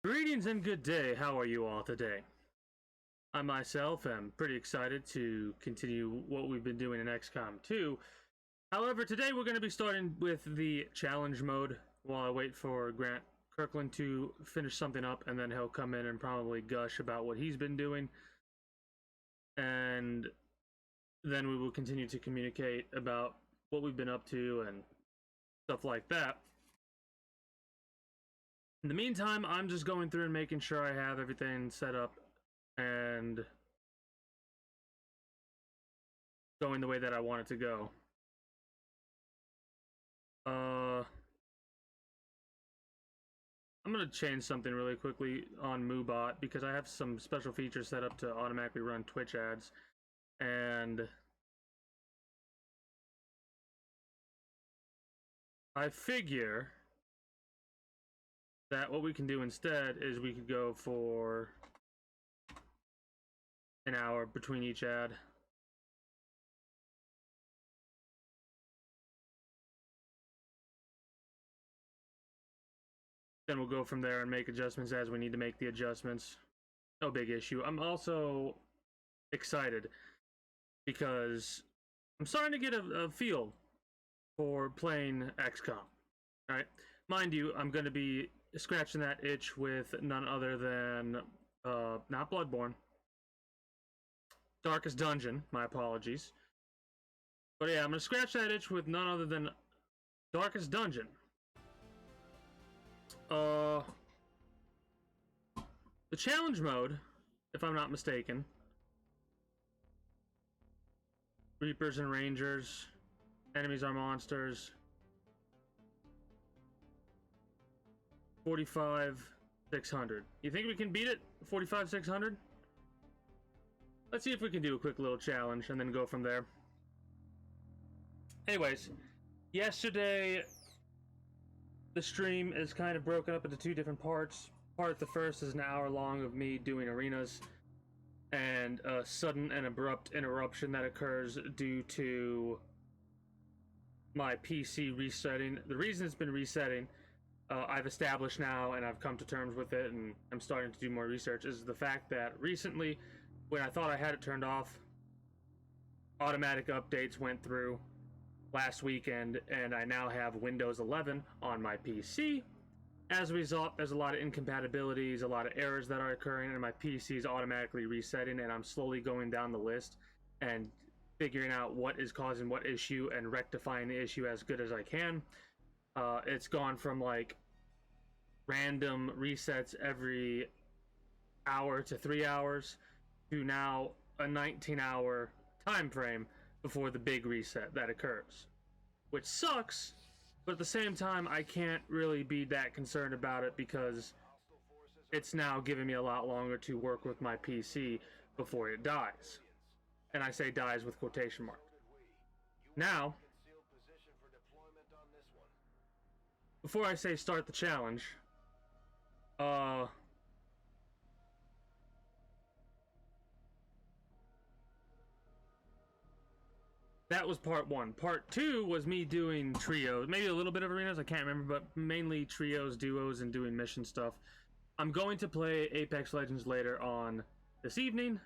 Greetings and good day, how are you all today? I myself am pretty excited to continue what we've been doing in XCOM 2. However, today we're going to be starting with the challenge mode while I wait for Grantkirkland to finish something up, and then he'll come in and probably gush about what he's been doing. And then we will continue to communicate about what we've been up to and stuff like that. In the meantime, I'm just going through and making sure I have everything set up and going the way that I want it to go. I'm going to change something really quickly on MooBot because I have some special features set up to automatically run Twitch ads. And I figure that what we can do instead is we could go for an hour between each ad. Then we'll go from there and make adjustments as we need to make the adjustments. No big issue. I'm also excited because I'm starting to get a feel for playing XCOM. Alright, mind you, I'm going to be scratching that itch with none other than, not Bloodborne. Darkest Dungeon, my apologies. But yeah, I'm going to scratch that itch with none other than Darkest Dungeon. The challenge mode, if I'm not mistaken. Reapers and Rangers. Enemies are monsters. 45,600. You think we can beat it? 45,600? Let's see if we can do a quick little challenge and then go from there. Anyways, yesterday the stream is kind of broken up into two different parts. The first is an hour long of me doing arenas and a sudden and abrupt interruption that occurs due to my PC resetting. The reason it's been resetting, I've established now and I've come to terms with it, and I'm starting to do more research, is the fact that recently, when I thought I had it turned off, automatic updates went through last weekend, and I now have Windows 11 on my PC. As a result, there's a lot of incompatibilities, a lot of errors that are occurring, and my PC is automatically resetting, and I'm slowly going down the list and figuring out what is causing what issue and rectifying the issue as good as I can. It's gone from like random resets every hour to 3 hours to now a 19-hour time frame before the big reset that occurs, which sucks, but at the same time I can't really be that concerned about it because it's now giving me a lot longer to work with my PC before it dies. And I say dies with quotation marks. Now, before I say start the challenge, that was part one. Part two was me doing trios, maybe a little bit of arenas, I can't remember, but mainly trios, duos, and doing mission stuff. I'm going to play Apex Legends later on this evening.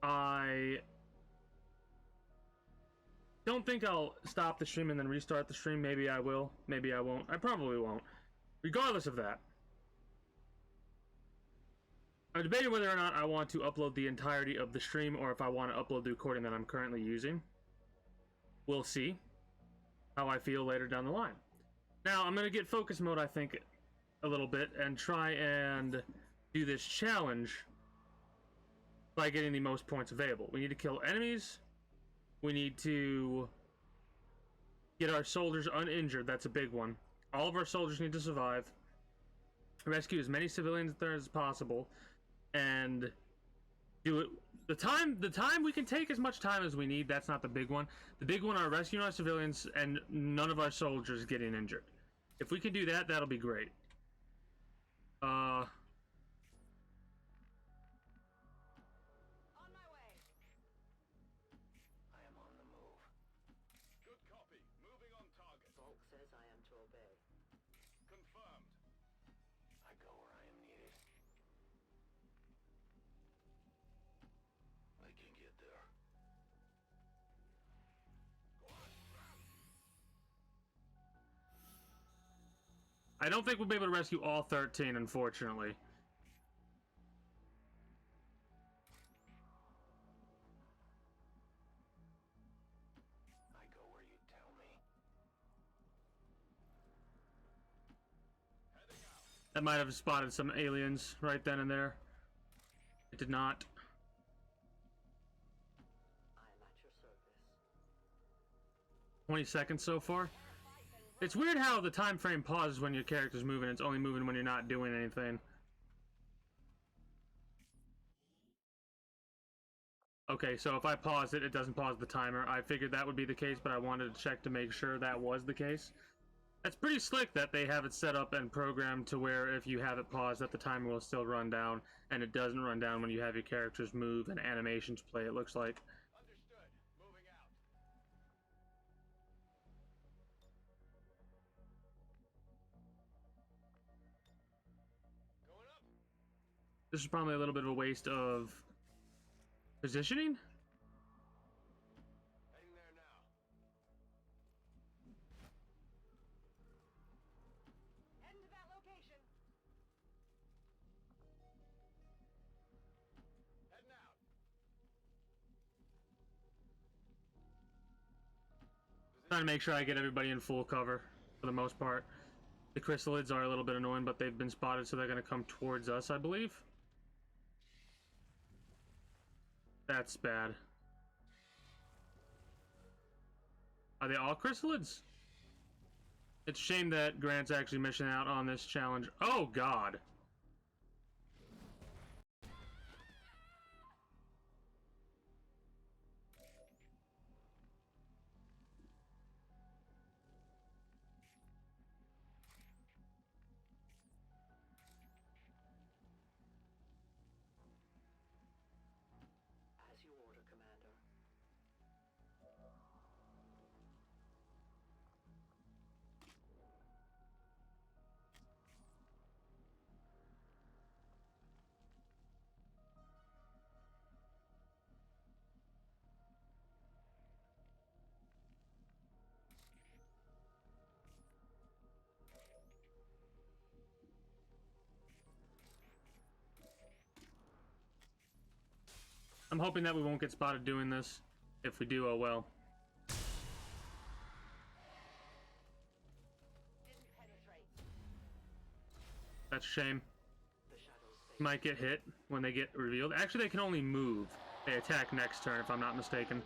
I don't think I'll stop the stream and then restart the stream. Maybe I will, maybe I won't. I probably won't. Regardless of that, I'm debating whether or not I want to upload the entirety of the stream or if I want to upload the recording that I'm currently using. We'll see how I feel later down the line. Now, I'm going to get focus mode, I think, a little bit and try and do this challenge by getting the most points available. We need to kill enemies. We need to get our soldiers uninjured. That's a big one. All of our soldiers need to survive. Rescue as many civilians there as possible. And do it. The time we can take as much time as we need. That's not the big one. The big one are rescuing our civilians and none of our soldiers getting injured. If we can do that, that'll be great. Says I am to obey. Confirmed. I don't think we'll be able to rescue all 13, unfortunately. I go where you tell me. That might have spotted some aliens right then and there. It did not. I am at your service. 20 seconds so far. It's weird how the time frame pauses when your character's moving. It's only moving when you're not doing anything. Okay, so if I pause it, it doesn't pause the timer. I figured that would be the case, but I wanted to check to make sure that was the case. That's pretty slick that they have it set up and programmed to where if you have it paused, that the timer will still run down, and it doesn't run down when you have your characters move and animations play, it looks like. Understood. Moving out. Going up. This is probably a little bit of a waste of positioning. Heading there now. Heading to that location. Heading out. Trying to make sure I get everybody in full cover for the most part. The chrysalids are a little bit annoying, but they've been spotted, so they're going to come towards us, I believe. That's bad. Are they all chrysalids? It's a shame that Grant's actually missing out on this challenge. Oh, God. As you order, Commander. I'm hoping that we won't get spotted doing this. If we do, oh well. Didn't penetrate. That's a shame. The shadows fade. Might get hit when they get revealed. Actually, they can only move. They attack next turn, if I'm not mistaken.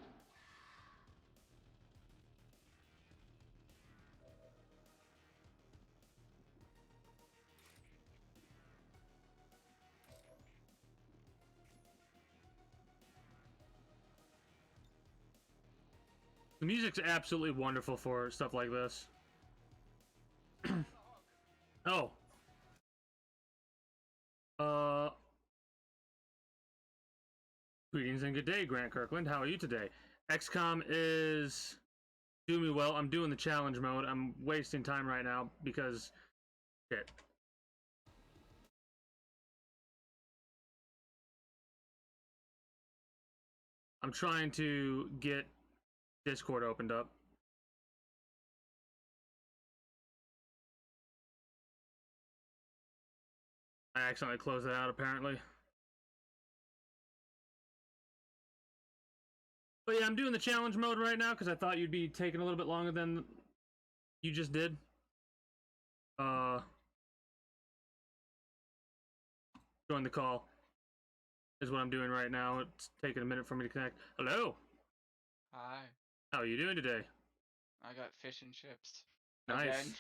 The music's absolutely wonderful for stuff like this. Oh. Greetings and good day, Grantkirkland. How are you today? XCOM is doing me well. I'm doing the challenge mode. I'm wasting time right now because shit. I'm trying to get Discord opened up. I accidentally closed it out, apparently. But yeah, I'm doing the challenge mode right now because I thought you'd be taking a little bit longer than you just did. Join the call is what I'm doing right now. It's taking a minute for me to connect. Hello. Hi, How are you doing today? I got fish and chips. Nice. Again.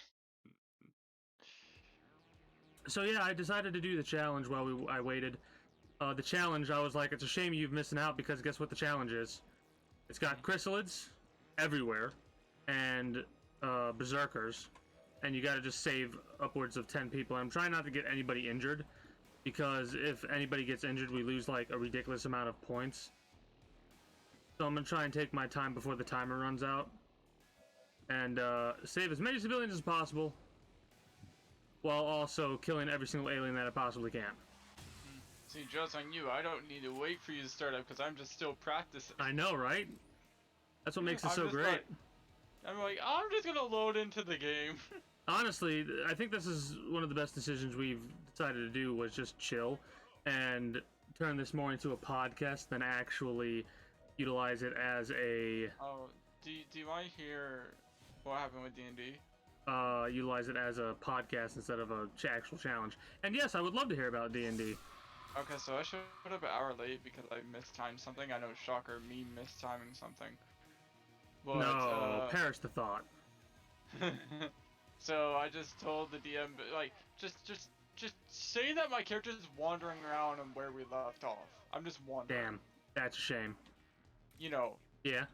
So yeah, I decided to do the challenge while I waited. The challenge, I was like, it's a shame you're missing out because guess what the challenge is? It's got chrysalids everywhere and berserkers, and you gotta just save upwards of 10 people. I'm trying not to get anybody injured because if anybody gets injured, we lose like a ridiculous amount of points. So I'm gonna try and take my time before the timer runs out and save as many civilians as possible while also killing every single alien that I possibly can. See, joke's on you. I don't need to wait for you to start up because I'm just still practicing. I know, right? That's what makes it I'm so just great. like, I'm like, I'm just gonna load into the game. Honestly, I think this is one of the best decisions we've decided to do, was just chill and turn this more into a podcast than actually utilize it as a Oh, do you want to hear what happened with D&D? utilize it as a podcast instead of a actual challenge. And yes, I would love to hear about D&D. Okay, so I showed up an hour late because I mistimed something. I know, shocker, me mistiming something. But, No, perish the thought. so I just told the DM, like, just say that my character's wandering around and where we left off. I'm just wandering. Damn, that's a shame. You know, Yeah.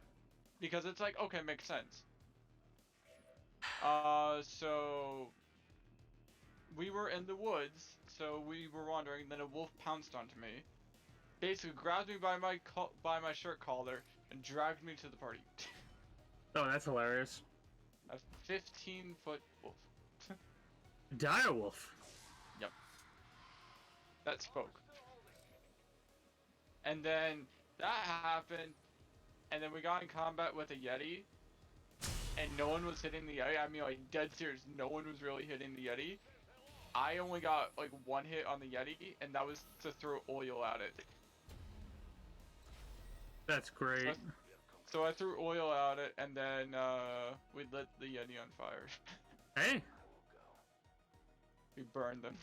because it's like, okay, makes sense. So we were in the woods, so we were wandering, then a wolf pounced onto me, basically grabbed me by my shirt collar and dragged me to the party. Oh, that's hilarious. A 15-foot wolf. Direwolf. Yep. That spoke. And then that happened, and then we got in combat with a Yeti, and no one was hitting the Yeti. I mean, like, dead serious, no one was really hitting the Yeti. I only got, like, one hit on the Yeti, and that was to throw oil at it. That's great. So I threw oil at it, and then, we lit the Yeti on fire. Hey, We burned them.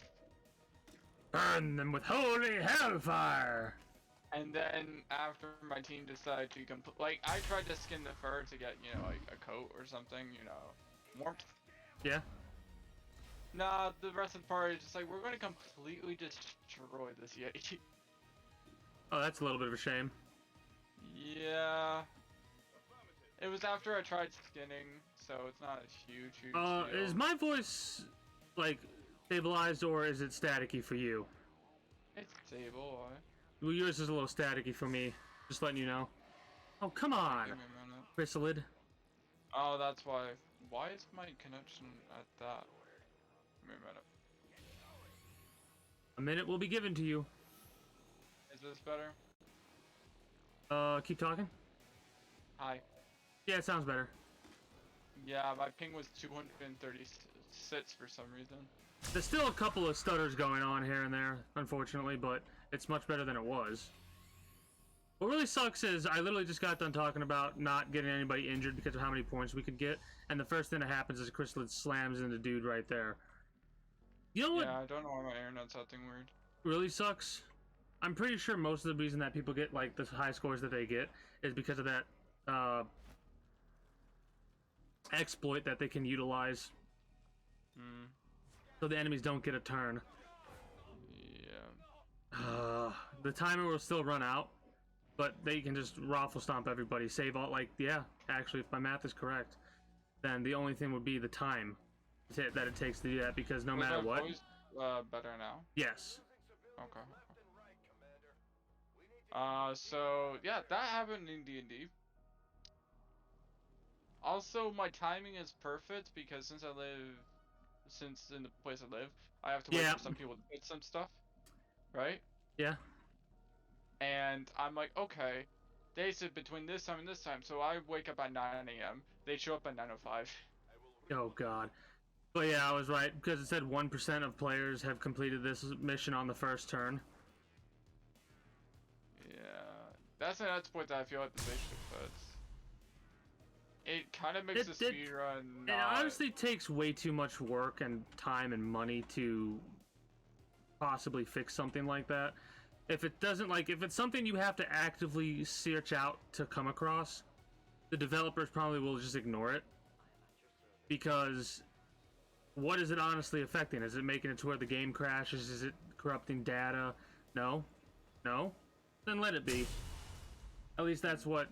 burn them with holy hellfire. And then, after my team decided to like, I tried to skin the fur to get, you know, like, a coat or something, you know, warmth. Yeah. Nah, the rest of the party is just like, we're gonna completely destroy this Yeti. Oh, that's a little bit of a shame. Yeah. It was after I tried skinning, so it's not a huge deal. Is my voice, like, stabilized, or is it staticky for you? It's stable, why? Well, yours is a little staticky for me. Just letting you know. Oh, come on, Give me a minute. Chrysalid. Oh, that's why. Why is my connection at that? Give me a minute. A minute will be given to you. Is this better? Keep talking? Hi. Yeah, it sounds better. Yeah, my ping was 236 for some reason. There's still a couple of stutters going on here and there, unfortunately, but it's much better than it was. What really sucks is I literally just got done talking about not getting anybody injured because of how many points we could get, and the first thing that happens is Chrysalid slams into dude right there. You know what Yeah, I don't know why my internet's acting weird. really sucks? I'm pretty sure most of the reason that people get, like, the high scores that they get is because of that, exploit that they can utilize. Hmm. So the enemies don't get a turn. Yeah. The timer will still run out, but they can just raffle stomp everybody. Save all, like, yeah, actually, if my math is correct, then the only thing would be the time that it takes to do that, because no matter what. Voice, better now? Yes. Okay. So, yeah, that happened in D&D. Also, my timing is perfect because since in the place I live, I have to wait Yeah. for some people to hit some stuff, right? Yeah. And I'm like, okay, they said between this time and this time, so I wake up at 9 a.m. They show up at 9:05. Oh, God. But yeah, I was right, because it said 1% of players have completed this mission on the first turn. Yeah, that's an exploit that I feel like the bishop puts. It kind of makes the speedrun It not... honestly takes way too much work and time and money to possibly fix something like that. If it doesn't, like, if it's something you have to actively search out to come across, the developers probably will just ignore it. Because what is it honestly affecting? Is it making it to where the game crashes? Is it corrupting data? No? No? Then let it be. At least that's what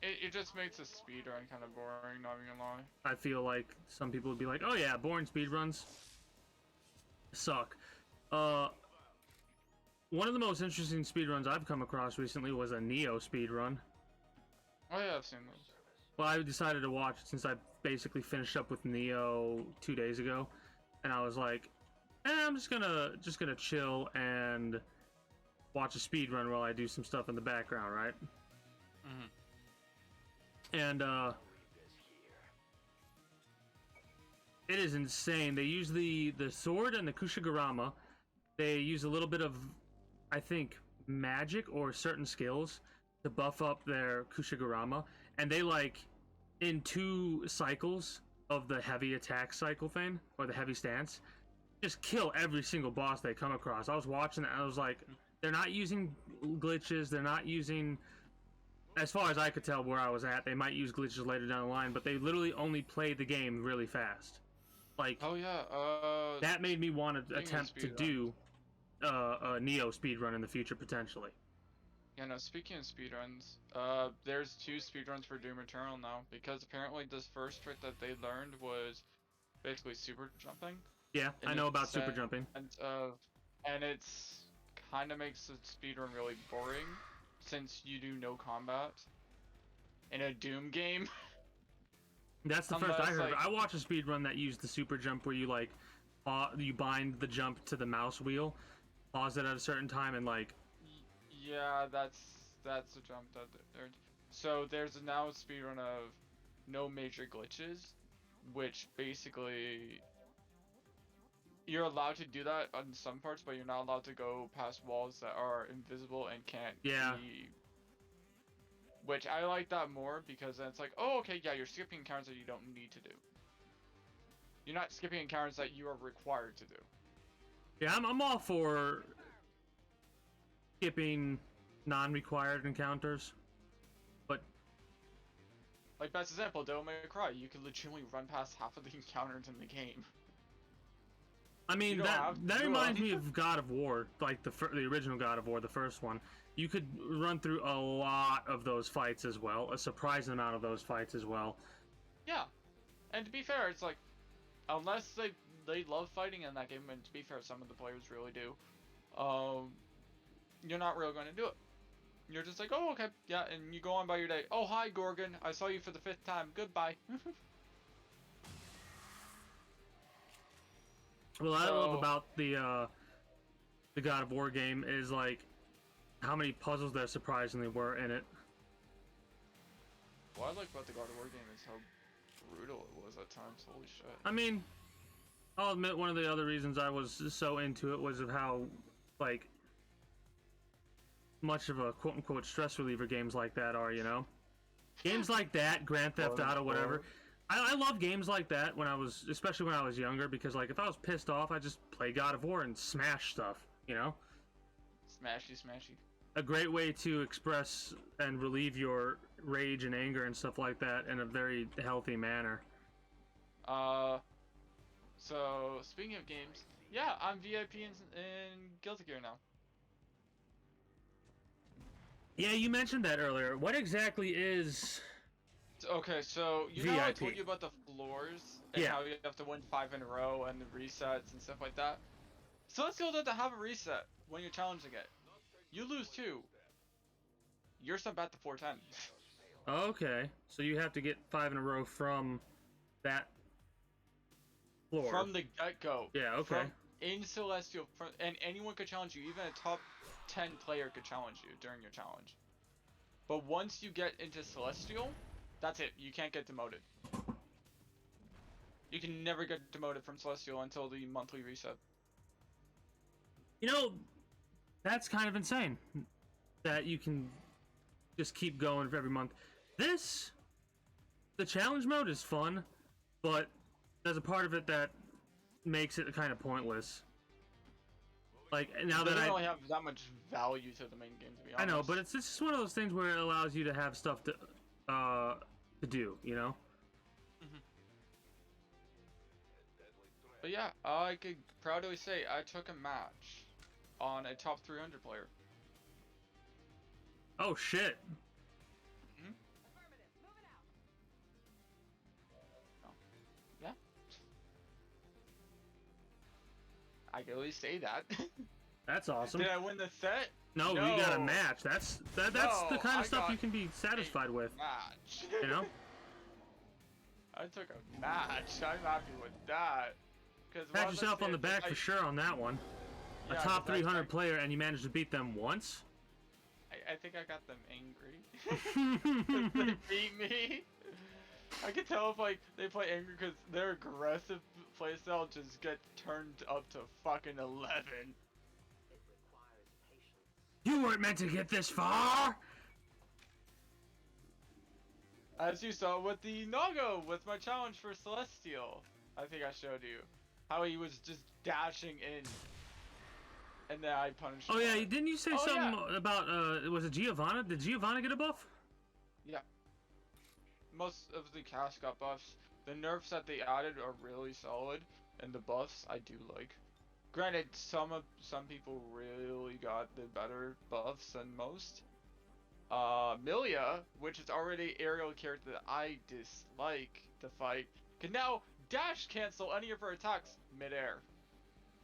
It just makes the speedrun kind of boring, not even gonna lie. I feel like some people would be like, oh yeah, boring speedruns suck. One of the most interesting speedruns I've come across recently was a Neo speedrun. Oh yeah, I've seen those. Well, I decided to watch it since I basically finished up with Neo 2 days ago, and I was like, I'm just gonna chill and watch a speedrun while I do some stuff in the background, right? Mm-hmm. And It is insane. They use the sword and the kushigarama. They use a little bit of, I think, magic or certain skills to buff up their kushigarama, and they like in 2 cycles of the heavy attack cycle thing or the heavy stance, just kill every single boss they come across. I was watching that and I was like, they're not using glitches. They're not using, as far as I could tell where I was at, they might use glitches later down the line, but they literally only play the game really fast. Like, Oh yeah. that made me want to speaking of attempt to speedrun. do a Neo speedrun in the future potentially. Yeah, no, speaking of speedruns, there's 2 speedruns for Doom Eternal now, because apparently this first trick that they learned was basically super jumping. Yeah, I know about super jumping. And it's kind of makes the speedrun really boring, since you do no combat in a Doom game. That's the first I Unless, heard. like- I watched a speedrun that used the super jump where you like you bind the jump to the mouse wheel, pause it at a certain time, and like Yeah, that's a jump that so there's now a speedrun of no major glitches, which basically you're allowed to do that on some parts, but you're not allowed to go past walls that are invisible and can't be. Which I like that more, because then it's like, oh, okay, yeah, you're skipping encounters that you don't need to do. You're not skipping encounters that you are required to do. yeah, I'm all for skipping non-required encounters, but Like, best example, Devil May Cry, you can legitimately run past half of the encounters in the game. I mean You don't that have to that do reminds them. me of God of War, like the original God of War, the first one. You could run through a lot of those fights as well, a surprising amount of those fights as well. Yeah, and to be fair, it's like, unless they love fighting in that game, and to be fair, some of the players really do, you're not really going to do it. You're just like, oh, okay, yeah, and you go on by your day. Oh, hi, Gorgon, I saw you for the 5th time, goodbye. What I love So- about the God of War game is like how many puzzles there surprisingly were in it. What I like about the God of War game is how brutal it was at times, holy shit. I mean, I'll admit one of the other reasons I was so into it was of how like much of a quote-unquote stress reliever games like that are, you know? Games like that, Grand Theft Auto, whatever. I love games like that especially when I was younger, because like if I was pissed off, I just play God of War and smash stuff, you know? Smashy, smashy. A great way to express and relieve your rage and anger and stuff like that in a very healthy manner. So, speaking of games, yeah, I'm VIP in Guilty Gear now. Yeah, you mentioned that earlier. What exactly is... Okay, so you know how I told VIP. you about the floors and Yeah. how you have to win 5 in a row and the resets and stuff like that? So let's go to have a reset when you're challenging it. You lose 2. You're sent back to 410. Okay, so you have to get 5 in a row from that floor. From the get-go. Yeah, okay. In Celestial, and anyone could challenge you. Even a top 10 player could challenge you during your challenge. But once you get into Celestial, that's it. You can't get demoted. You can never get demoted from Celestial until the monthly reset. You know, that's kind of insane. That you can just keep going for every month. The challenge mode is fun, but there's a part of it that makes it kind of pointless. Like, now It that doesn't really have that much value to the main game, to be honest. I know, but it's just one of those things where it allows you to have stuff to do, you know? But yeah, I could proudly say I took a match on a top 300 player. Oh, shit. Affirmative. Moving out. Yeah. I can at least say that. That's awesome. Did I win the set? No, we got a match. That's the No, kind I of stuff got you can be satisfied with, Match. you know? I took a match. I'm happy with that. Pat yourself on the back for sure on that one. A Yeah, top 'cause 300 player, and you managed to beat them once? I think I got them angry. 'Cause they beat me. I can tell if like they play angry because their aggressive playstyle just get turned up to fucking 11. It requires patience. You weren't meant to get this far! As you saw with the Nago with my challenge for Celestial. I think I showed you. How he was just dashing in. And then I punished him. Oh yeah, didn't you say Oh, something yeah. about, was it Giovanna? Did Giovanna get a buff? Yeah. Most of the cast got buffs. The nerfs that they added are really solid. And the buffs I do like. Granted, some people really got the better buffs than most. Milia, which is already aerial character that I dislike to fight, can now dash cancel any of her attacks midair.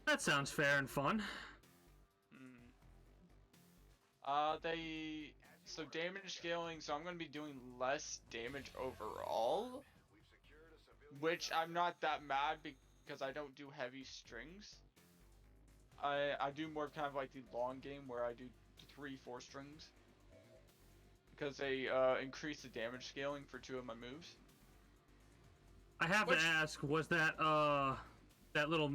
That sounds fair and fun. So damage scaling, so I'm gonna be doing less damage overall, which I'm not that mad because I don't do heavy strings. I do more kind of like the long game where I do 3-4 strings. Because they increase the damage scaling for 2 of my moves. I have to ask, was that that little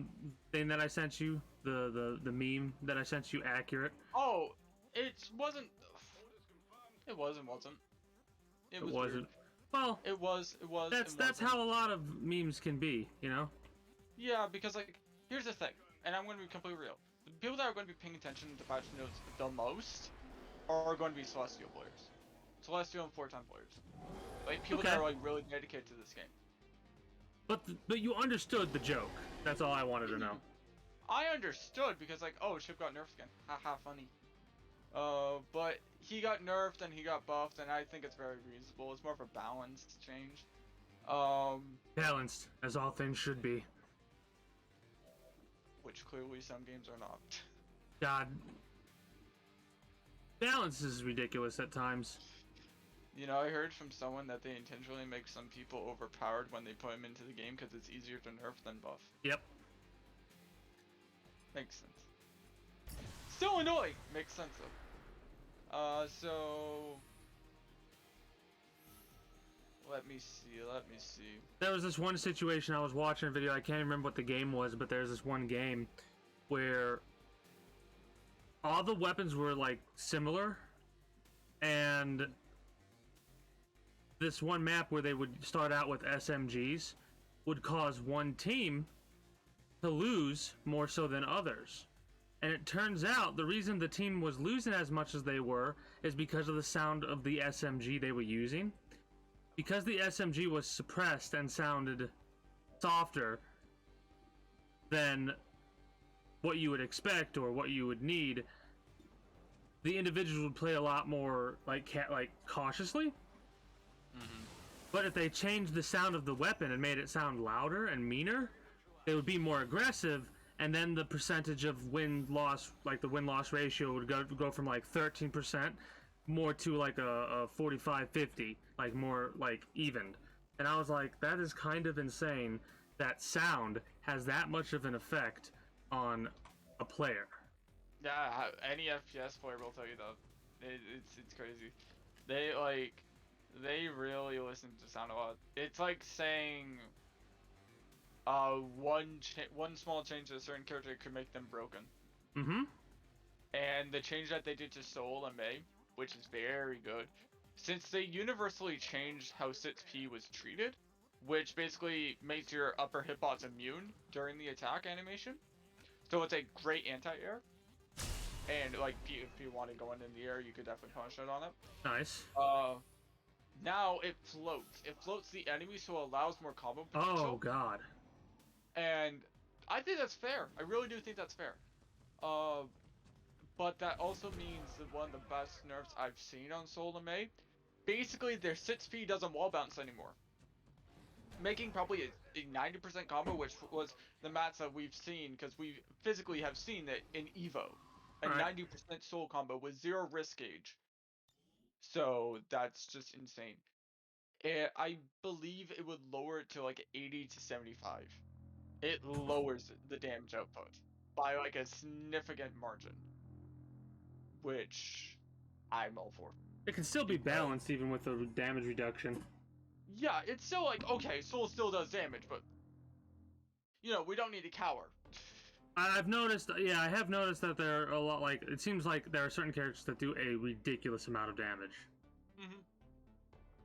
thing that I sent you, the meme that I sent you, accurate? Oh, it wasn't. It wasn't. It was wasn't. weird. Well, It was. That's how a lot of memes can be, you know. Yeah, because like, here's the thing, and I'm going to be completely real. The people that are going to be paying attention to patch notes the most are going to be Celestial players. Celestial and 4-time players. Like, people that are like really dedicated to this game. But you understood the joke. That's all I wanted to know. I understood because like, oh, Chip got nerfed again. Haha, funny. But he got nerfed and he got buffed, and I think it's very reasonable. It's more of a balanced change. Balanced, as all things should be. Which clearly some games are not. God. Balance is ridiculous at times. You know, I heard from someone that they intentionally make some people overpowered when they put them into the game because it's easier to nerf than buff. Yep. Makes sense. Still annoying! Makes sense though. So... Let me see. There was this one situation, I was watching a video, I can't remember what the game was, but there's this one game where all the weapons were like similar, and this one map where they would start out with SMGs would cause one team to lose more so than others. And it turns out the reason the team was losing as much as they were is because of the sound of the SMG they were using. Because the SMG was suppressed and sounded softer than what you would expect or what you would need, the individuals would play a lot more like cautiously. But if they changed the sound of the weapon and made it sound louder and meaner, they would be more aggressive, and then the percentage of win-loss, like the win-loss ratio would go from like 13% more to like a 45-50, like more like evened. And I was like, that is kind of insane that sound has that much of an effect on a player. Yeah, any FPS player will tell you that. It's crazy. They really listen to sound a lot. It's like saying one small change to a certain character could make them broken. Mm-hmm. And the change that they did to Soul and May, which is very good, since they universally changed how Sit's P was treated, which basically makes your upper hitbox immune during the attack animation. So it's a great anti-air. And like, if you want to go in the air, you could definitely punish it on it. Nice. Now it floats. It floats the enemy, so it allows more combo potential. Oh god. And I think that's fair. I really do think that's fair. But that also means that one of the best nerfs I've seen on Soul and May, basically their sit speed doesn't wall bounce anymore. Making probably a 90% combo, which was the mats that we've seen, because we physically have seen that in Evo. A 90% Soul combo with 0 risk gauge. So that's just insane. I believe it would lower it to like 80 to 75. It lowers the damage output by like a significant margin, which I'm all for. It can still be balanced even with the damage reduction. yeah, it's still like, okay, soul still does damage, but you know, we don't need to cower. I've noticed, yeah, I have noticed that there are a lot, like, it seems like there are certain characters that do a ridiculous amount of damage.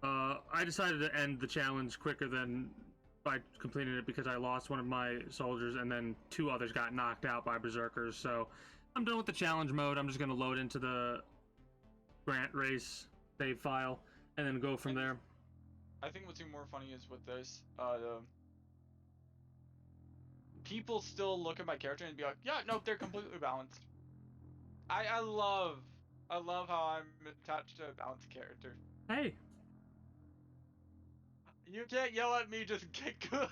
I decided to end the challenge quicker than by completing it because I lost one of my soldiers and then 2 others got knocked out by berserkers, so I'm done with the challenge mode. I'm just going to load into the Grant race save file and then go from there. I think what's even more funny is with this, people still look at my character and be like, yeah, nope, they're completely balanced. I love how I'm attached to a balanced character. Hey, You can't yell at me, just get good.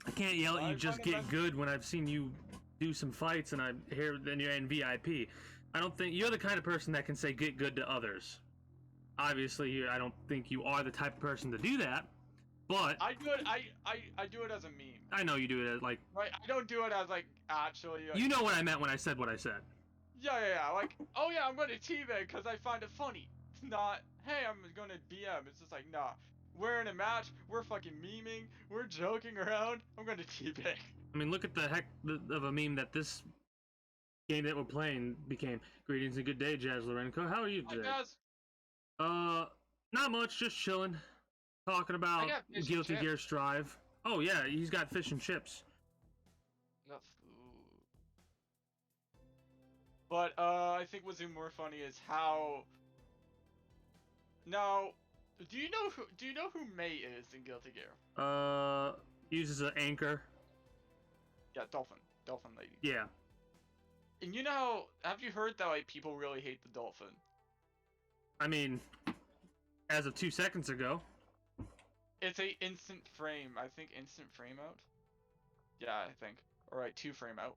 I can't yell at you, I'm just fucking get good when I've seen you do some fights and I hear then you're in VIP. I don't think you're the kind of person that can say get good to others. Obviously, I don't think you are the type of person to do that, but I do it. I do it as a meme. I know you do it as, like, Right? I don't do it as like actually. Like, you know what I meant when I said what I said. Yeah. Like, oh yeah, I'm gonna teabag because I find it funny. It's not, hey, I'm gonna BM. It's just like, nah. We're in a match. We're fucking memeing. We're joking around. I'm gonna teabag. I mean, look at the heck of a meme that this game that we're playing became. Greetings and good day, Jazz Lorenko. How are you Hi today? guys. Not much, just chilling. Talking about got fish and Guilty chips. Gear Strive. Oh yeah, he's got fish and chips. Got food. But I think what's even more funny is how. Now, do you know who May is in Guilty Gear? Uses an anchor. Yeah, Dolphin lady. Yeah. And you know, have you heard that like people really hate the Dolphin? I mean, as of 2 seconds ago. It's a instant frame. I think instant frame out. Yeah, I think. Alright, 2 frame out.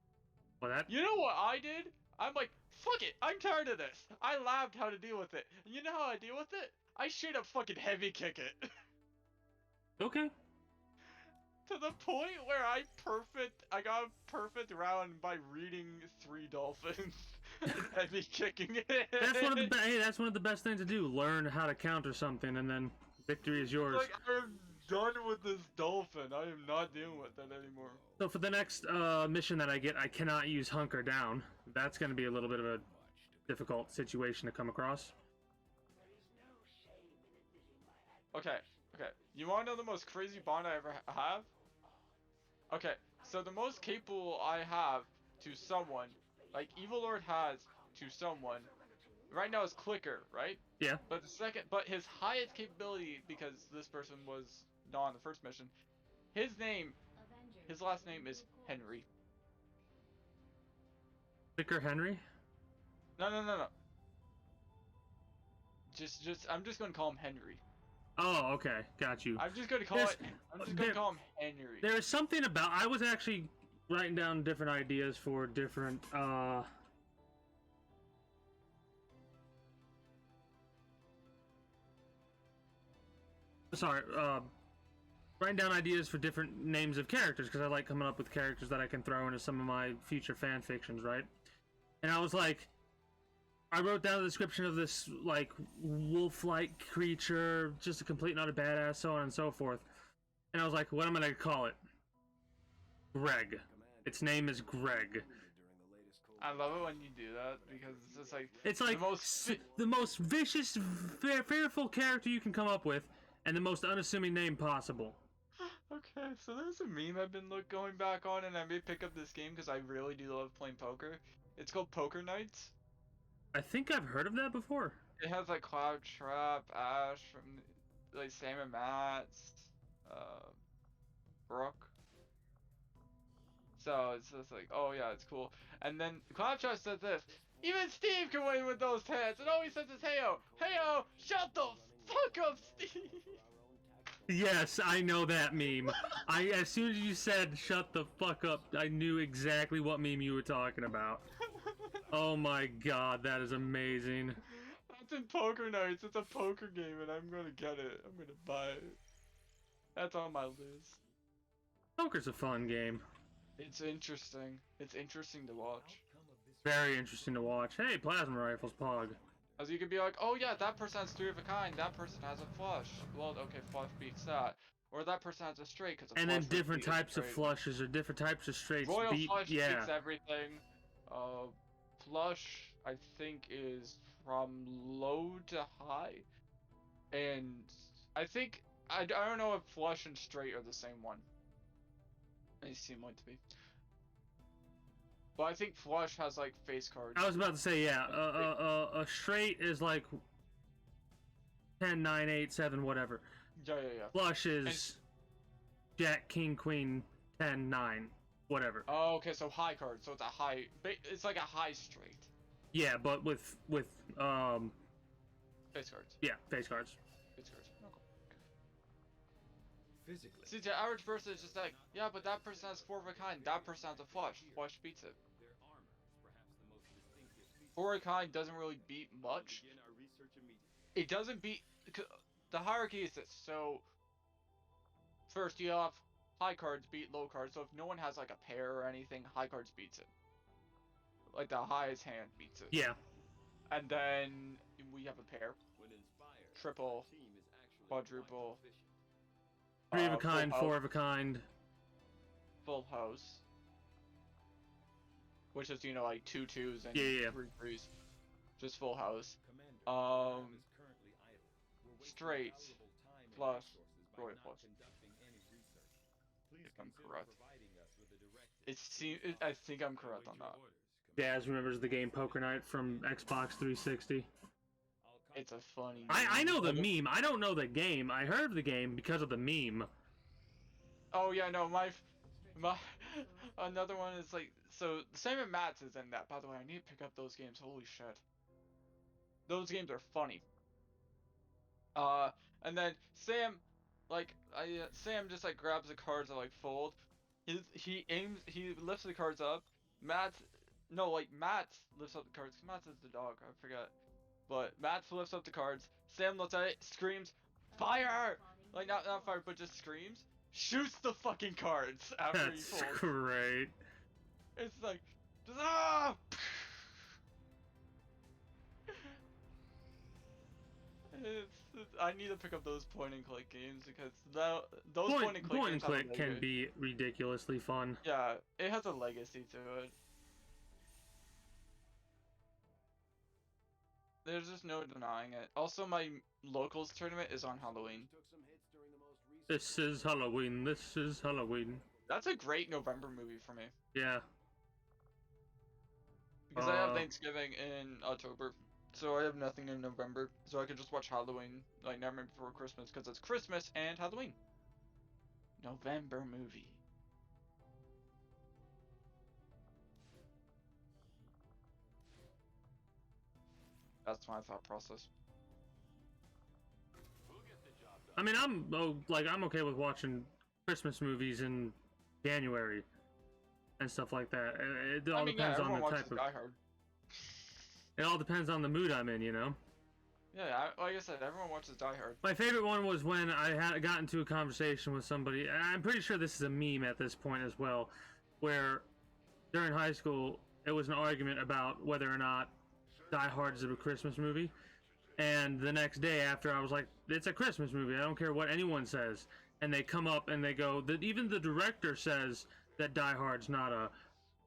Well, that. You know what I did? I'm like, fuck it, I'm tired of this. I labbed how to deal with it. And you know how I deal with it? I straight up fucking heavy kick it. Okay. To the point where I got a perfect round by reading 3 dolphins and heavy kicking it. That's one of the hey, that's one of the best things to do. Learn how to counter something, and then victory is yours. Like, I'm done with this dolphin. I am not dealing with that anymore. So for the next mission that I get, I cannot use hunker down. That's going to be a little bit of a difficult situation to come across. Okay. You want to know the most crazy bond I ever have? Okay, so the most capable I have to someone, like Evil Lord has to someone, right now is Clicker, right? Yeah. But his highest capability, because this person was not on the first mission, his last name is Henry. Vicar Henry? No. I'm just gonna call him Henry. Oh, okay, got you. I'm just gonna call him Henry. There is something about. I was actually writing down different ideas for different. Writing down ideas for different names of characters because I like coming up with characters that I can throw into some of my future fan fictions, right? And I was like, I wrote down the description of this, like, wolf-like creature, just a complete and utter badass, so on and so forth. And I was like, what am I going to call it? Greg. Its name is Greg. I love it when you do that, because it's just like... It's like the most vicious, fearful character you can come up with, and the most unassuming name possible. Okay, so there's a meme I've been going back on, and I may pick up this game because I really do love playing poker. It's called Poker Nights. I think I've heard of that before. It has like Cloud Trap, Ash from like Sam and Matt's, Brooke. So it's just like, oh yeah, it's cool. And then Cloud Trap says this: even Steve can win with those hands. And all he says is, "Heyo, heyo, shut the fuck up, Steve." Yes, I know that meme. As soon as you said "shut the fuck up," I knew exactly what meme you were talking about. Oh my god, that is amazing. That's in Poker Nights. It's a poker game, and I'm gonna get it. I'm gonna buy it. That's on my list. Poker's a fun game. It's interesting. It's interesting to watch. Very interesting to watch. Hey, plasma rifles, Pog. As you could be like, oh yeah, that person has three of a kind, that person has a flush. Well, okay, flush beats that. Or that person has a straight because a And flush then would different beat a types of straight. flushes or different types of straights Royal beat. flush Yeah. beats everything. Uh, flush I think is from low to high, and I think I don't know if flush and straight are the same one. They seem like to be. But I think flush has like face cards. I was about to say, yeah. And straight- A straight is like 10, 9, 8, 7, whatever. yeah. Flush is Jack, King, Queen, 10, 9, whatever. Oh, okay, so high card. So it's a high. It's like a high straight. Yeah, but with Face cards. yeah, face cards. Face cards. Okay. Physically, See, the average person is just like, yeah, but that person has four of a kind. That person has a flush. Flush beats it. their armor is perhaps the most distinctive feature. Four of a kind doesn't really beat much. Begin our research immediately. It doesn't beat. The hierarchy is this. So first you have high cards beat low cards. So if no one has like a pair or anything, high cards beats it. Like the highest hand beats it. Yeah. And then we have a pair, When inspired, triple, the team is actually quadruple, quite efficient. 3 of a full kind, house, 4 of a kind. full house, which is like 2 twos and Yeah. 3 threes, just full house. Commander, Um, the lab is currently idle. We're wasting straight, valuable time and flush, resources by royal not flush. conducting any research. Please If I'm consider correct. providing us with a directive. I think I'm correct on that. Daz remembers the game Poker Night from Xbox 360. It's a funny. I know the meme. meme. I don't know the game. I heard of the game because of the meme. Oh yeah, no, my another one is like, so Sam and Matt's is in that. By the way, I need to pick up those games. Holy shit, those games are funny. And then Sam, Sam just like grabs the cards and like fold. He lifts the cards up. Matt lifts up the cards. Matt is the dog, I forgot. But Matt lifts up the cards. Sam looks at it, screams, "Fire!" Like not fire, but just screams. Shoots the fucking cards after he That's folds. great. It's like, ah! I need to pick up those point and click games because those point and click Point and games have a click can legacy. be ridiculously fun. Yeah, it has a legacy to it. There's just no denying it. Also, my locals tournament is on Halloween. Took some hits during the most recent This is Halloween. This is Halloween. That's a great November movie for me Yeah. because I have Thanksgiving in October, so I have nothing in November, so I could just watch Halloween like Nightmare Before Christmas because it's Christmas and Halloween. November movie. That's my thought process. We'll get the job done. I mean, I'm okay with watching Christmas movies in January and stuff like that. It all depends on everyone the watches type of. Die Hard. It all depends on the mood I'm in, you know. Yeah, like I said, everyone watches Die Hard. My favorite one was when I had got into a conversation with somebody. And I'm pretty sure this is a meme at this point as well, where during high school it was an argument about whether or not Die Hard is a Christmas movie. And the next day after, I was like, it's a Christmas movie. I don't care what anyone says. And they come up and they go, that even the director says that Die Hard's not a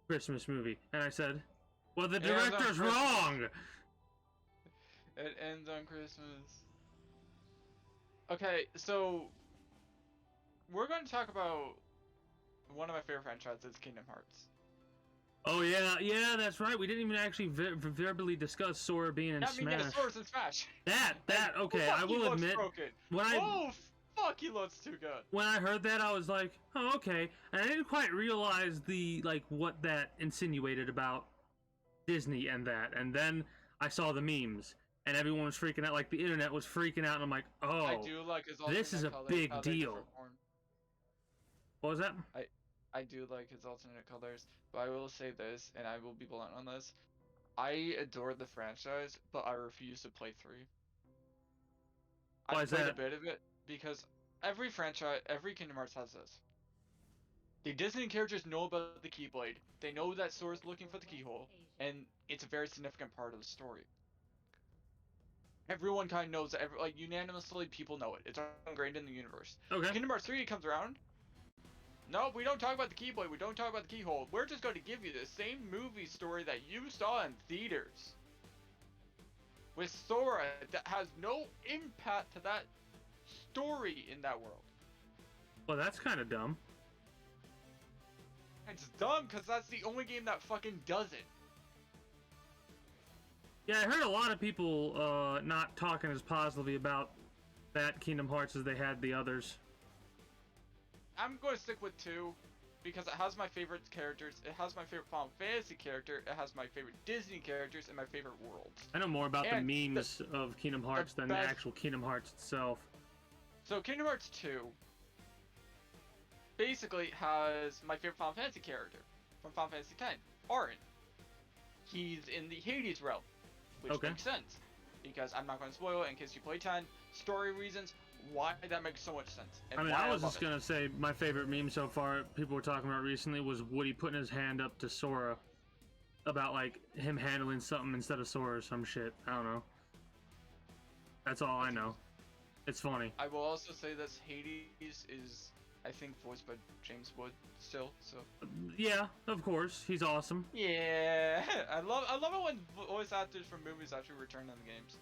Christmas movie. And I said, well, the It ends on director's Christmas. wrong. It ends on Christmas. Okay, so we're going to talk about one of my favorite franchises, Kingdom Hearts. Oh yeah, that's right. We didn't even actually verbally discuss Sora being in That means Smash. yeah, Sora's in Smash. Okay. Fuck, I he will looks admit, broken. when I Fuck, he looks too good. when I heard that, I was like, oh okay, and I didn't quite realize the what that insinuated about Disney and that, and then I saw the memes and everyone was freaking out, like the internet was freaking out, and I'm like, oh, I do like his this is a alternate big colors, how they're deal. different form. What was that? I do like his alternate colors, but I will say this, and I will be blunt on this. I adore the franchise, but I refuse to play 3. Why I is played that? a bit of it because every franchise, every Kingdom Hearts has this. The Disney characters know about the Keyblade. They know that Sora's looking for the keyhole, and it's a very significant part of the story. Everyone kind of knows it. Like unanimously, people know it. It's ingrained in the universe. Okay. Kingdom Hearts 3 comes around. No, we don't talk about the Keyblade. We don't talk about the Keyhole. We're just going to give you the same movie story that you saw in theaters. With Sora that has no impact to that story in that world. Well, that's kind of dumb. It's dumb because that's the only game that fucking does it. Yeah, I heard a lot of people not talking as positively about that Kingdom Hearts as they had the others. I'm going to stick with 2 because it has my favorite characters. It has my favorite Final Fantasy character. It has my favorite Disney characters and my favorite worlds. I know more about And the memes of Kingdom Hearts than the actual Kingdom Hearts itself. So Kingdom Hearts 2 basically has my favorite Final Fantasy character from Final Fantasy X, Auron. He's in the Hades realm, which makes sense because I'm not going to spoil it in case you play 10. Story reasons why that makes so much sense. And I mean, why I was love just gonna say my favorite meme so far people were talking about recently was Woody putting his hand up to Sora about like him handling something instead of Sora or some shit. I don't know. That's all I know. It's funny. I will also say this: Hades is, I think, voiced by James Wood still. So Yeah, of course, he's awesome. yeah, I love it when voice actors from movies actually return in the games.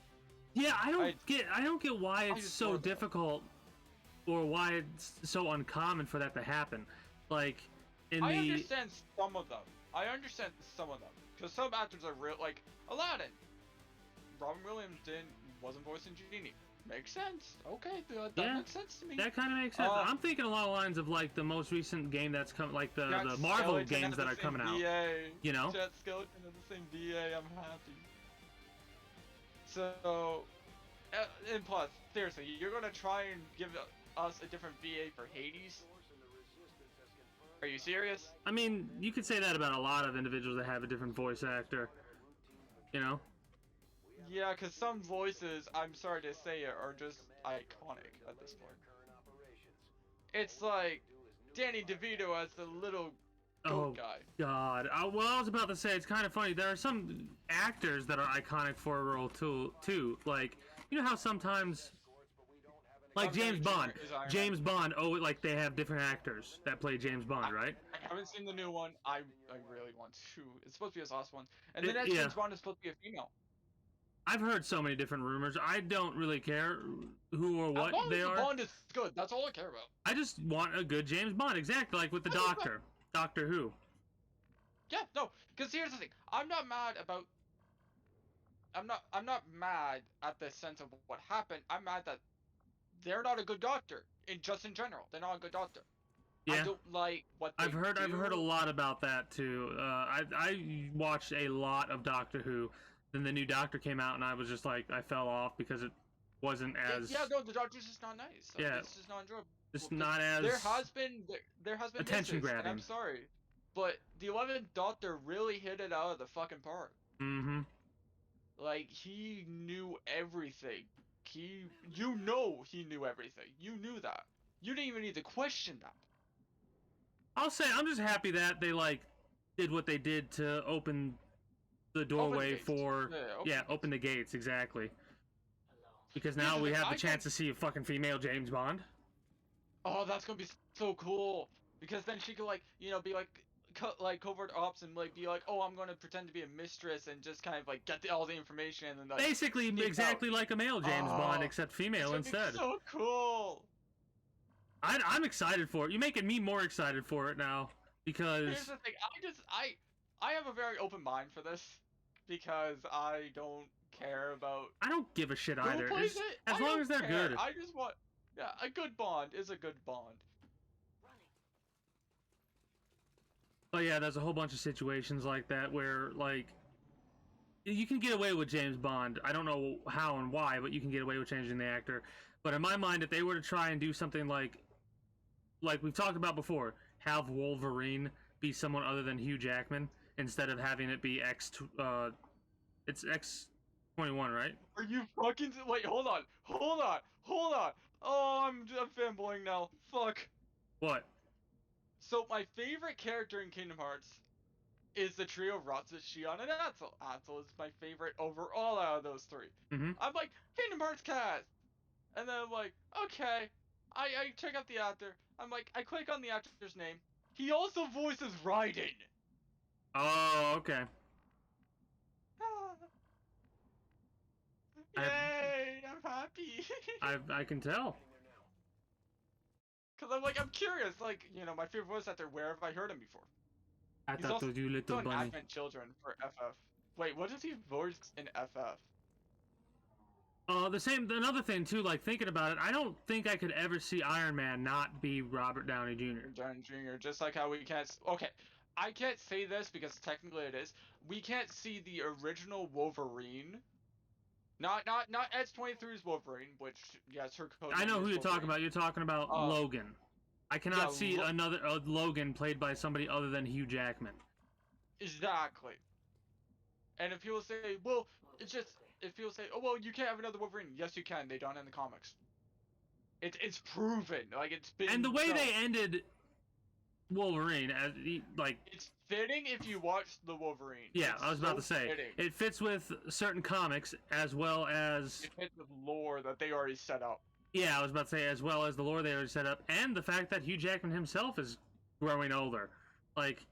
Yeah, I don't get why it's just so love that. difficult, or why it's so uncommon for that to happen. Like I understand some of them. Because some actors are real, like Aladdin. Robin Williams wasn't voicing Genie. Makes sense. Okay, that makes sense to me. That kind of makes sense. I'm thinking along the lines of like the most recent game that's come, like the Jack Marvel Skellington games has that the are coming same out. VA. You know? Jack Skellington has the same VA. I'm happy. So, and plus, seriously, you're gonna try and give us a different VA for Hades? Are you serious? I mean, you could say that about a lot of individuals that have a different voice actor. You know? Yeah, because some voices, I'm sorry to say it, are just iconic at this point. It's like Danny DeVito as the little goat guy. God. Well, I was about to say, it's kind of funny. There are some actors that are iconic for a role too. Like, you know how sometimes, like James Bond. James Bond, like they have different actors that play James Bond, right? I haven't seen the new one. I really want to. It's supposed to be his last one. And the next James Bond is supposed to be a female. I've heard so many different rumors. I don't really care who or what they are. Bond is good. That's all I care about. I just want a good James Bond, exactly like with the Doctor. Doctor Who. Yeah, no, because here's the thing. I'm not mad at the sense of what happened. I'm mad that they're not a good doctor. In general, they're not a good doctor. Yeah. I don't like what they I've heard a lot about that too. I watched a lot of Doctor Who. Then the new Doctor came out, and I was just like, I fell off because it wasn't as. Yeah, no, the Doctor's just not nice. So yeah, it's just not enjoyable. Just not as. There has been attention misses, grabbing. and I'm sorry, but the 11th Doctor really hit it out of the fucking park. Mm-hmm. Like he knew everything. He knew everything. You knew that. You didn't even need to question that. I'll say I'm just happy that they like did what they did to open the doorway for open the gates exactly. Because now we have the chance to see a fucking female James Bond. Oh, that's gonna be so cool. Because then she could like, be like covert ops and like be like, oh, I'm gonna pretend to be a mistress and just kind of like get all the information and then like, basically exactly like a male James Bond except female instead. Be so cool. I'm excited for it. You're making me more excited for it now because. Here's the thing. I have a very open mind for this because I don't care about. I don't give a shit either. As long as they're good. I just want. Yeah, a good Bond is a good Bond. But yeah, there's a whole bunch of situations like that where, like, you can get away with James Bond. I don't know how and why, but you can get away with changing the actor. But in my mind, if they were to try and do something like we've talked about before, have Wolverine be someone other than Hugh Jackman instead of having it be it's X-21, right? Are you fucking... Wait, hold on. Oh, I'm fanboying now. Fuck. What? So my favorite character in Kingdom Hearts is the trio Ratsa, Shion, and Atzel. Atzel is my favorite overall out of those three. Mm-hmm. I'm like, Kingdom Hearts cast! And then I'm like, okay. I check out the actor. I'm like, I click on the actor's name. He also voices Raiden. Oh, okay. Yay! I'm happy. I can tell. Cause I'm like, I'm curious. Like, my favorite voice actor. Where have I heard him before? I He's thought also those you little in bunny. Advent Children for FF. Wait, what does he voice in FF? Another thing too, like thinking about it, I don't think I could ever see Iron Man not be Robert Downey Jr. Downey Jr. Just like how we can't. Okay, I can't say this because technically it is. We can't see the original Wolverine. Not S23's Wolverine, which yes, her code. I know name who is you're talking Wolverine. about. You're talking about Logan. I cannot yeah, see another Logan played by somebody other than Hugh Jackman. Exactly. And if people say, well, it's just if people say, oh well, you can't have another Wolverine. Yes, you can. They don't in the comics. It's proven. Like it's been. And the way shown. they ended Wolverine, like It's fitting if you watch the Wolverine. yeah, It's I was about so to say fitting. it fits with certain comics as well as It fits with lore that they already set up. yeah, I was about to say as well as the lore they already set up, and the fact that Hugh Jackman himself is growing older. Like,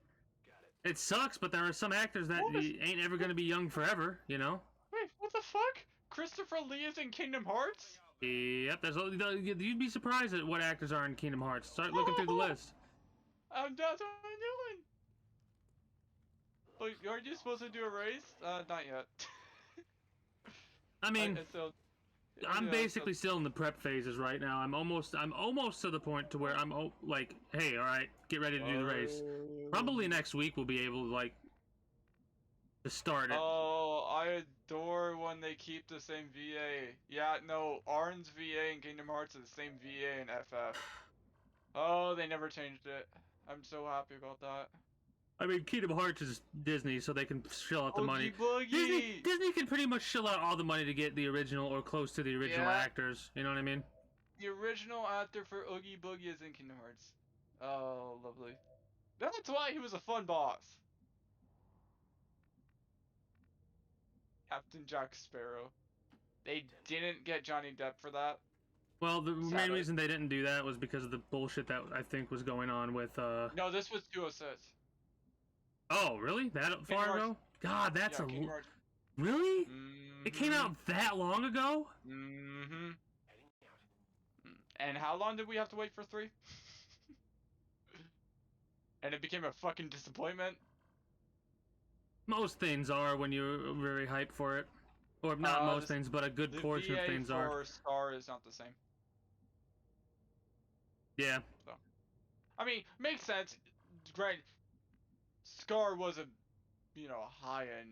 it sucks, but there are some actors that ain't ever gonna be young forever, you know. Wait, what the fuck? Christopher Lee is in Kingdom Hearts? Yep, you'd be surprised at what actors are in Kingdom Hearts. Start looking through the list. That's what I'm doing. Wait, aren't you supposed to do a race? Not yet. I mean, I'm yeah, basically still in the prep phases right now. I'm almost to the point to where I'm like, hey, all right, get ready to do the race. Probably next week we'll be able to to start it. Oh, I adore when they keep the same VA. Yeah, no, Arn's VA in Kingdom Hearts is the same VA in FF. Oh, they never changed it. I'm so happy about that. I mean, Kingdom Hearts is Disney, so they can shill out the money. Boogie. Disney can pretty much shill out all the money to get the original or close to the original actors. You know what I mean? The original actor for Oogie Boogie is in Kingdom Hearts. Oh, lovely. That's why he was a fun boss. Captain Jack Sparrow. They didn't get Johnny Depp for that. Well, the main Sadly. reason they didn't do that was because of the bullshit that I think was going on with. No, this was 206. Oh, really? That far ago? God, that's yeah, Kingdom Hearts. Really? Mm-hmm. It came out that long ago? Mm-hmm. And how long did we have to wait for 3? And it became a fucking disappointment. Most things are when you're very hyped for it. Or not most things, but a good portion of things are. The Scar is not the same. Yeah. So, I mean, makes sense. Great. Scar was a, high-end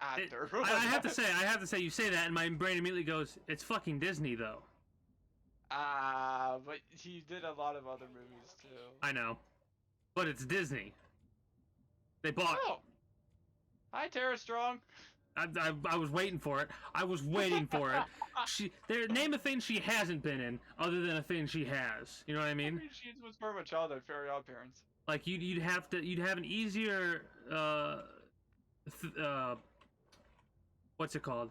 actor. I have to say, you say that, and my brain immediately goes, "It's fucking Disney, though." But he did a lot of other movies too. I know, but it's Disney. They bought. Oh. Hi, Tara Strong. I was waiting for it. I was waiting for it. Name a thing she hasn't been in, other than a thing she has. You know what I mean? She was more of a childhood Fairy Odd Parents. Like you'd have an easier what's it called?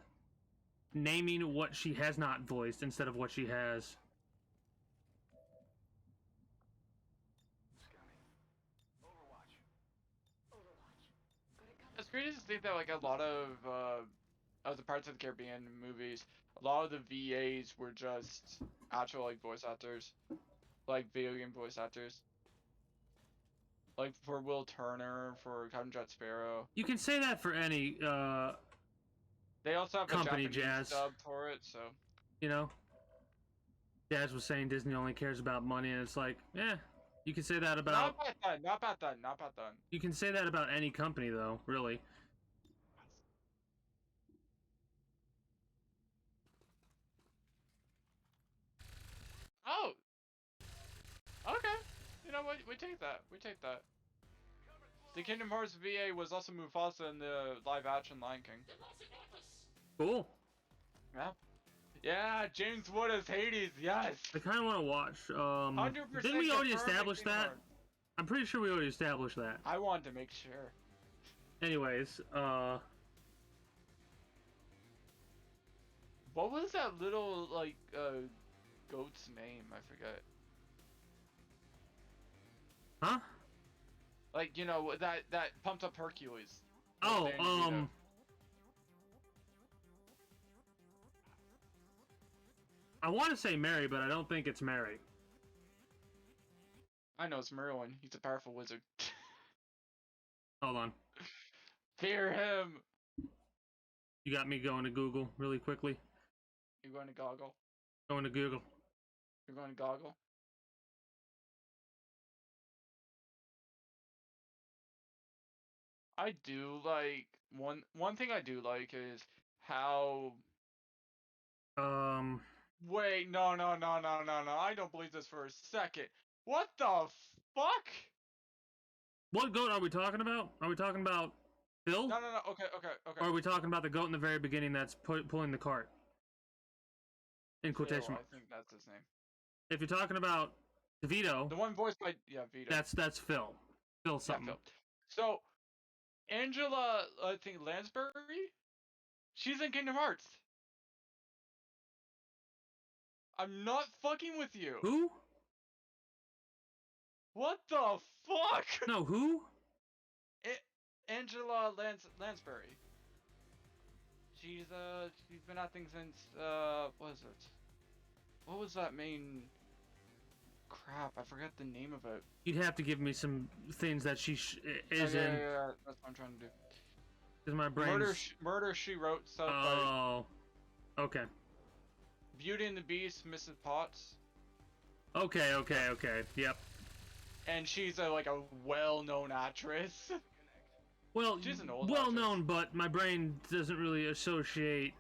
Naming what she has not voiced instead of what she has. It's crazy to think that a lot of the Pirates of the Caribbean movies, a lot of the VAs were just actual voice actors, video game voice actors. Like for Will Turner, for Captain Jack Sparrow. You can say that for any They also have company, a Japanese Jazz. dub for it, so. Jazz was saying Disney only cares about money, and it's like, you can say that about. Not about that. You can say that about any company, though. Really. Oh. Okay. You know what? We take that. The Kingdom Hearts VA was also Mufasa in the live-action Lion King. Cool. Yeah. Yeah, James Wood as Hades. Yes. I kind of want to watch. 100%. Didn't we already confirmed establish Kingdom that? Hearts. I'm pretty sure we already established that. I wanted to make sure. Anyways, What was that little, like, goat's name? I forget. huh? Like, you know, that pumped up Hercules. Oh, Danny DeVito. I want to say Mary, but I don't think it's Mary. I know it's Merlin. He's a powerful wizard. Hold on. Fear him! You got me going to Google really quickly. You're going to goggle. Going to Google. You're going to goggle. I do like one thing I do like is how wait, no, I don't believe this for a second. What the fuck? What goat are we talking about? Are we talking about Phil? No, okay. Or are we talking about the goat in the very beginning that's pulling the cart? In quotation Phil, marks. I think that's his name. If you're talking about Vito, The one voiced by Vito. that's Phil. Phil something. Phil. So Angela, I think Lansbury, she's in Kingdom Hearts. I'm not fucking with you. Who? What the fuck? No, who? Angela Lansbury. She's been acting since what is it? What was that main? Crap, I forgot the name of it. You'd have to give me some things that she is yeah, in. yeah, that's what I'm trying to do. Because my brain's... Murder She Wrote stuff. Oh, okay. Beauty and the Beast, Mrs. Potts. Okay. Yep. And she's like a well-known actress. Well, She's an old well-known, but my brain doesn't really associate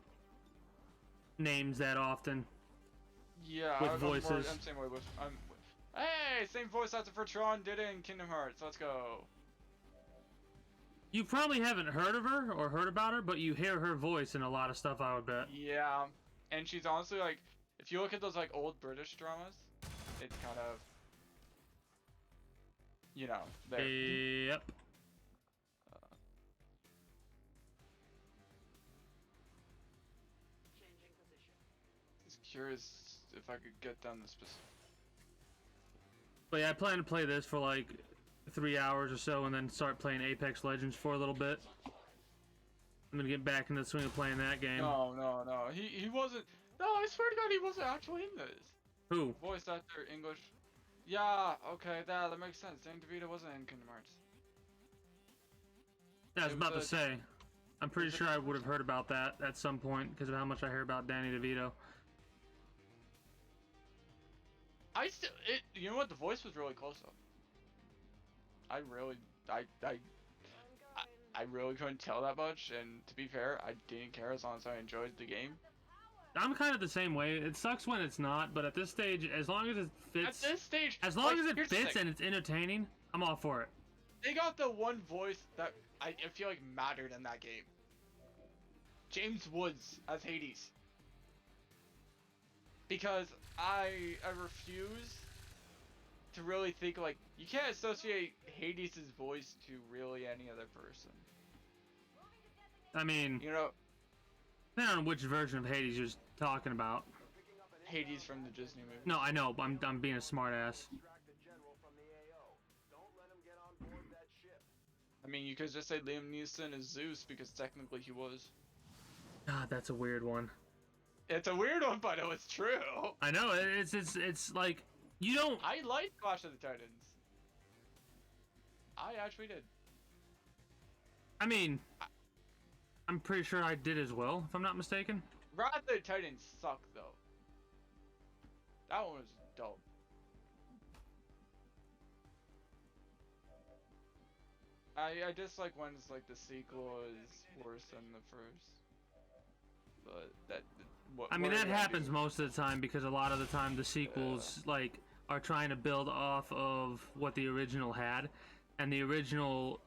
names that often. Yeah, with voices. I'm same way with. Hey, same voice actor for Tron did it in Kingdom Hearts. Let's go. You probably haven't heard of her or heard about her, but you hear her voice in a lot of stuff, I would bet. Yeah, and she's honestly like, if you look at those like old British dramas, it's kind of, you know, there. Yep. Changing position. Just curious if I could get down the specific. But yeah, I plan to play this for like 3 hours or so and then start playing Apex Legends for a little bit. I'm gonna get back into the swing of playing that game. No. He wasn't. No, I swear to God, he wasn't actually in this. Who? Voice actor, English. Yeah, okay, that makes sense. Danny DeVito wasn't in Kingdom Hearts. Yeah, I was It about was to say. I'm pretty sure I would have heard about that at some point because of how much I hear about Danny DeVito. You know what? The voice was really close though. I really couldn't tell that much, and to be fair, I didn't care as long as I enjoyed the game. I'm kind of the same way. It sucks when it's not, but at this stage, as long as it fits, At this stage, as long like, as it here's the fits thing. and it's entertaining, I'm all for it. They got the one voice that I feel like mattered in that game. James Woods as Hades. Because I refuse to really think like you can't associate Hades' voice to really any other person. I mean, You know, depending on which version of Hades you're talking about. Hades from the Disney movie. No, I know, but I'm being a smartass. I mean, you could just say Liam Neeson is Zeus because technically he was. God, that's a weird one. It's a weird one, but it was true. I know it's like you don't. I liked Clash of the Titans. I actually did. I mean, I'm pretty sure I did as well, if I'm not mistaken. Wrath of the Titans sucked though. That one was dope. I just like when it's like the sequel is worse than the first. But I mean, what that are you happens gonna most of the time because a lot of the time the sequels like are trying to build off of what the original had, and the original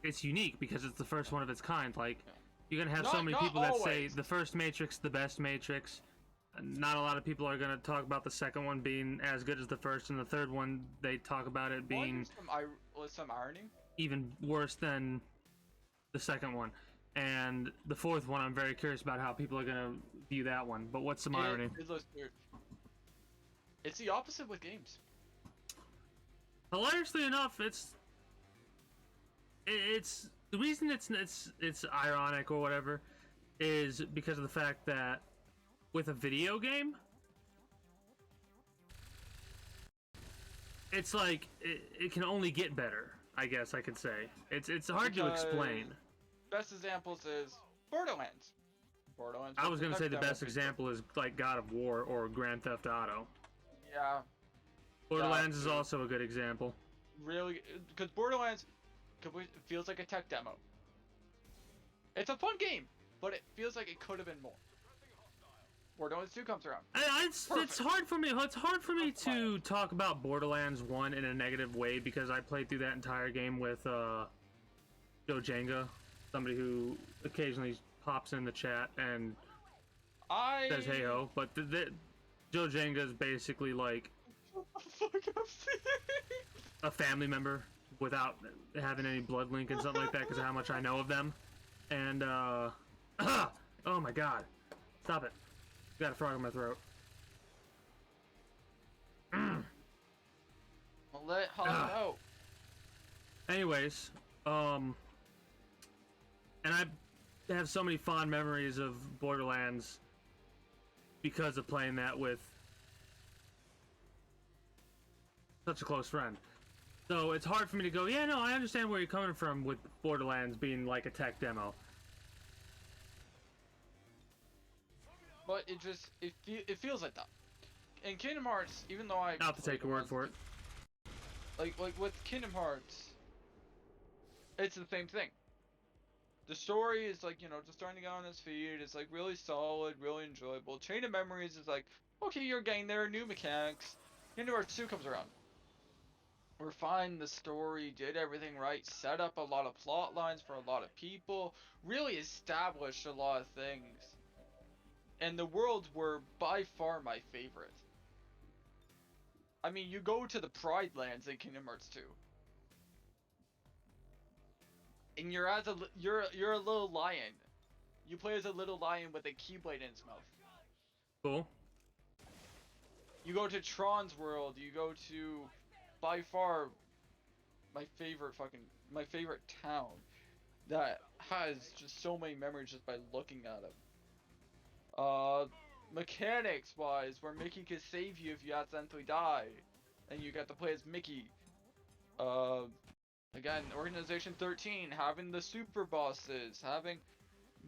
it's unique because it's the first one of its kind. Like you're gonna have so Not- many not people that say always. the first Matrix, the best Matrix, not a lot of people are going to talk about the second one being as good as the first, and the third one they talk about it being with some irony. even worse than the second one. And the fourth one, I'm very curious about how people are going to view that one. But what's some irony? It's the opposite with games. Hilariously enough, it's the reason it's ironic or whatever is because of the fact that with a video game, it's like it can only get better. I guess I could say it's hard to explain. Best examples is Borderlands. I was gonna say the best example is like God of War or Grand Theft Auto. Yeah. Borderlands is also a good example. Really, because Borderlands feels like a tech demo. It's a fun game, but it feels like it could have been more. Borderlands 2 comes around. It's hard for me. It's hard for me to talk about Borderlands 1 in a negative way because I played through that entire game with Joe Jenga, somebody who occasionally pops in the chat and says hey ho. But Joe Jenga is basically like a family member without having any blood link and something like that because of how much I know of them. And oh my god, stop it. Got a frog in my throat. Well, let Holly know. Anyways, and I have so many fond memories of Borderlands because of playing that with such a close friend. So it's hard for me to go, yeah, no, I understand where you're coming from with Borderlands being like a tech demo. But it feels like that. In Kingdom Hearts, even though I'll have to take your word for it. Like with Kingdom Hearts, it's the same thing. The story is like, just starting to get on its feet. It's like really solid, really enjoyable. Chain of Memories is like, okay, you're getting there, new mechanics. Kingdom Hearts 2 comes around. We're fine, the story did everything right, set up a lot of plot lines for a lot of people, really established a lot of things. And the worlds were by far my favorite. I mean, you go to the Pride Lands in Kingdom Hearts 2. And you're a little lion. You play as a little lion with a keyblade in its mouth. Cool. You go to Tron's world, you go to by far my favorite town that has just so many memories just by looking at it. Mechanics wise, where Mickey can save you if you accidentally die, and you get to play as Mickey. Again, Organization 13, having the super bosses, having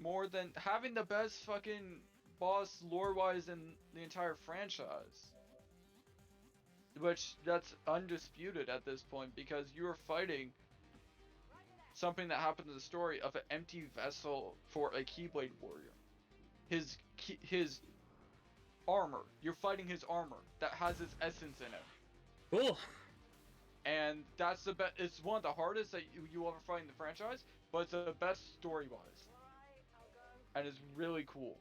the best fucking boss lore wise in the entire franchise. Which, that's undisputed at this point, because you are fighting something that happened in the story of an empty vessel for a Keyblade warrior. His armor. You're fighting his armor that has his essence in it. Cool. And that's the best. It's one of the hardest that you ever fight in the franchise, but it's the best story-wise. And it's really cool.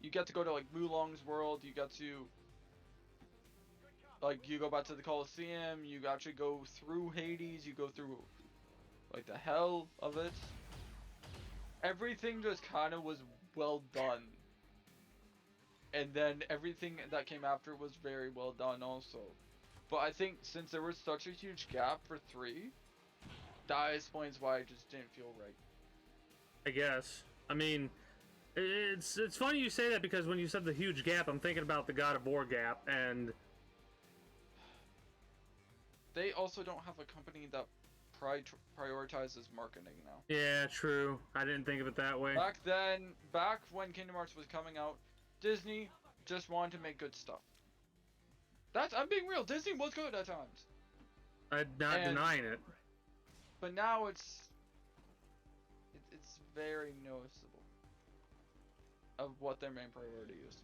You get to go to like Mulong's world. You get to you go back to the Colosseum. You actually go through Hades. You go through like the hell of it. Everything just kind of was well done. And then everything that came after was very well done also. But I think since there was such a huge gap for 3, that explains why it just didn't feel right. I guess. I mean, it's funny you say that because when you said the huge gap, I'm thinking about the God of War gap, and they also don't have a company that prioritizes marketing now. Yeah, true. I didn't think of it that way. Back when Kingdom Hearts was coming out, Disney just wanted to make good stuff. I'm being real. Disney was good at times. I'm not denying it. But now it's very noticeable of what their main priority is.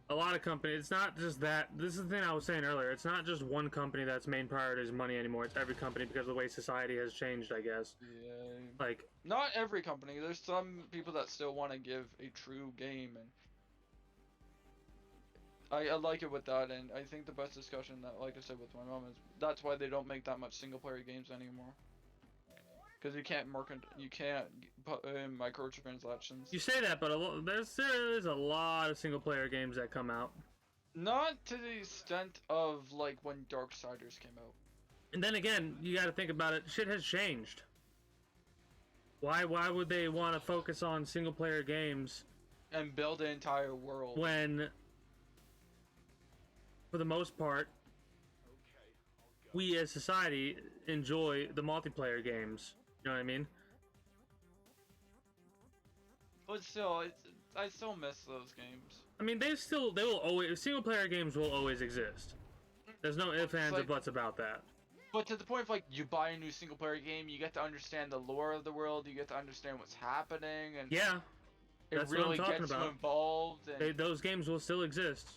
A lot of companies, it's not just that. This is the thing I was saying earlier. It's not just one company that's main priority is money anymore. It's every company because of the way society has changed, I guess. Yeah. Like, not every company. There's some people that still want to give a true game, and I like it with that, and I think the best discussion that, like I said with my mom, is that's why they don't make that much single player games anymore. Because you can't put in microtransactions. You say that, but there is a lot of single player games that come out. Not to the extent of like when Darksiders came out. And then again, you got to think about it. Shit has changed. Why would they want to focus on single player games And build an entire world. when, for the most part, we as society enjoy the multiplayer games? You know what I mean? But still, I still miss those games. I mean, they will always, single player games will always exist. There's no ifs, ands, or buts about that. But to the point of like, you buy a new single player game, you get to understand the lore of the world, you get to understand what's happening, and Yeah, it that's what I'm really talking gets you about. involved. And those games will still exist.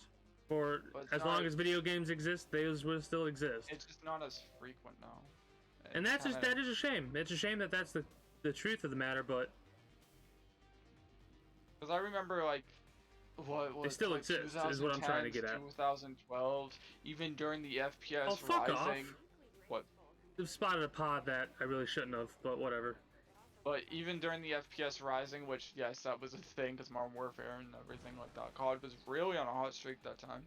For But it's as long not- as video games exist, those will still exist. it's just not as frequent now. And It's that is a shame. It's a shame that that's the truth of the matter, but Because I remember like, what was it still exists, is what I'm trying to get at. 2012, even during the FPS Oh, fuck off. Rising. What? I've spotted a pod that I really shouldn't have, but whatever. But even during the FPS Rising, which, yes, that was a thing, because Modern Warfare and everything like that, COD was really on a hot streak that time.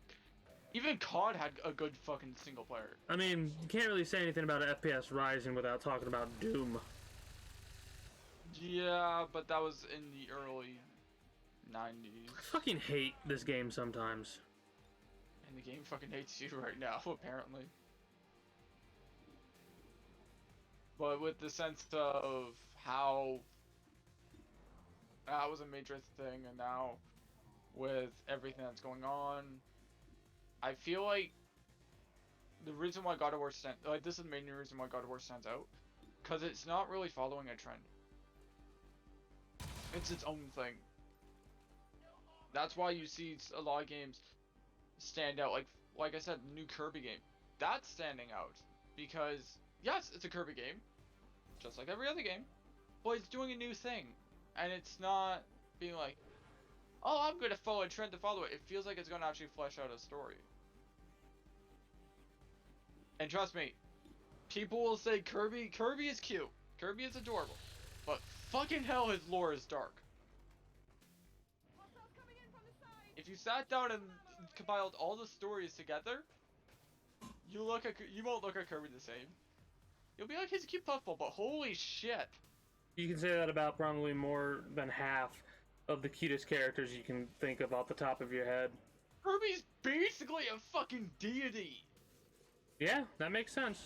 Even COD had a good fucking single player. I mean, you can't really say anything about an FPS Rising without talking about Doom. Yeah, but that was in the early 90s. I fucking hate this game sometimes. And the game fucking hates you right now, apparently. But with the sense of how that was a major thing, and now with everything that's going on, I feel like the reason why God of War this is the main reason why God of War stands out, because it's not really following a trend. It's its own thing. That's why you see a lot of games stand out. Like I said, the new Kirby game, that's standing out because yes, it's a Kirby game, just like every other game, but it's doing a new thing, and it's not being like, oh, I'm gonna follow a trend to follow it. It feels like it's gonna actually flesh out a story. And trust me, people will say Kirby is cute, Kirby is adorable, but fucking hell, his lore is dark. If you sat down and compiled all the stories together, you won't look at Kirby the same. You'll be like, he's a cute puffball, but holy shit. You can say that about probably more than half of the cutest characters you can think of off the top of your head. Kirby's basically a fucking deity. Yeah, that makes sense.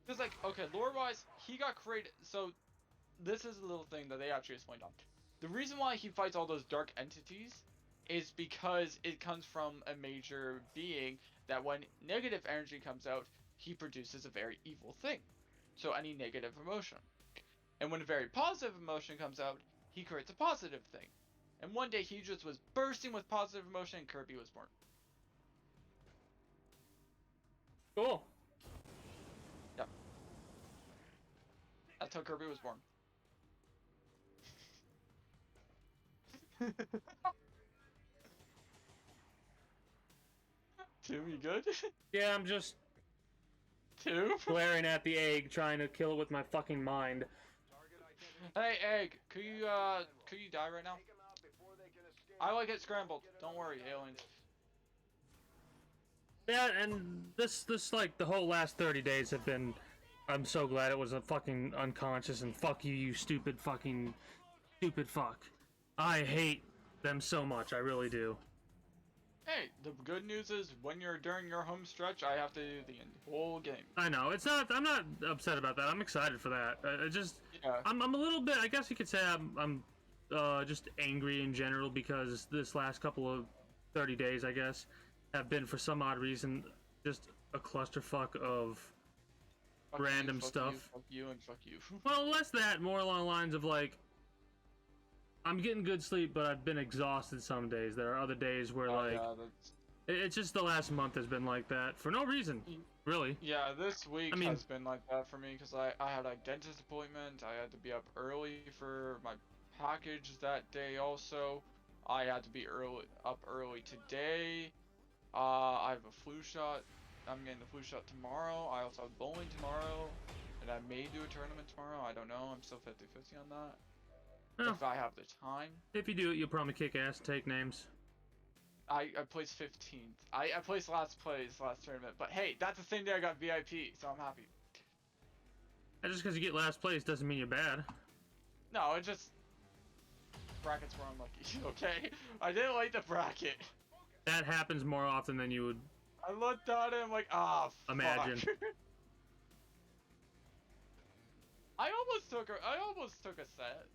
Cause like, okay, lore-wise, he got created, so this is a little thing that they actually explained on. The reason why he fights all those dark entities is because it comes from a major being that when negative energy comes out, he produces a very evil thing. So any negative emotion. And when a very positive emotion comes out, he creates a positive thing. And one day he just was bursting with positive emotion and Kirby was born. Cool. Yep. That's how Kirby was born. Tim, you good? Yeah, I'm just Tim? glaring at the egg, trying to kill it with my fucking mind. Hey, Egg, could you die right now? I like it scrambled. Don't worry, aliens. Yeah, and this like the whole last 30 days have been. I'm so glad it was a fucking unconscious and fuck you, you stupid fuck. I hate them so much, I really do. Hey, the good news is when you're during your home stretch, I have to do the whole game. I know, it's not. I'm not upset about that. I'm excited for that. Yeah. I'm a little bit. I guess you could say I'm just angry in general because this last couple of 30 days, I guess, have been for some odd reason just a clusterfuck of Fuck random you, fuck stuff. You, fuck you, and fuck you. Well, less that, more along the lines of like, I'm getting good sleep, but I've been exhausted some days. There are other days where like, yeah, that's... it's just the last month has been like that for no reason, really. Yeah, this week I mean, has been like that for me because I had a dentist appointment. I had to be up early for my package that day also. I had to be up early today. I have a flu shot. I'm getting the flu shot tomorrow. I also have bowling tomorrow. And I may do a tournament tomorrow. I don't know. I'm still 50-50 on that. Well, if I have the time. if you do it, you'll probably kick ass and take names. I placed 15th. I placed last tournament. But hey, that's the same day I got VIP, so I'm happy. And just because you get last place doesn't mean you're bad. No, it just... brackets were unlucky, okay? I didn't like the bracket. That happens more often than you would I looked at it, I'm like, ah, imagine. fuck. I almost took a set.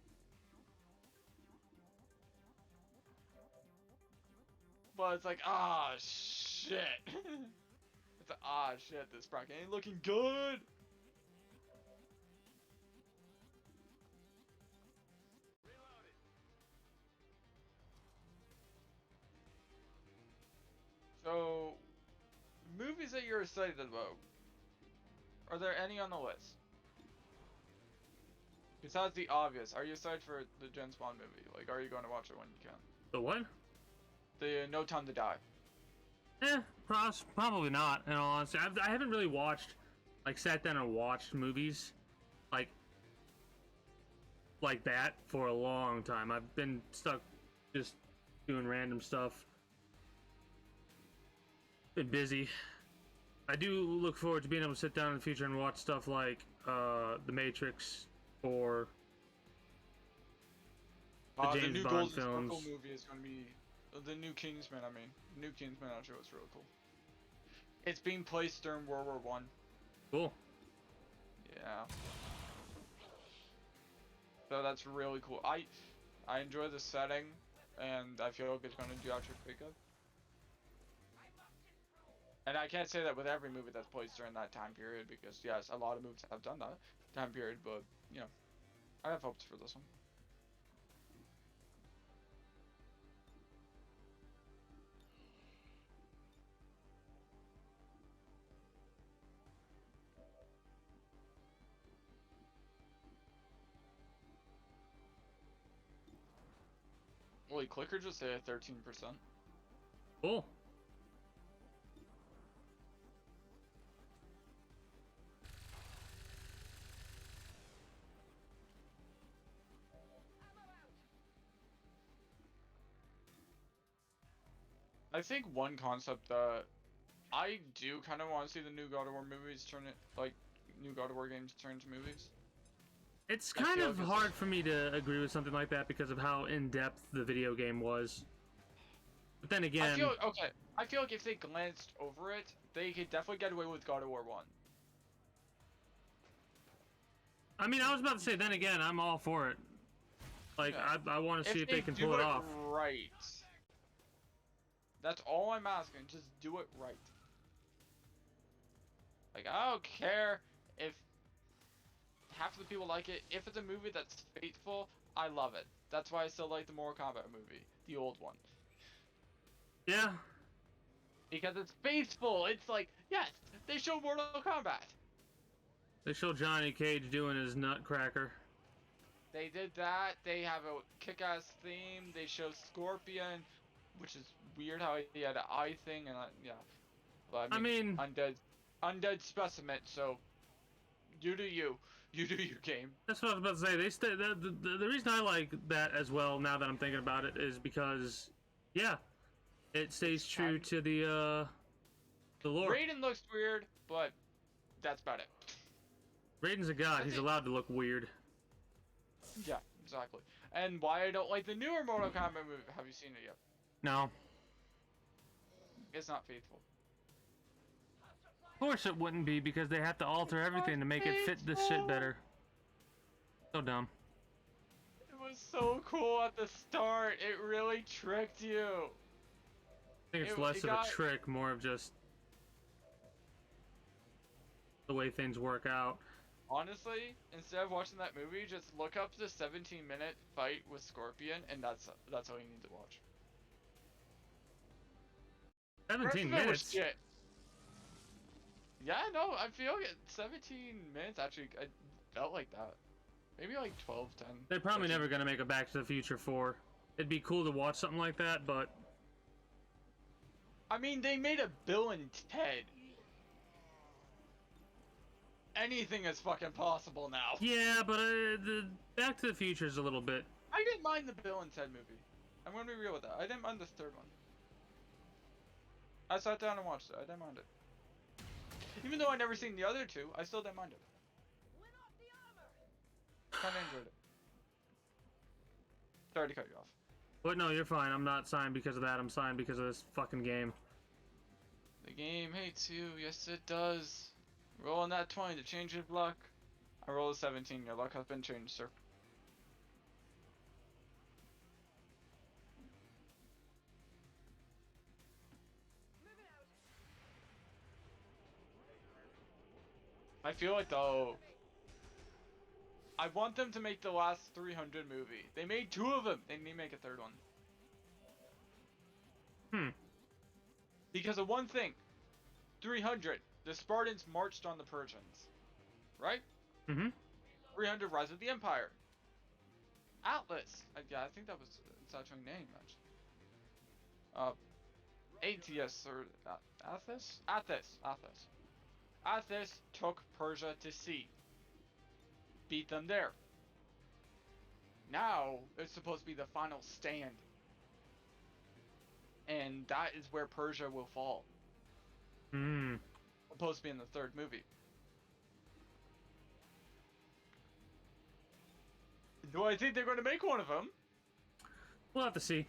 But it's like, ah, shit. It's like, ah, shit, this bracket ain't looking good. So, movies that you're excited about. Are there any on the list? Besides the obvious, are you excited for the James Bond movie? Like, are you going to watch it when you can? The what? The No Time to Die. Probably not, in all honesty. I haven't really watched, like, sat down and watched movies, like that for a long time. I've been stuck just doing random stuff. Been busy. I do look forward to being able to sit down in the future and watch stuff like The Matrix or the James new Bond Golden films. Circle movie is going to be the new Kingsman. I mean, new Kingsman actually was really cool. It's being placed during World War One. Cool. Yeah. So that's really cool. I enjoy the setting, and I feel like it's going to do actually pretty good. And I can't say that with every movie that's placed during that time period, because yes, a lot of movies have done that time period, but you know, I have hopes for this one. Wait, Clicker just say 13%. Cool. I think one concept that I do kind of want to see the new God of War movies new God of War games turn into movies. It's I kind feel of like it's- hard for me to agree with something like that because of how in-depth the video game was. But then again, I feel like if they glanced over it, they could definitely get away with God of War 1. I mean, I was about to say, then again, I'm all for it. Like, Yeah. I want to see if they can do pull it off. right. That's all I'm asking. Just do it right. Like, I don't care if half of the people like it. If it's a movie that's faithful, I love it. That's why I still like the Mortal Kombat movie, the old one. Yeah. Because it's faithful. It's like, yes, they show Mortal Kombat. They show Johnny Cage doing his nutcracker. They did that. They have a kick-ass theme. They show Scorpion, which is weird how he had an eye thing, and yeah. But I mean, undead specimen. So, you do you. You do your game. that's what I was about to say. The reason I like that as well, now that I'm thinking about it, is because, yeah, it stays true to the lore. Raiden looks weird, but that's about it. Raiden's a god. He's allowed to look weird. Yeah, exactly. And why I don't like the newer Mortal Kombat movie? Have you seen it yet? No. It's not faithful. Of course it wouldn't be, because they have to alter everything to make it fit this shit better. So dumb. It was so cool at the start. It really tricked you. I think it's less of a trick, more of just the way things work out. Honestly, instead of watching that movie, just look up the 17-minute fight with Scorpion, and that's all you need to watch. 17 That was minutes? shit. Yeah, no, I feel like 17 minutes actually, I felt like that. Maybe like 12, 10. They're probably 13. never gonna make a Back to the Future 4. it'd be cool to watch something like that, but I mean, they made a Bill and Ted. Anything is fucking possible now. yeah, but the Back to the Future is a little bit. I didn't mind the Bill and Ted movie. I'm gonna be real with that. I didn't mind the third one. I sat down and watched it. I didn't mind it. Even though I never seen the other two, I still didn't mind it. Kinda enjoyed it. Sorry to cut you off. But no, you're fine. I'm not signed because of that. I'm signed because of this fucking game. The game hates you. Yes, it does. Rolling that 20 to change your luck. I roll a 17. Your luck has been changed, sir. I feel like though, I want them to make the last 300 movie. They made 2 of them. They need to make a 3rd one. Because of one thing. 300. The Spartans marched on the Persians. Right? 300 Rise of the Empire. Atlas. Yeah, I think that was its actual name, actually. ATS or Athos? Athos. Athos took Persia to sea. Beat them there. Now, it's supposed to be the final stand. And that is where Persia will fall. Supposed to be in the 3rd movie. Do I think they're going to make one of them? We'll have to see.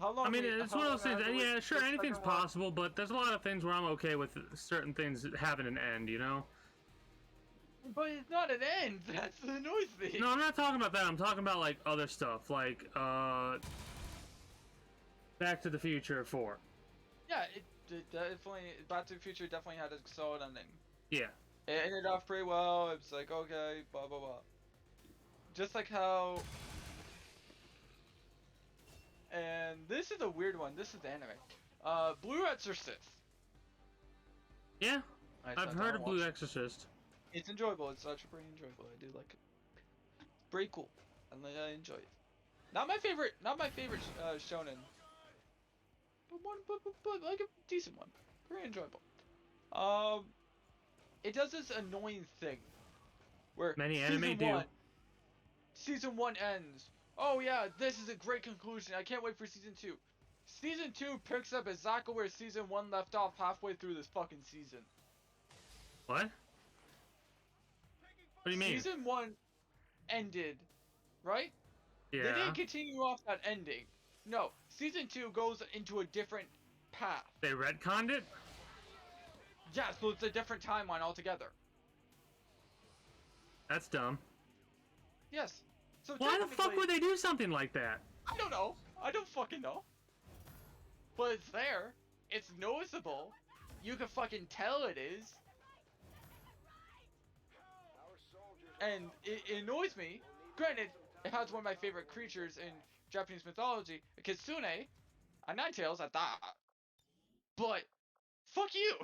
How long? I mean, it's one of those things. Yeah, sure, the anything's second one? possible, but there's a lot of things where I'm okay with certain things having an end, you know? But it's not an end. That's the annoys me. No, I'm not talking about that. I'm talking about, like, other stuff. Like, Back to the Future 4. Yeah, it definitely. Back to the Future definitely had a solid ending. Yeah. It ended off pretty well. It's like, okay, blah blah blah. Just like how. And this is a weird one. This is the anime. Blue Exorcist. Yeah, I I've sat down heard and of Blue watched it. Exorcist. It's enjoyable. It's actually pretty enjoyable. I do like it. It's pretty cool. And I enjoy it. Not my favorite. Not my favorite shonen. But one, but like a decent one. Very enjoyable. It does this annoying thing where Many anime do. Season 1 ends. Oh yeah, this is a great conclusion. I can't wait for season 2. Season 2 picks up exactly where season 1 left off halfway through this fucking season. What? What do you mean? Season 1 ended, right? Yeah. They didn't continue off that ending. No, season 2 goes into a different path. They retconned it? Yeah, so it's a different timeline altogether. That's dumb. Yes. So Why the fuck technically- would they do something like that? I don't know. I don't fucking know. But it's there. It's noticeable. You can fucking tell it is. And it annoys me. Granted, it has one of my favorite creatures in Japanese mythology, a kitsune, a ninetales at that. But fuck you.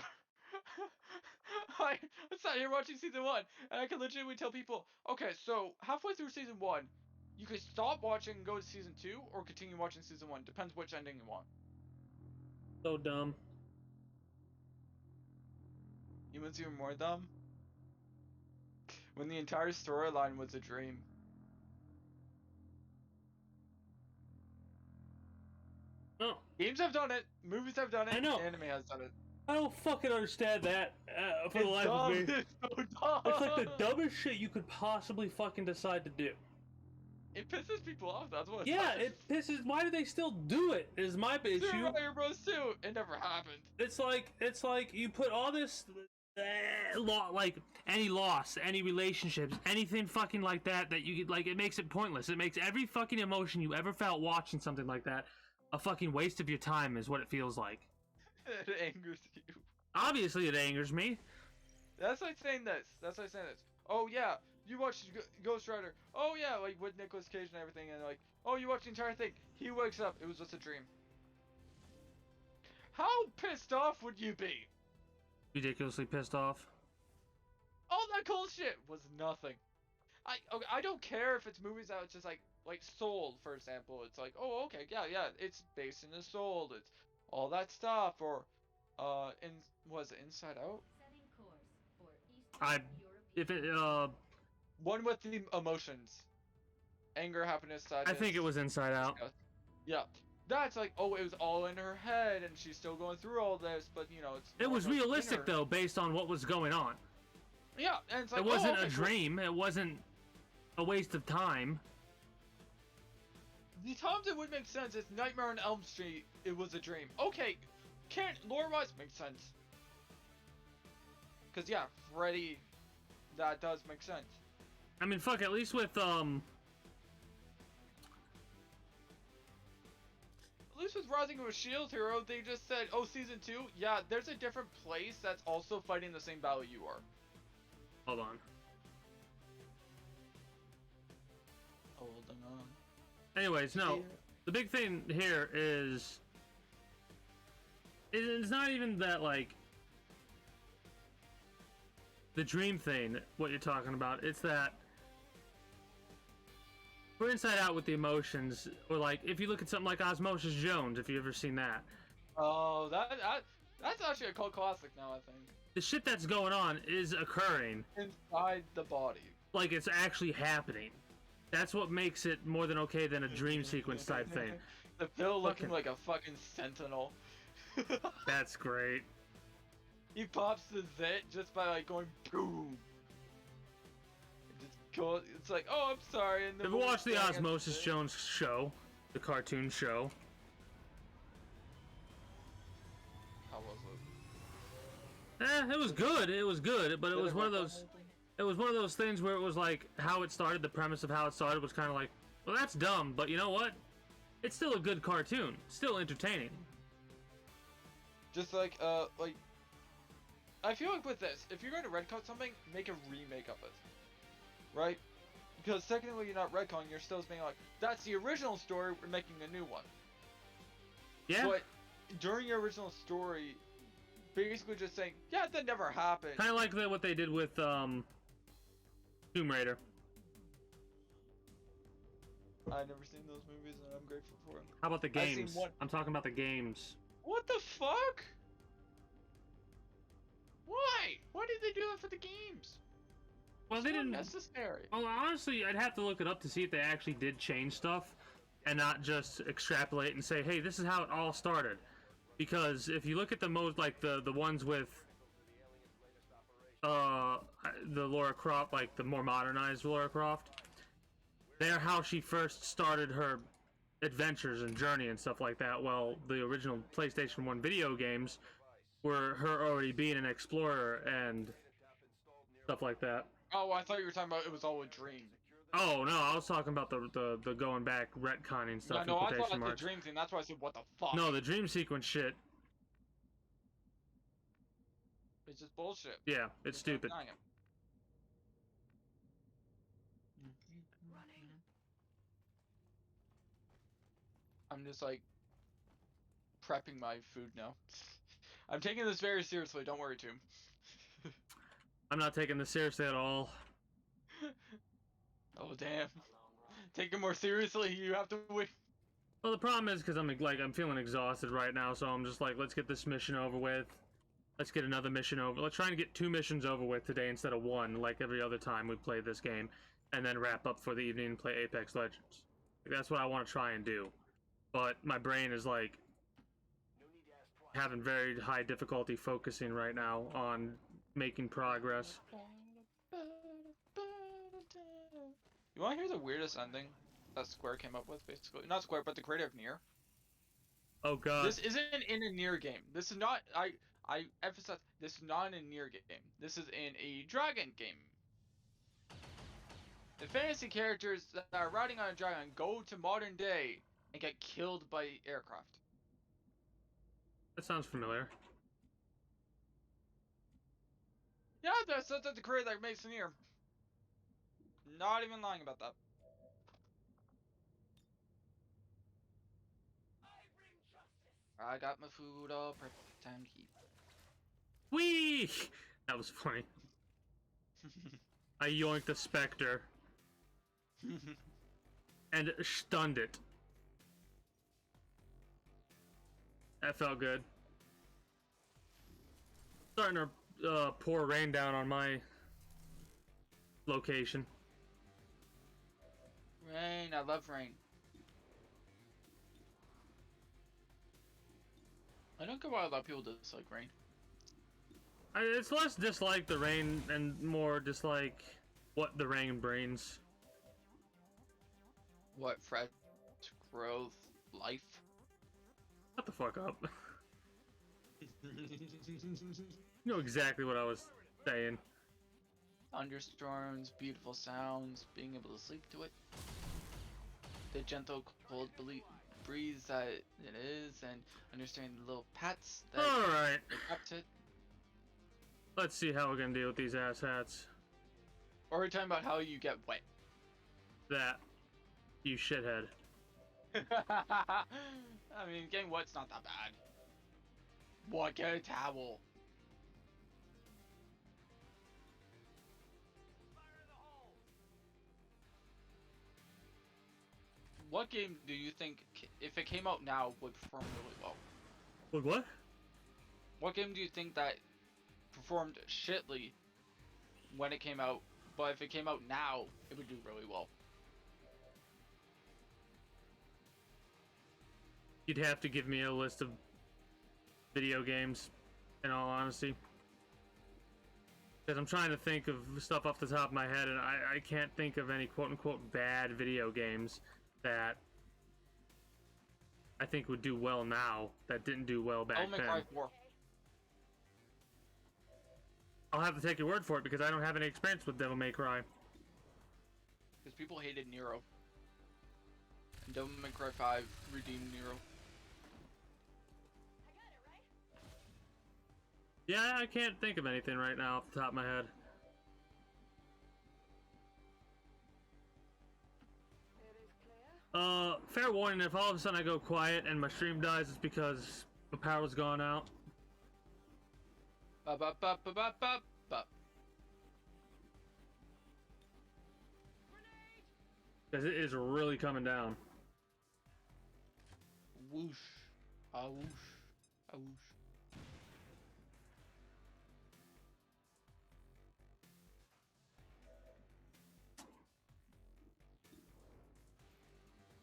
I sat here watching season 1, and I can legitimately tell people, okay, so halfway through season 1, you could stop watching and go to season 2, or continue watching season 1. Depends which ending you want. So dumb. You want even more dumb? When the entire storyline was a dream. No. Games have done it, movies have done it, I know. anime has done it. I don't fucking understand that for the life of me. It's so dumb. It's like the dumbest shit you could possibly fucking decide to do. It pisses people off, that's what Yeah, does. it pisses. Why do they still do it? Is my issue. Super Mario Bros. 2, it never happened. It's like you put all this, like any loss, any relationships, anything fucking like that you like. It makes it pointless. It makes every fucking emotion you ever felt watching something like that a fucking waste of your time. Is what it feels like. It angers you. Obviously, it angers me. That's like saying this. That's like saying this. Oh yeah, you watched Ghost Rider. Oh yeah, like with Nicolas Cage and everything, and like, oh, you watched the entire thing. He wakes up. It was just a dream. How pissed off would you be? Ridiculously pissed off. All that cool shit was nothing. I don't care if it's movies that it's just like like Soul, for example. It's like, oh, okay, yeah, it's based in the Soul. It's all that stuff, or in was it Inside Out? Setting course for Eastern I if European. it One with the emotions, anger, happiness, I sadness. think it was Inside Out. disgust. Yeah, that's like, oh, it was all in her head, and she's still going through all this, but you know, it's. It was more of a realistic inner- though, based on what was going on. Yeah, and it's like, It wasn't oh, okay, a cool. dream. It wasn't a waste of time. The times it would make sense is Nightmare on Elm Street. It was a dream. Okay, can't lore-wise make sense. Cause yeah, Freddy, that does make sense. I mean, fuck. At least with At least with Rising of a Shield Hero, they just said, oh, season 2, yeah, there's a different place that's also fighting the same battle you are. hold on. Hold on. Anyways, no. The big thing here is it's not even that like the dream thing. What you're talking about? It's that we're Inside Out with the emotions, or like if you look at something like Osmosis Jones, if you've ever seen that. Oh, that's actually a cult classic now, I think. The shit that's going on is occurring. Inside the body. Like it's actually happening. That's what makes it more than okay than a dream sequence type thing. The Phil looking Fucking- like a fucking sentinel. That's great. He pops the zit just by like going boom. It just goes, it's like, oh, I'm sorry. And then Have you watched the staring at Osmosis zit. Jones show? The cartoon show? How was it? It was good. It was good, but it Did was one of work on those. anything? It was one of those things where it was like how it started. The premise of how it started was kind of like, well, that's dumb, but you know what? It's still a good cartoon. Still entertaining. Just like I feel like with this, if you're going to retcon something, make a remake of it, right? Because technically you're not retconning, you're still being like, that's the original story, we're making a new one. Yeah. But during your original story, basically just saying, yeah, that never happened. Kind of like what they did with Tomb Raider. I've never seen those movies, and I'm grateful for them. How about the I've seen games? one- I'm talking about the games. What the fuck? Why? Why did they do that for the games? Well, they It's didn't. necessary. Well, honestly, I'd have to look it up to see if they actually did change stuff, and not just extrapolate and say, "Hey, this is how it all started." Because if you look at the most, like the ones with the Laura Croft, like the more modernized Laura Croft, they're how she first started her adventures and journey and stuff like that. Well, the original PlayStation 1 video games were her already being an explorer and stuff like that. Oh, I thought you were talking about it was all a dream. Oh no, I was talking about the going back retconning stuff Yeah, in no, I thought quotation that's marks. the dream thing. That's why I said, what the fuck? No, the dream sequence shit. It's just bullshit. Yeah, it's There's no stupid. denying it. I'm just like prepping my food now. I'm taking this very seriously. Don't worry, Tomb. I'm not taking this seriously at all. Oh damn. Take it more seriously. You have to wait. Well, the problem is because I'm feeling exhausted right now, so I'm just like, let's get this mission over with. Let's get another mission over. Let's try and get 2 missions over with today instead of 1, like every other time we play this game, and then wrap up for the evening and play Apex Legends. That's what I want to try and do. But my brain is like having very high difficulty focusing right now on making progress. You want to hear the weirdest ending that Square came up with, basically? Not Square, but the creator of Nier. Oh god. This isn't in a Nier game. This is not. I emphasize. This is not in a Nier game. This is in a Dragon game. The fantasy characters that are riding on a dragon go to modern day and get killed by aircraft. That sounds familiar. Yeah, that's the creator that makes Nier. Not even lying about that. I got my food all prepped. Time to eat. Whee! That was funny. I yoinked the specter. and stunned it. That felt good. Starting to pour rain down on my location. Rain, I love rain. I don't get why a lot of people dislike rain. It's less dislike the rain and more dislike what the rain brings. What, fresh growth, life? Shut the fuck up. You know exactly what I was saying. Thunderstorms, beautiful sounds, being able to sleep to it. The gentle, cold breeze that it is, and understanding the little pats that Alright, it cups it. let's see how we're gonna deal with these asshats. Or we're talking about how you get wet. That, you shithead. I mean, getting wet's not that bad. What, get a towel? What game do you think, if it came out now, would perform really well? Look, what? What game do you think that performed shitly when it came out, but if it came out now, it would do really well? You'd have to give me a list of video games, in all honesty. Because I'm trying to think of stuff off the top of my head, and I can't think of any quote-unquote bad video games that I think would do well now that didn't do well back Devil May then. Cry 4. I'll have to take your word for it because I don't have any experience with Devil May Cry. Because people hated Nero. And Devil May Cry 5 redeemed Nero. Yeah, I can't think of anything right now off the top of my head. Fair warning, if all of a sudden I go quiet and my stream dies, it's because the power's gone out. Ba ba ba ba ba ba ba. Because it is really coming down. Whoosh. A whoosh. A whoosh.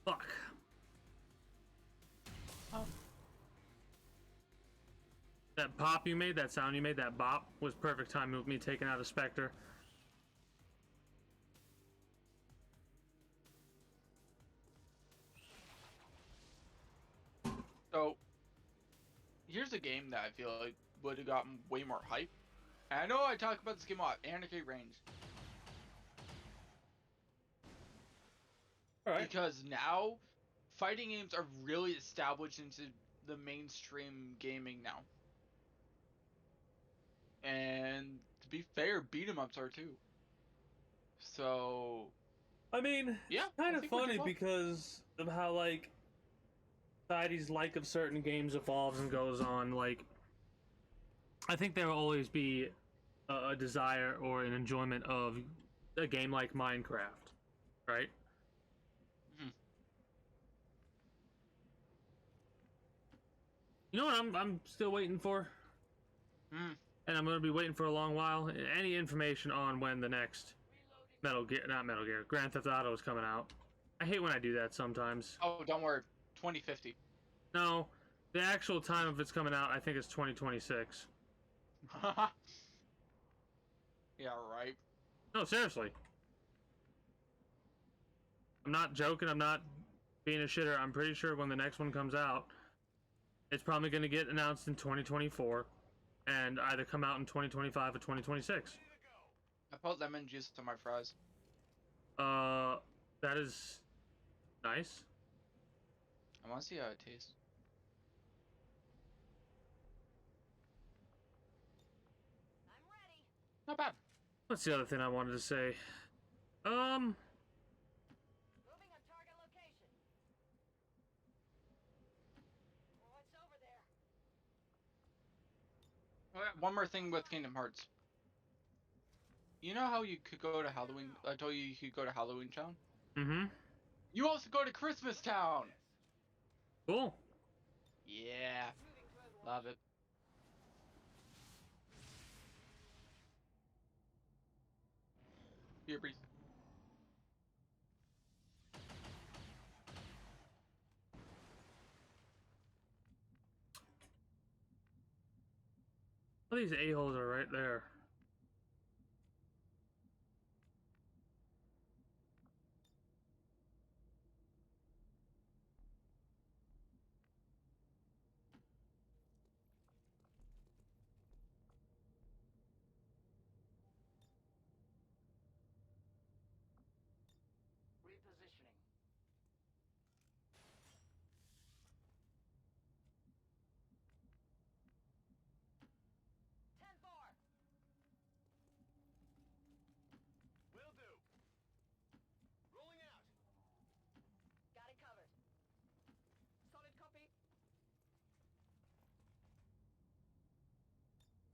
Fuck. Oh. That pop you made, that sound you made, that bop, was perfect timing with me taking out a Spectre. So, here's a game that I feel like would have gotten way more hype. And I know I talk about this game a lot, Anarchy Reigns. Alright. Because now, fighting games are really established into the mainstream gaming now. And to be fair, beat 'em ups are too. So, I mean, yeah, it's kind I of think we're funny doing well. because of how, like, society's like of certain games evolves and goes on. Like, I think there will always be a desire or an enjoyment of a game like Minecraft, right? Mhm. You know what I'm still waiting for? Hmm. And I'm going to be waiting for a long while. Any information on when the next Grand Theft Auto is coming out. I hate when I do that sometimes. Oh, don't worry. 2050. No, the actual time of it's coming out, I think it's 2026. Yeah, right. No, seriously. I'm not joking. I'm not being a shitter. I'm pretty sure when the next one comes out, it's probably going to get announced in 2024 and either come out in 2025 or 2026. I put lemon juice on my fries. That is nice. I want to see how it tastes. I'm ready. Not bad. What's the other thing I wanted to say? Moving on target location. What's over there? Oh, yeah, one more thing with Kingdom Hearts. You know how you could go to Halloween? I told you you could go to Halloween Town. Mm-hmm. You also go to Christmas Town. Cool. Yeah, love it. Here, Breeze. All these a-holes are right there. Repositioning. 10-4. Will do. Rolling out. Got it covered. Solid copy.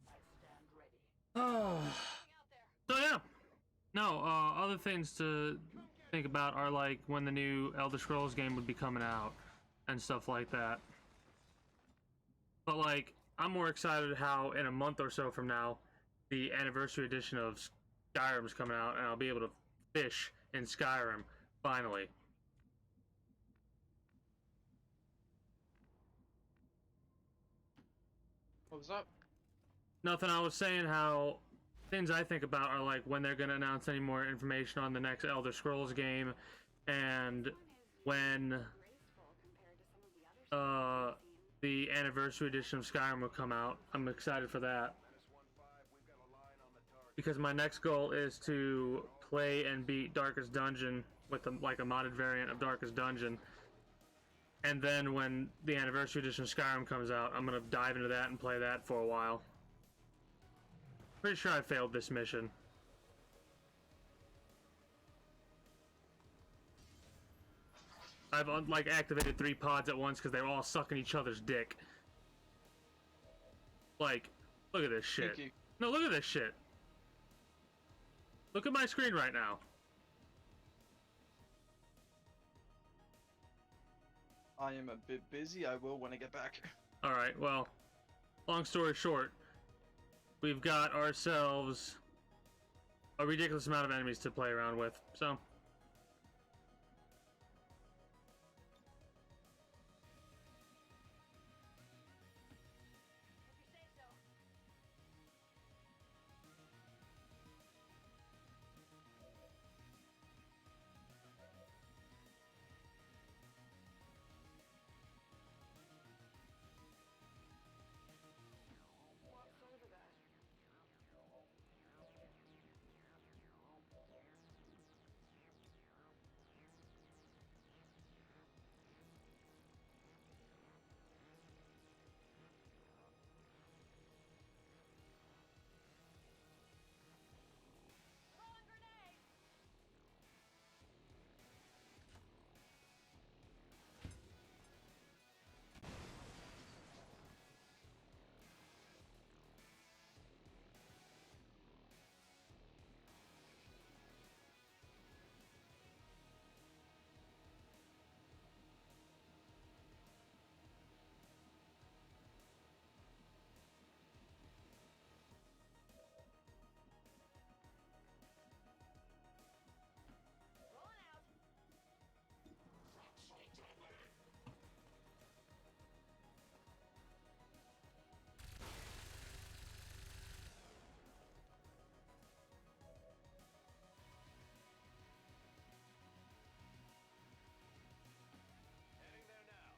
I stand ready. Oh. Moving out there. So yeah. No, other things to think about are like when the new Elder Scrolls game would be coming out and stuff like that. But like, I'm more excited how in a month or so from now, the anniversary edition of Skyrim's coming out, and I'll be able to fish in Skyrim finally. What was up? Nothing. I was saying how things I think about are like when they're gonna announce any more information on the next Elder Scrolls game, and when the anniversary edition of Skyrim will come out. I'm excited for that because my next goal is to play and beat Darkest Dungeon with like a modded variant of Darkest Dungeon. And then when the anniversary edition of Skyrim comes out, I'm gonna dive into that and play that for a while. Pretty sure I failed this mission. I've like activated 3 pods at once because they were all sucking each other's dick. Like, look at this shit. Thank you. No, look at this shit. Look at my screen right now. I am a bit busy. I will when I get back. Alright, well, long story short, we've got ourselves a ridiculous amount of enemies to play around with, so. If you say so. What's over there? Throwing grenade. Rolling out. Heading there now.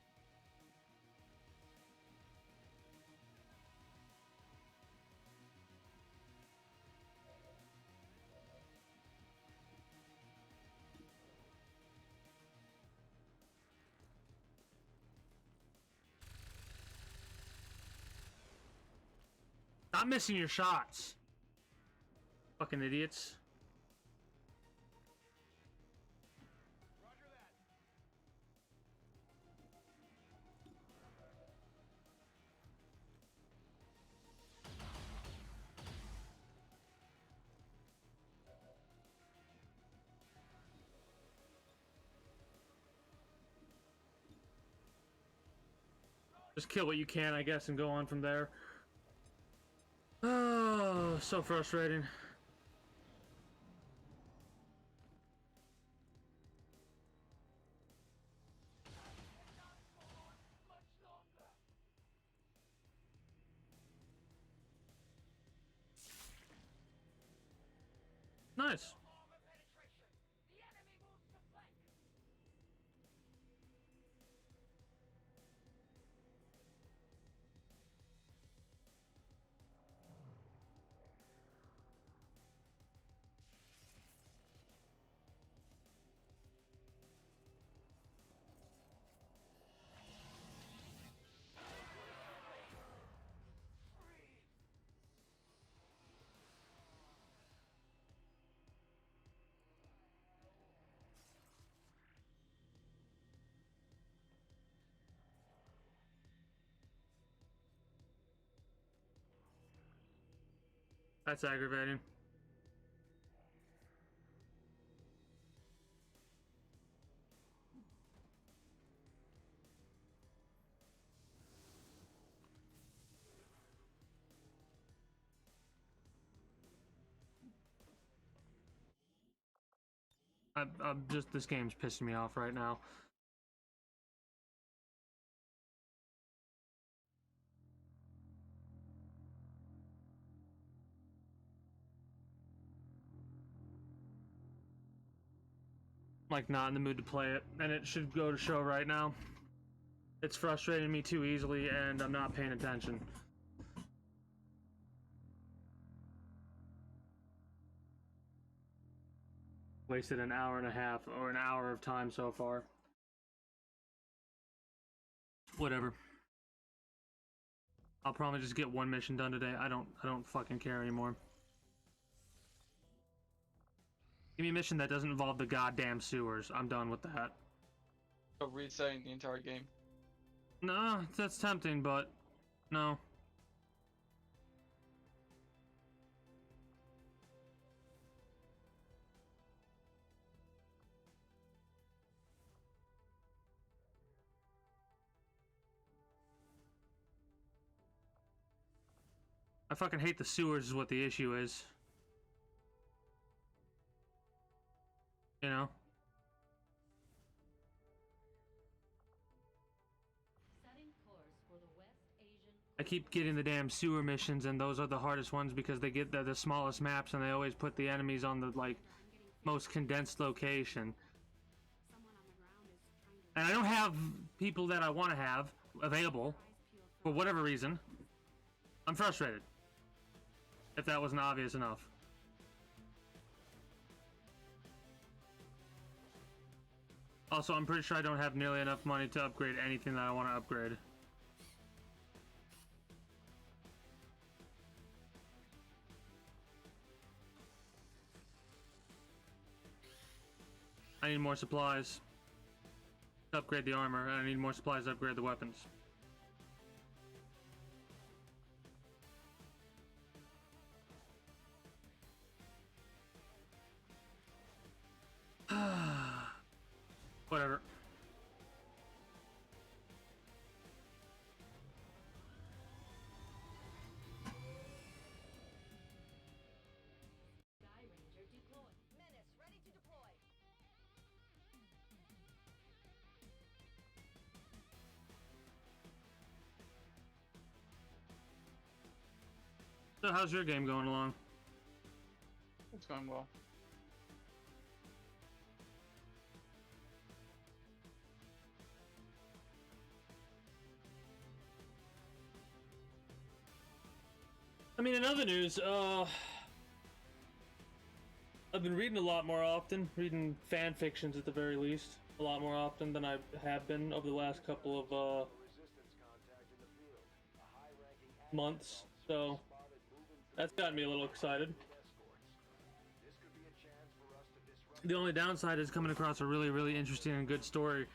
Stop missing your shots. Fucking idiots. Roger that. Just kill what you can, I guess, and go on from there. Oh, so frustrating. Nice. That's aggravating. I'm just, this game's pissing me off right now. Like, not in the mood to play it, and it should go to show right now. It's frustrating me too easily, and I'm not paying attention. Wasted an hour and a half, or an hour of time so far. Whatever. I'll probably just get one mission done today. I don't fucking care anymore. Give me a mission that doesn't involve the goddamn sewers. I'm done with that. So resetting the entire game. No, that's tempting, but no. I fucking hate the sewers is what the issue is. You know? Setting course for the West Asian. I keep getting the damn sewer missions, and those are the hardest ones because they get the smallest maps, and they always put the enemies on the, like, most condensed location. And I don't have people that I want to have available for whatever reason. I'm frustrated. If that wasn't obvious enough. Also, I'm pretty sure I don't have nearly enough money to upgrade anything that I want to upgrade. I need more supplies to upgrade the armor, and I need more supplies to upgrade the weapons. Whatever. Sky Ranger deployed. Menace ready to deploy. So how's your game going along? It's going well. I mean, in other news, I've been reading a lot more often, reading fan fictions at the very least, a lot more often than I have been over the last couple of months, so that's gotten me a little excited. The only downside is coming across a really, really interesting and good story,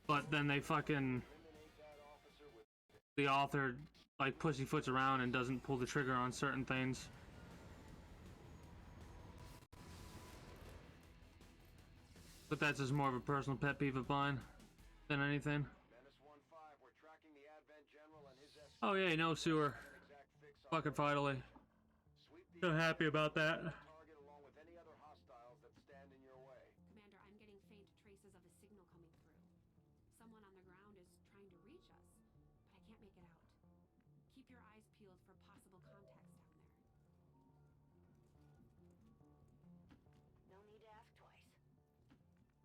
but then they fucking, the author, like, pussyfoots around and doesn't pull the trigger on certain things. But that's just more of a personal pet peeve of mine than anything. Menace 1-5, we're tracking the Advent Oh yeah, no sewer. Fucking finally. So happy about that. Target along with any other hostiles that stand in your way. Commander, I'm getting faint traces of a signal coming through. Someone on the ground is trying to reach us, but I can't make it out. Keep your eyes peeled for possible contacts down there. No need to ask twice.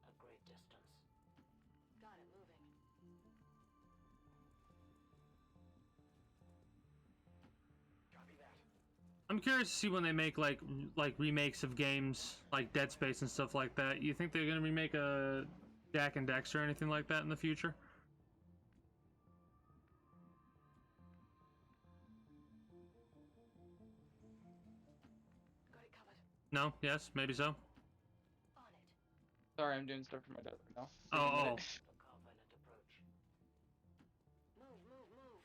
A great distance. Got it moving. Copy that. I'm curious to see when they make like remakes of games like Dead Space and stuff like that. You think they're gonna remake a Jack and Dexter or anything like that in the future? Got it covered. No? Yes? Maybe so? On it. Sorry, I'm doing stuff for my dad right now. Oh, oh. A confident approach. Move, move, move.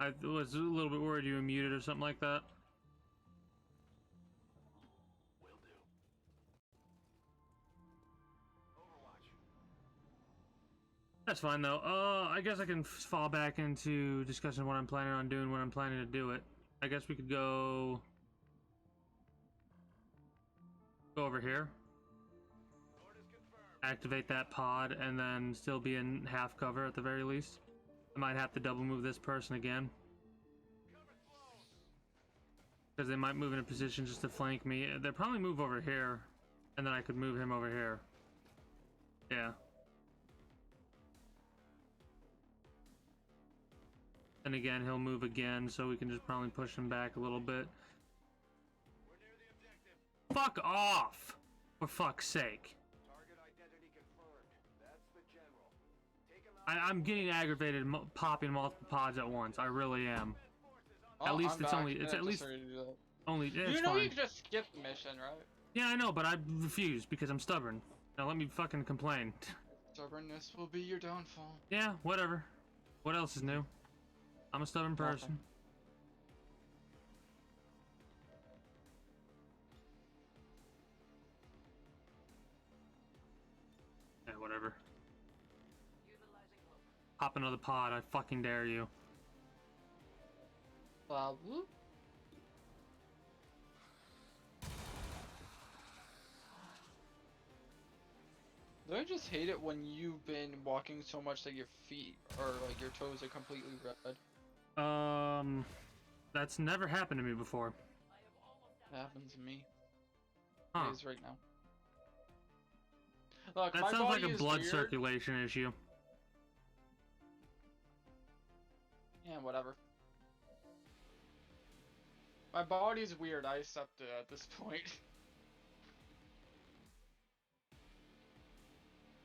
I was a little bit worried you were muted or something like that. Will do. Overwatch. That's fine though. I guess I can fall back into discussing what I'm planning on doing when I'm planning to do it. I guess we could go over here, Orders confirmed. activate that pod, and then still be in half cover at the very least. I might have to double move this person again, Cover slow. because they might move in a position just to flank me. They'll probably move over here, and then I could move him over here. Yeah. And again, he'll move again, so we can just probably push him back a little bit. We're near the objective. Fuck off! For fuck's sake. Target identity confirmed. That's the general. Take him out. I'm getting aggravated popping multiple pods at once. I really am. Oh, At least I'm it's back. only- Yeah, it's at just least- ready to do that. Only yeah, You it's know fine. you can just skip the mission, right? Yeah, I know, but I refuse because I'm stubborn. Now let me fucking complain. Stubbornness will be your downfall. Yeah, whatever. What else is new? I'm a stubborn person. Yeah, whatever. Utilizing hook. Hop another pod, I fucking dare you. Whoop. Don't I just hate it when you've been walking so much that your feet or like your toes are completely red? That's never happened to me before. It happens to me. Huh. It is right now. Look, That my sounds like body a is blood weird. circulation issue. Yeah, whatever. My body's weird. I accept it at this point.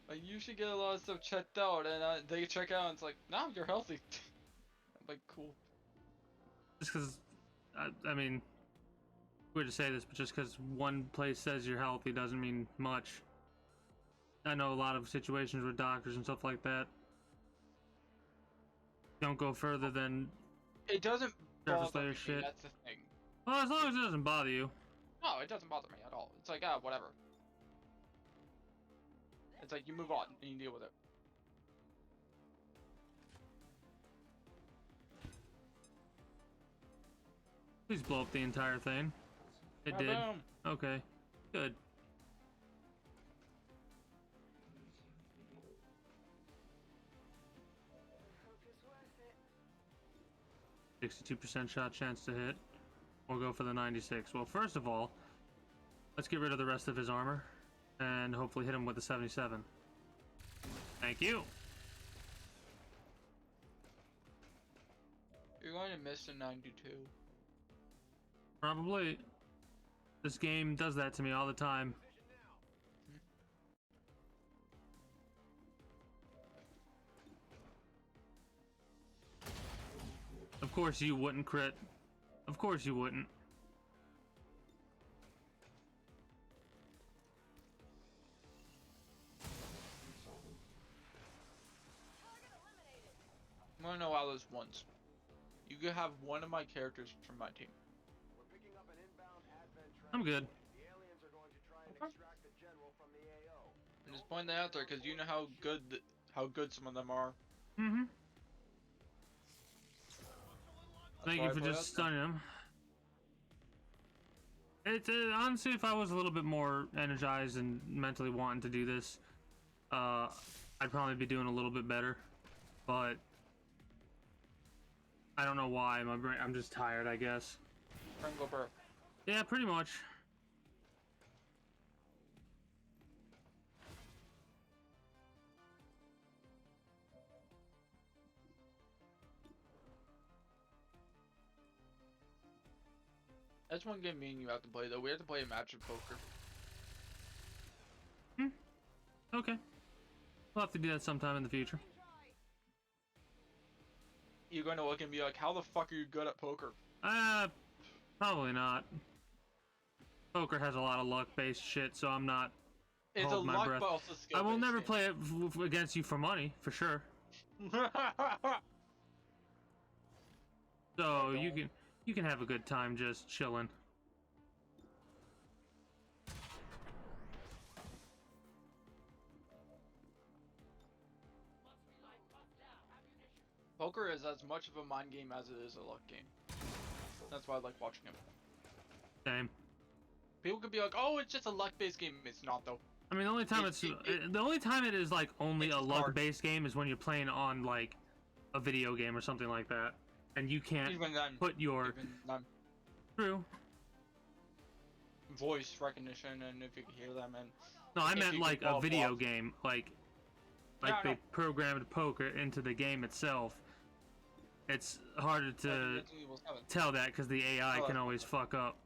Like, you should get a lot of stuff checked out, and they check out, and it's like, no, you're healthy. I'm like, cool. Just because, I mean, weird to say this, but just because one place says you're healthy doesn't mean much. I know a lot of situations with doctors and stuff like that don't go further than It doesn't surface bother layer me, shit. that's the thing. Well, as long as it doesn't bother you. No, it doesn't bother me at all. It's like, whatever. It's like, you move on, and you deal with it. Please blow up the entire thing. It did. Boom. Okay. Good. Hope it's worth it. 62% shot chance to hit. We'll go for the 96. Well, first of all, let's get rid of the rest of his armor and hopefully hit him with the 77. Thank you. You're going to miss a 92. Probably. This game does that to me all the time. Of course you wouldn't crit. Of course you wouldn't. I'm gonna allow this once. You could have one of my characters from my team. We're picking up an inbound advent I'm good. The aliens are going to try and Okay. extract the general from the AO. I'm just pointing that out there because you know how good some of them are. Mm-hmm. Thank why you I for play just that. stunning him. It's honestly, if I was a little bit more energized and mentally wanting to do this, I'd probably be doing a little bit better. But I don't know why. My brain, I'm just tired, I guess. Pringle burp. Yeah, pretty much. That's one game me and you have to play though. We have to play a match of poker. Okay. We'll have to do that sometime in the future. You're gonna look and be like, how the fuck are you good at poker? Probably not. Poker has a lot of luck-based shit, so I'm not. It's Hold a my luck, breath. but also skill. I will never play it against you for money, for sure. So you can have a good time just chilling. Poker is as much of a mind game as it is a luck game. That's why I like watching it. Same. People could be like, "Oh, it's just a luck-based game." It's not though. I mean, the only time the only time it is like only It's a hard. luck-based game is when you're playing on like a video game or something like that, and you can't Even then, put your even then, true. voice recognition and if you can hear them and No, I if meant you like can a call video bluff. game, like Yeah, I they know. programmed poker into the game itself. It's harder to Resident Evil 7. tell that because the AI Oh, can that's always fuck up.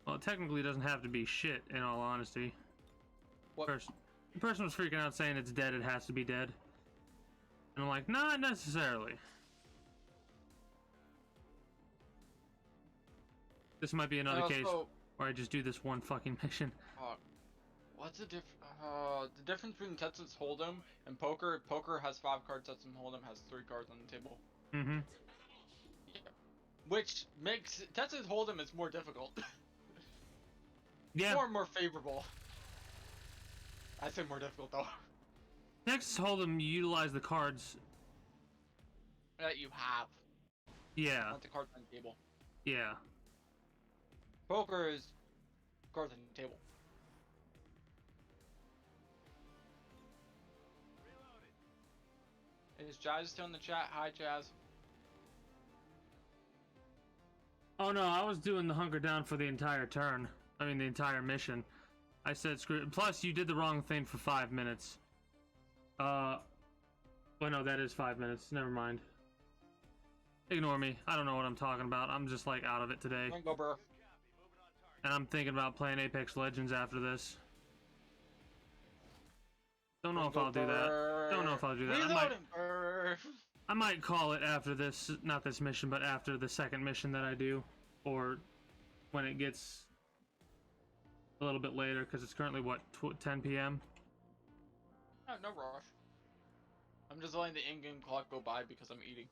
Well, it technically doesn't have to be shit, in all honesty. What? The person was freaking out saying it's dead, it has to be dead. And I'm like, not necessarily. This might be another case Also, where I just do this one fucking mission. what's the difference between Texas Hold'em and poker? Poker has 5 cards. Texas Hold'em has 3 cards on the table. Mm-hmm. Which makes Texas Hold'em is more difficult. Yeah, More favorable. I say more difficult though. Texas Hold'em, you utilize the cards. That you have, Yeah, not the cards on the table. yeah. Poker is cards on the table. Is Jazz still in the chat? Hi, Jazz. Oh no, I was doing the hunker down for the entire turn. I mean, the entire mission. I said screw it. Plus, you did the wrong thing for 5 minutes. Well, no, that is 5 minutes. Never mind. Ignore me. I don't know what I'm talking about. I'm just like out of it today. Go, bro. And I'm thinking about playing Apex Legends after this. Don't know if I'll do that. Don't know if I'll do that. I might call it after this, not this mission, but after the second mission that I do. Or when it gets a little bit later, because it's currently, what, 10 p.m.? No rush. I'm just letting the in-game clock go by because I'm eating.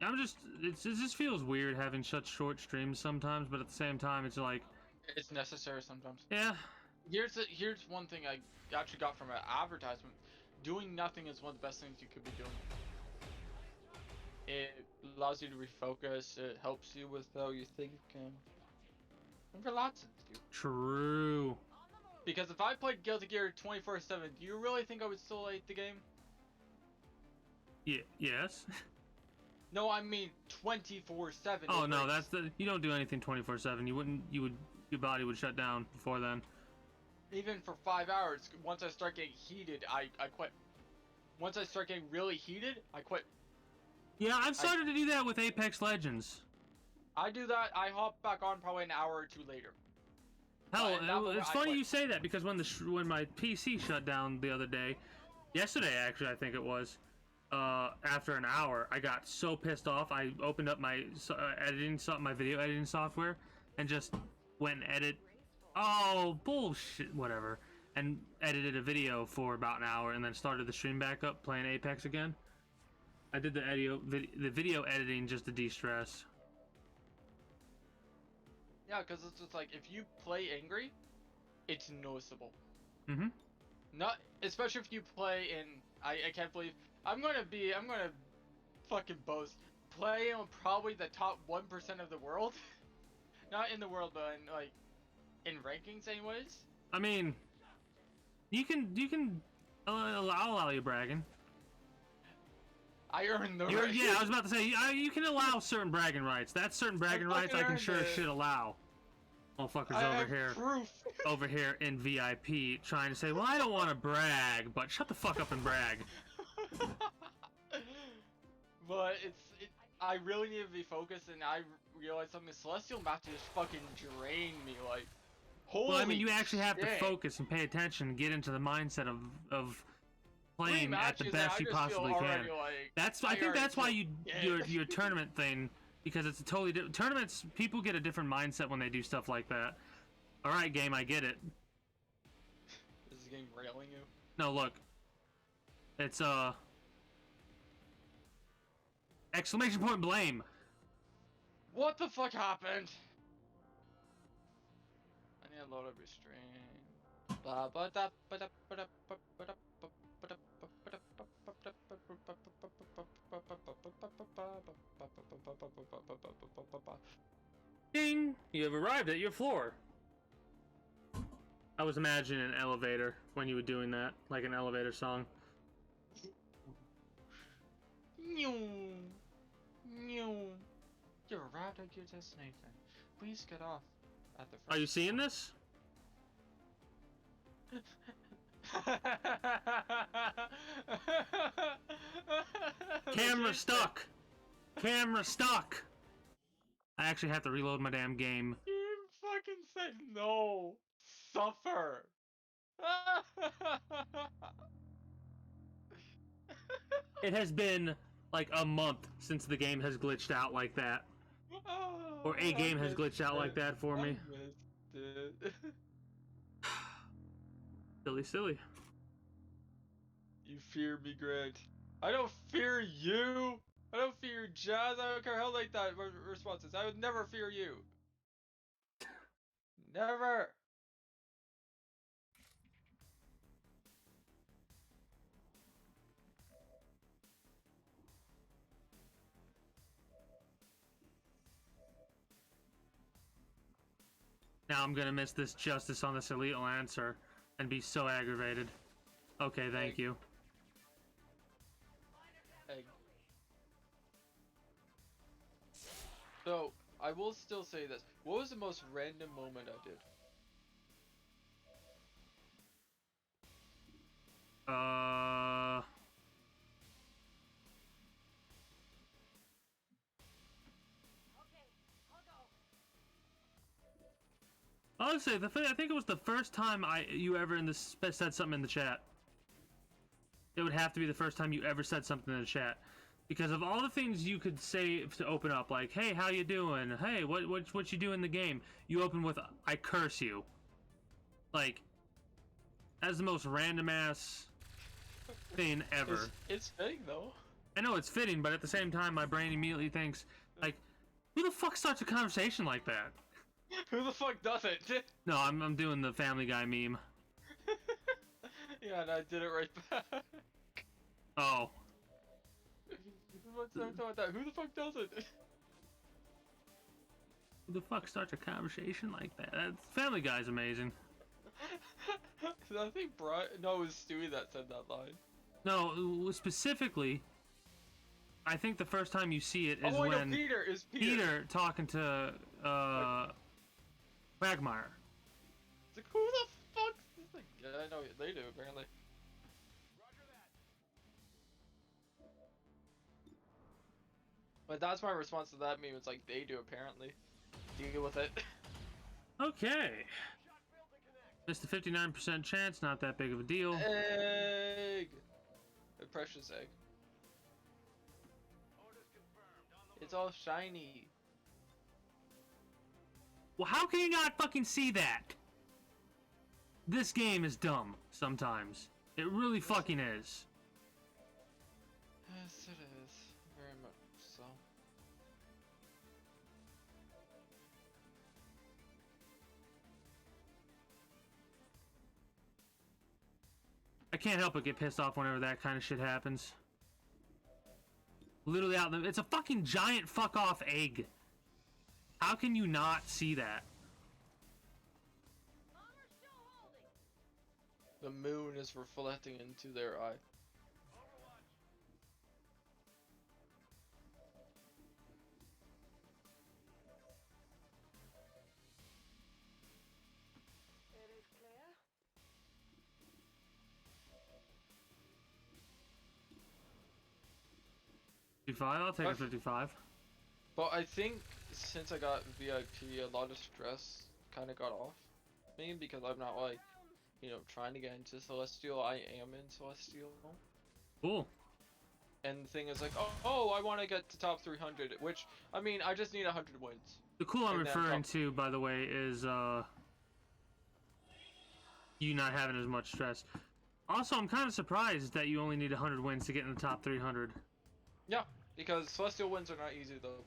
It just feels weird having such short streams sometimes, but at the same time, it's like, It's necessary sometimes. yeah, Here's one thing I actually got from an advertisement. Doing nothing is one of the best things you could be doing. It allows you to refocus. It helps you with how you think and relaxes you. true. Because if I played Guilty Gear 24/7, do you really think I would still like the game? Yeah, yes. No, I mean 24/7. Oh no, you don't do anything 24/7. Your body would shut down before then. Even for 5 hours. Once I start getting heated, I quit. Once I start getting really heated, I quit. Yeah, I've started to do that with Apex Legends. I do that. I hop back on probably an hour or 2 later. Hell, At that point, it's I funny quit. you say that because when my PC shut down the other day, yesterday actually I think it was, after an hour I got so pissed off I opened up my my video editing software and just went and bullshit whatever and edited a video for about an hour and then started the stream back up playing Apex again. I did the video editing just to de-stress. Yeah, because it's just like, if you play angry, it's noticeable. Mm-hmm. Not, especially if you play in, I can't believe, I'm gonna fucking boast, play in probably the top 1% of the world. Not in the world, but in, like, in rankings anyways. I mean, you can I'll allow you bragging. I earned the You're, right. yeah, I was about to say you can allow certain bragging rights. That's certain bragging rights I can earned sure it. shit allow. Motherfuckers I over have here, proof. over here in VIP, trying to say, well, I don't want to brag, but shut the fuck up and brag. But I really need to be focused, and I realized something. Celestial matches fucking drain me, like, holy Well, I mean, you actually have to shit. focus and pay attention and get into the mindset of playing at the Matches, best I you just feel possibly can. already, like, I think already that's why feel your tournament thing, because it's a totally different tournaments. People get a different mindset when they do stuff like that. All right, game, I get it. Is this game railing you? No, look, it's exclamation point blame. What the fuck happened? I need to load up your stream. Blah, blah, da, ba, da, ba, da, ba, ba, da, ba, ba, da, ba, ba, da, ba, ba, da, ba, ba, ba, ba. Ding! You have arrived at your floor. I was imagining an elevator when you were doing that, like an elevator song. You arrived at your destination. Please get off at the first. Are you seeing this? Camera stuck! Camera stuck! I actually have to reload my damn game. You fucking said no. Suffer. It has been like a month since the game has glitched out like that. Or a game has glitched out like that for me. I missed it. Silly, silly. You fear me, Grant. I don't fear you. I don't fear Jazz. I don't care how late that response is. I would never fear you. Never. Now I'm gonna miss this justice on this illegal answer and be so aggravated. Okay, thank Egg. you. Egg. So, I will still say this. What was the most random moment I did? I would say I think it was the first time you ever said something in the chat. It would have to be the first time you ever said something in the chat, because of all the things you could say to open up, like, "Hey, how you doing? Hey, what you do in the game?" You open with, "I curse you." Like, that's the most random ass thing ever. It's fitting though. I know it's fitting, but at the same time, my brain immediately thinks, like, who the fuck starts a conversation like that? Who the fuck does it? No, I'm doing the Family Guy meme. Yeah, and I did it right back. Oh. What's up with that? Who the fuck does it? Who the fuck starts a conversation like that? Family Guy's amazing. I think Brian. No, it was Stewie that said that line. No, specifically, I think the first time you see it is oh, wait, when no, Peter. Peter talking to Quagmire. It's like, who the fuck's this thing? Yeah, I know they do apparently. But that's my response to that meme. It's like they do apparently. Deal with it. Okay. Missed a 59% chance, not that big of a deal. Egg. A precious egg. It's all shiny. Well, how can you not fucking see that? This game is dumb sometimes. It really fucking is. Yes, it is. Very much so. I can't help but get pissed off whenever that kind of shit happens. Literally out in the... It's a fucking giant fuck off egg. How can you not see that? The moon is reflecting into their eye. It is clear. 55? I'll take a 55. But I think since I got VIP, a lot of stress kind of got off me because I'm not like, you know, trying to get into Celestial. I am in Celestial. Cool. And the thing is like, oh, I want to get to top 300, which, I mean, I just need 100 wins. The cool I'm And then referring top- to, by the way, is you not having as much stress. Also, I'm kind of surprised that you only need 100 wins to get in the top 300. Yeah, because Celestial wins are not easy though.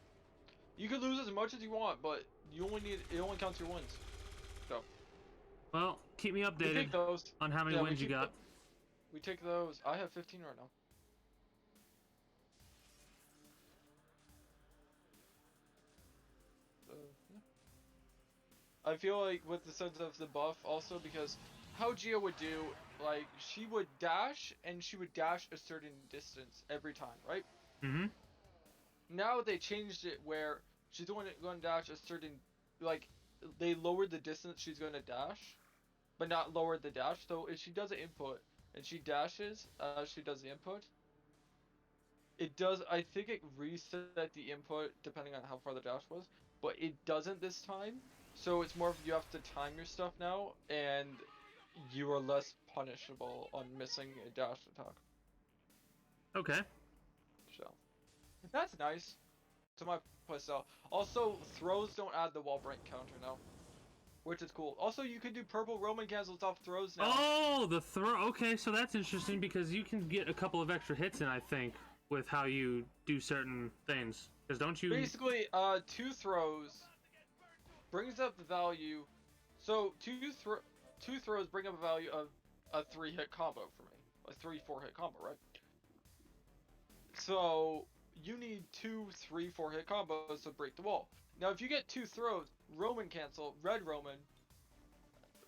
You can lose as much as you want, but you only need, it only counts your wins. So. Well, keep me We updated take those. on how many Yeah, we wins you keep got. We take those. I have 15 right now. So, yeah. I feel like with the sense of the buff also because how Gia would do, like, she would dash and she would dash a certain distance every time, right? Mm-hmm. Now they changed it where she's only going to dash a certain, like, they lowered the distance she's going to dash, but not lowered the dash. So if she does an input and she dashes, she does the input. It does, I think it reset the input depending on how far the dash was, but it doesn't this time. So it's more of you have to time your stuff now, and you are less punishable on missing a dash attack. Okay. So that's nice to my playstyle. Also, throws don't add the wall break counter now, which is cool. Also, you can do purple Roman cancels off throws now. Oh, the throw. Okay, so that's interesting because you can get a couple of extra hits in, I think, with how you do certain things. Because don't you... Basically, 2 throws brings up the value. So two throws bring up a value of a 3-hit combo for me, a 3-4 hit combo, right? So you need 2 3-4 hit combos to break the wall. Now, if you get 2 throws, Roman cancel, red Roman,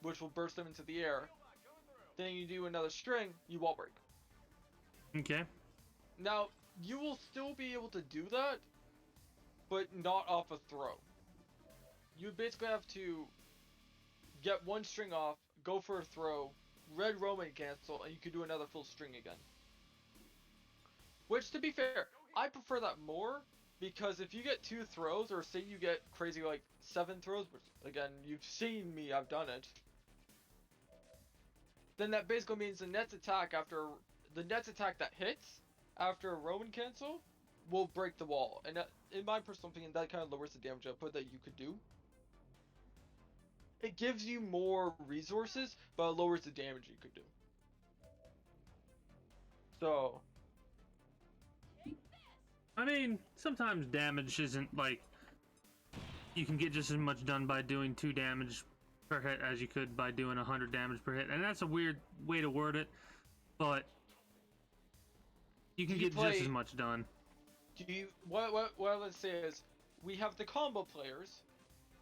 which will burst them into the air. Then you do another string, you wall break. Okay. Now, you will still be able to do that, but not off a throw. You basically have to get 1 string off, go for a throw, red Roman cancel, and you can do another full string again. Which, to be fair, I prefer that more, because if you get 2 throws, or say you get crazy like 7 throws, which again, you've seen me, I've done it, then that basically means the next attack that hits after a Roman cancel will break the wall. And that, in my personal opinion, that kind of lowers the damage output that you could do. It gives you more resources, but it lowers the damage you could do. So, I mean, sometimes damage isn't like... You can get just as much done by doing 2 damage per hit as you could by doing 100 damage per hit. And that's a weird way to word it, but... You can get just as much done. what I would say is, we have the combo players,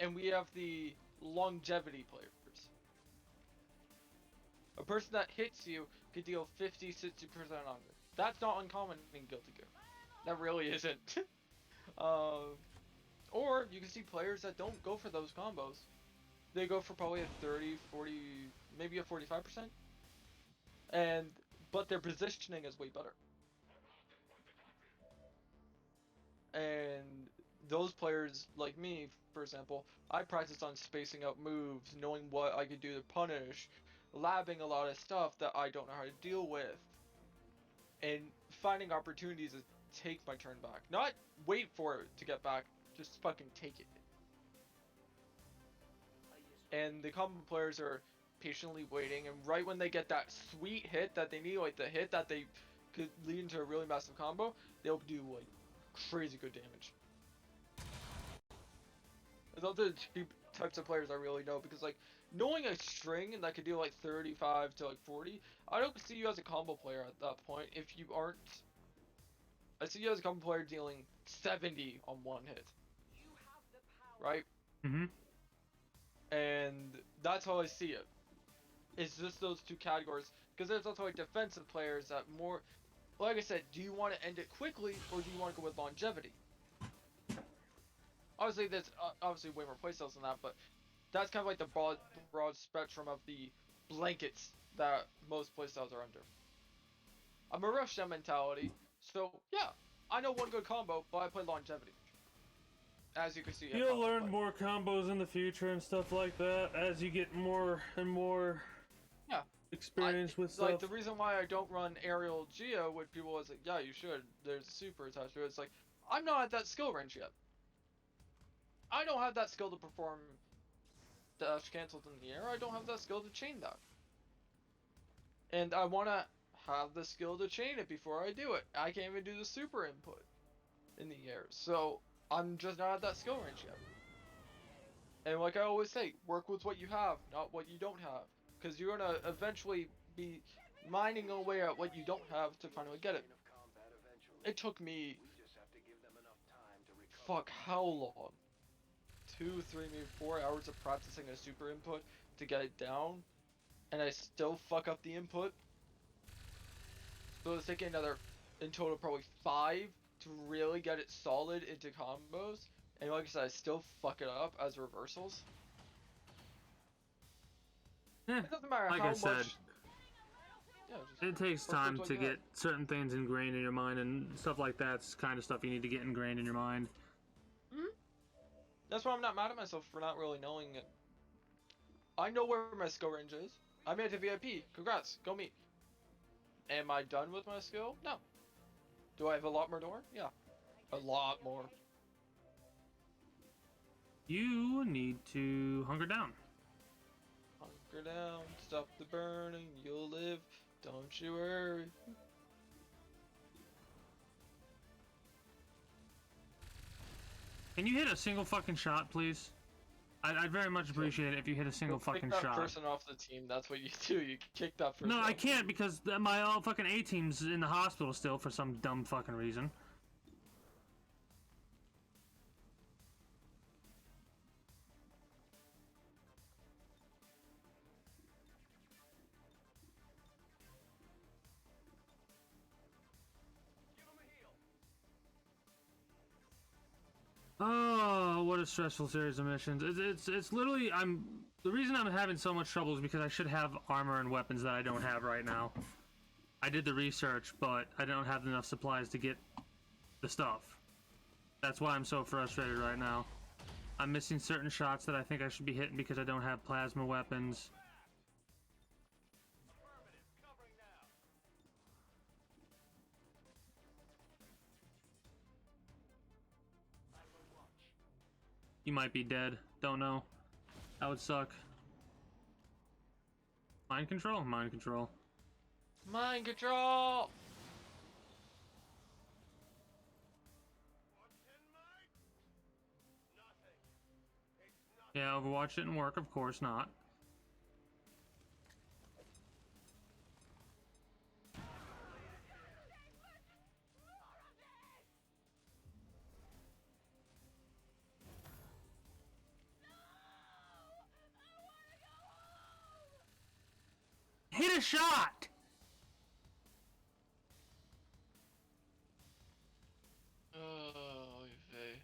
and we have the longevity players. A person that hits you could deal 50-60% on it. That's not uncommon in Guilty Gear. That really isn't. Or you can see players that don't go for those combos. They go for probably a 30, 40, maybe a 45%. But their positioning is way better. And those players, like me, for example, I practice on spacing out moves, knowing what I could do to punish, labbing a lot of stuff that I don't know how to deal with, and finding opportunities to take my turn back. Not wait for it to get back, just fucking take it. And the combo players are patiently waiting, and right when they get that sweet hit that they need, like the hit that they could lead into a really massive combo, they'll do like crazy good damage. Those are the 2 types of players I really know, because like knowing a string that could do like 35 to like 40, I don't see you as a combo player at that point if you aren't. I see you as a combo player dealing 70 on one hit, right? Mm-hmm. And that's how I see it. It's just those two categories. Because there's also like defensive players that more, like I said, do you want to end it quickly or do you want to go with longevity? Obviously, there's obviously way more playstyles than that, but that's kind of like the broad spectrum of the blankets that most playstyles are under. I'm a rush down mentality, so yeah, I know one good combo, but I play longevity. As you can see, You'll learn more combos in the future and stuff like that as you get more and more experience with stuff. Like the reason why I don't run aerial Geo with people is like, yeah, you should. There's super attached to it. It's like I'm not at that skill range yet. I don't have that skill to perform dash cancels in the air. I don't have that skill to chain that. And I want to have the skill to chain it before I do it. I can't even do the super input in the air. So I'm just not at that skill range yet. And like I always say, work with what you have, not what you don't have. Because you're going to eventually be mining away at what you don't have to finally get it. It took me, fuck, how long? 2, 3, maybe 4 hours of practicing a super input to get it down, and I still fuck up the input. So it's taking another, in total, probably 5 to really get it solid into combos. And like I said, I still fuck it up as reversals. It doesn't matter like how I said, much. Yeah, it takes work with time what to you get have. certain things ingrained in your mind, and stuff like that's kind of stuff you need to get ingrained in your mind. That's why I'm not mad at myself for not really knowing it. I know where my skill range is. I made it to VIP. Congrats. Go me. Am I done with my skill? No. Do I have a lot more to learn? Yeah. A lot more. You need to hunker down. Hunker down. Stop the burning. You'll live. Don't you worry. Can you hit a single fucking shot, please? I'd very much appreciate it if you hit a single fucking Kick that shot. person off the team. That's what you do. You kick that person No, off I the can't team. because my all fucking A team's in the hospital still for some dumb fucking reason. Oh, what a stressful series of missions. It's literally the reason I'm having so much trouble is because I should have armor and weapons that I don't have right now. I did the research, but I don't have enough supplies to get the stuff. That's why I'm so frustrated right now. I'm missing certain shots that I think I should be hitting because I don't have plasma weapons. You might be dead. Don't know. That would suck. Mind control? Mind control. Mind control! Yeah, Overwatch didn't work, of course not. Hit a shot! Oh, vey.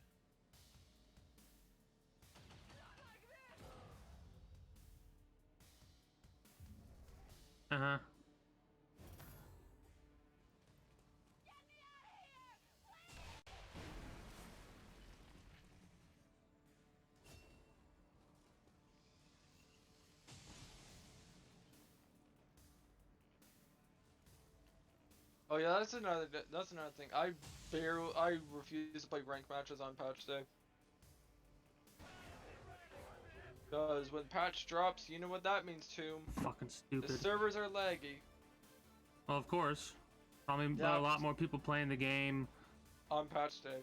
Uh-huh. Oh yeah, that's another thing. I refuse to play ranked matches on patch day. Because when patch drops, you know what that means, Tomb. Fucking The stupid. servers are laggy Well, of course. Probably Yeah. a lot more people playing the game. on patch day.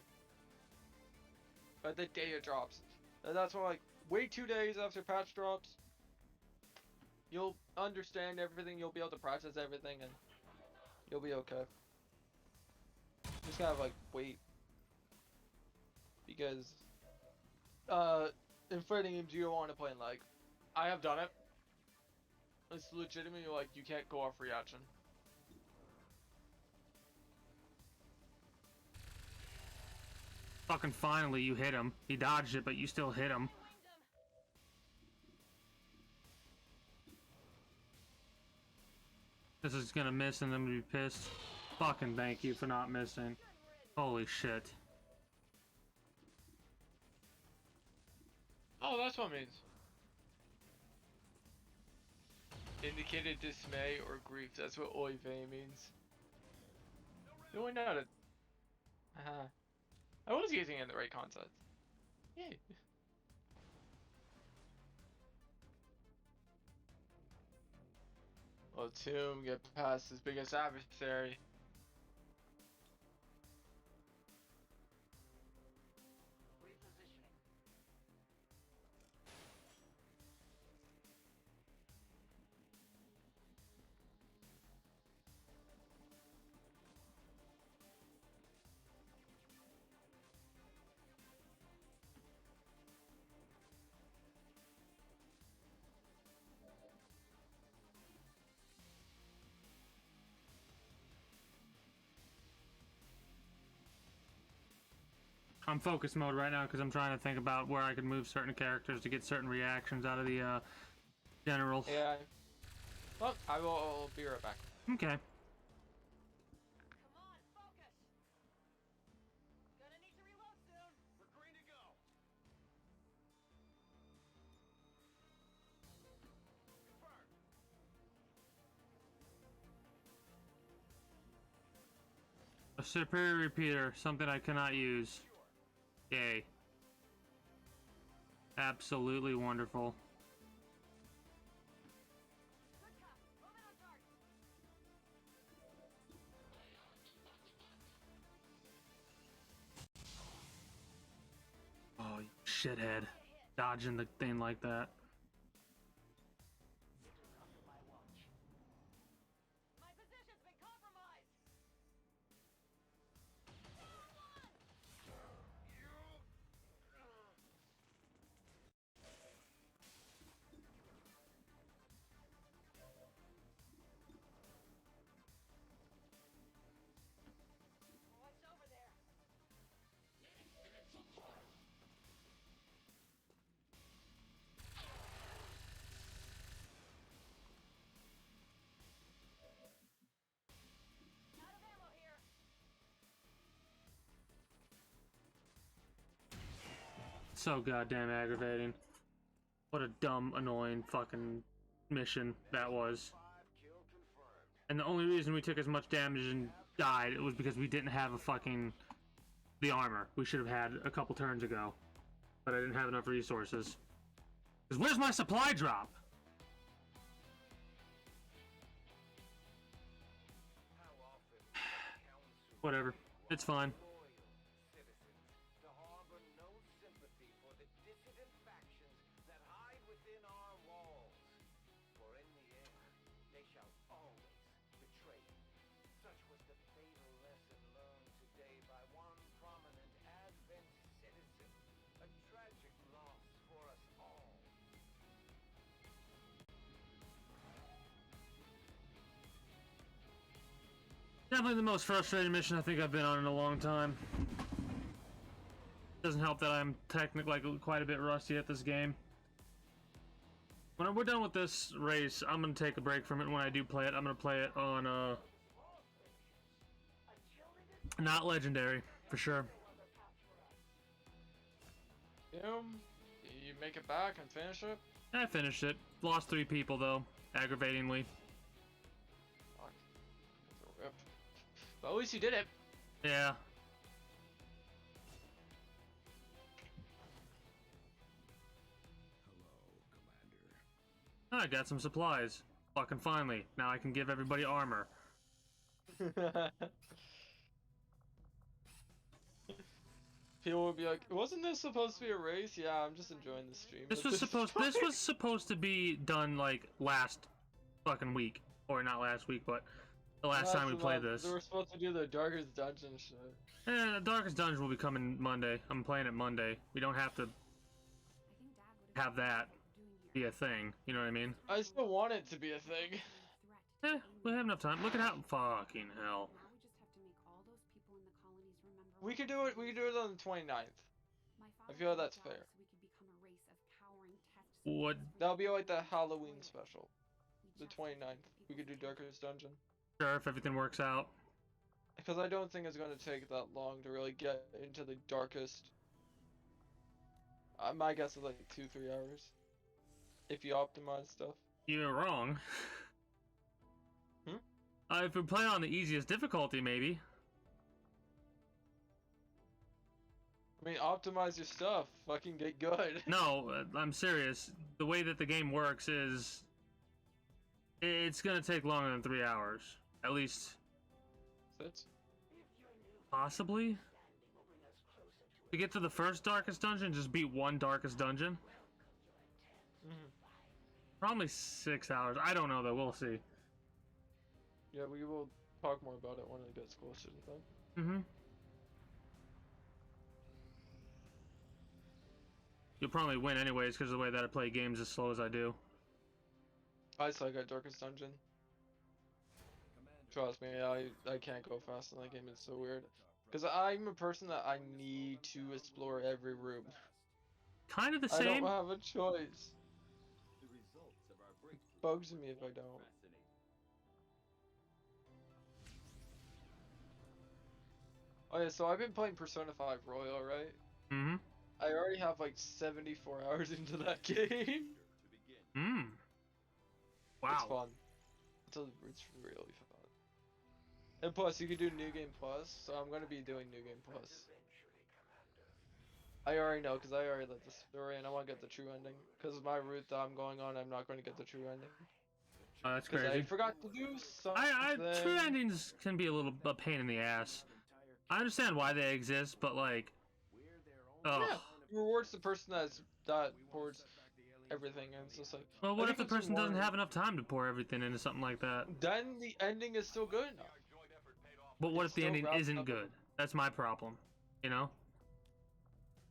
But the day it drops. And that's why, like, wait 2 days after patch drops. You'll understand everything. You'll be able to process everything, and you'll be okay. Just gotta like wait, because in fighting games you don't want to play in lag. I have done it. It's legitimately like you can't go off reaction. Fucking finally, you hit him. He dodged it, but you still hit him. This is gonna miss and I'm gonna be pissed. Fucking thank you for not missing. Holy shit. Oh, that's what it means. Indicated dismay or grief. That's what oy vey means. No one noted. I was using it in the right context. Yay. Well, Tomb get past his biggest adversary. Repositioning. I'm focus mode right now because I'm trying to think about where I could move certain characters to get certain reactions out of the general. Yeah. Well, I'll be right back. Okay. Come on, focus. Gonna need to reload soon. We're green to go. Confirmed. A superior repeater, something I cannot use. Yay. Absolutely wonderful. Good cop. Moving on target. Oh, you shithead. Dodging the thing like that. My position's been compromised. What's over there? Out of ammo here. So goddamn aggravating. What a dumb, annoying fucking mission that was. 5 kill confirmed. And the only reason we took as much damage and died was because we didn't have the armor. We should have had a couple turns ago. But I didn't have enough resources. 'Cause where's my supply drop? How often does the council Whatever. It's fine. loyal citizens to harbor no sympathy for the dissident factions that hide within our walls? For in the end, they shall always betray you. Such was the fatal lesson learned today by one prominent Advent citizen. A tragic loss for us all. Definitely the most frustrating mission I think I've been on in a long time. Doesn't help that I'm technically quite a bit rusty at this game. When we're done with this race, I'm gonna take a break from it. When I do play it, I'm gonna play it on not legendary for sure. Tomb, you make it back and finish it? I finished it. Lost 3 people though, aggravatingly. Fuck. That's a rip. But at least you did it. Yeah. I got some supplies. Fucking finally. Now I can give everybody armor. People would be like, "Wasn't this supposed to be a race?" Yeah, I'm just enjoying the stream. This at was supposed. point. This was supposed to be done like last fucking week, or not last week, but the last time we played this. They were supposed to do the Darkest Dungeon shit. The Darkest Dungeon will be coming Monday. I'm playing it Monday. We don't have to I think Dad would have that be a thing. You know what I mean? I still want it to be a thing. Eh, we have enough time. Look at how fucking hell. Now we just have to make all those people in the colonies remember. We could do it. We could do it on the 29th. My feel father that's died fair. so we could become a race of cowering test What? subjects That'll be ready like to the destroy Halloween it. special. We The just have to 29th. keep We could do people's Darkest Dungeon. Sure, if everything works out. Because I don't think it's going to take that long to really get into the darkest. My guess is like 2-3 hours. If you optimize stuff. You're wrong. Hmm? If we play on the easiest difficulty, maybe. I mean, optimize your stuff. Fucking get good. No, I'm serious. The way that the game works is... It's gonna take longer than 3 hours. At least, That's possibly? To get to the first Darkest Dungeon, just beat one Darkest Dungeon? Probably 6 hours. I don't know though, we'll see. Yeah, we will talk more about it when it gets closer to that. Mm-hmm. You'll probably win anyways because of the way that I play games as slow as I do. I suck at Darkest Dungeon. Trust me, I can't go fast in that game, it's so weird. Because I'm a person that I need to explore every room. Kind of the I same. don't have a choice. Bugs me if I don't. Oh yeah, so I've been playing Persona 5 Royal, right? Mm-hmm. I already have like 74 hours into that game. Mm. It's Wow. fun. It's really fun. And plus, you can do New Game Plus, so I'm gonna be doing New Game Plus. I already know, because I already let the story, and I want to get the true ending. Because my route that I'm going on, I'm not going to get the true ending. That's Because I crazy. forgot to do I something. true endings can be a pain in the ass. I understand why they exist, but like, oh. Yeah, it rewards the person that pours everything, and it's just like. Well, what I if the think it's person doesn't more- have enough time to pour everything into something like that? Then the ending is still good enough. But what It's if the still ending wrapped isn't up good? That's my problem. You know?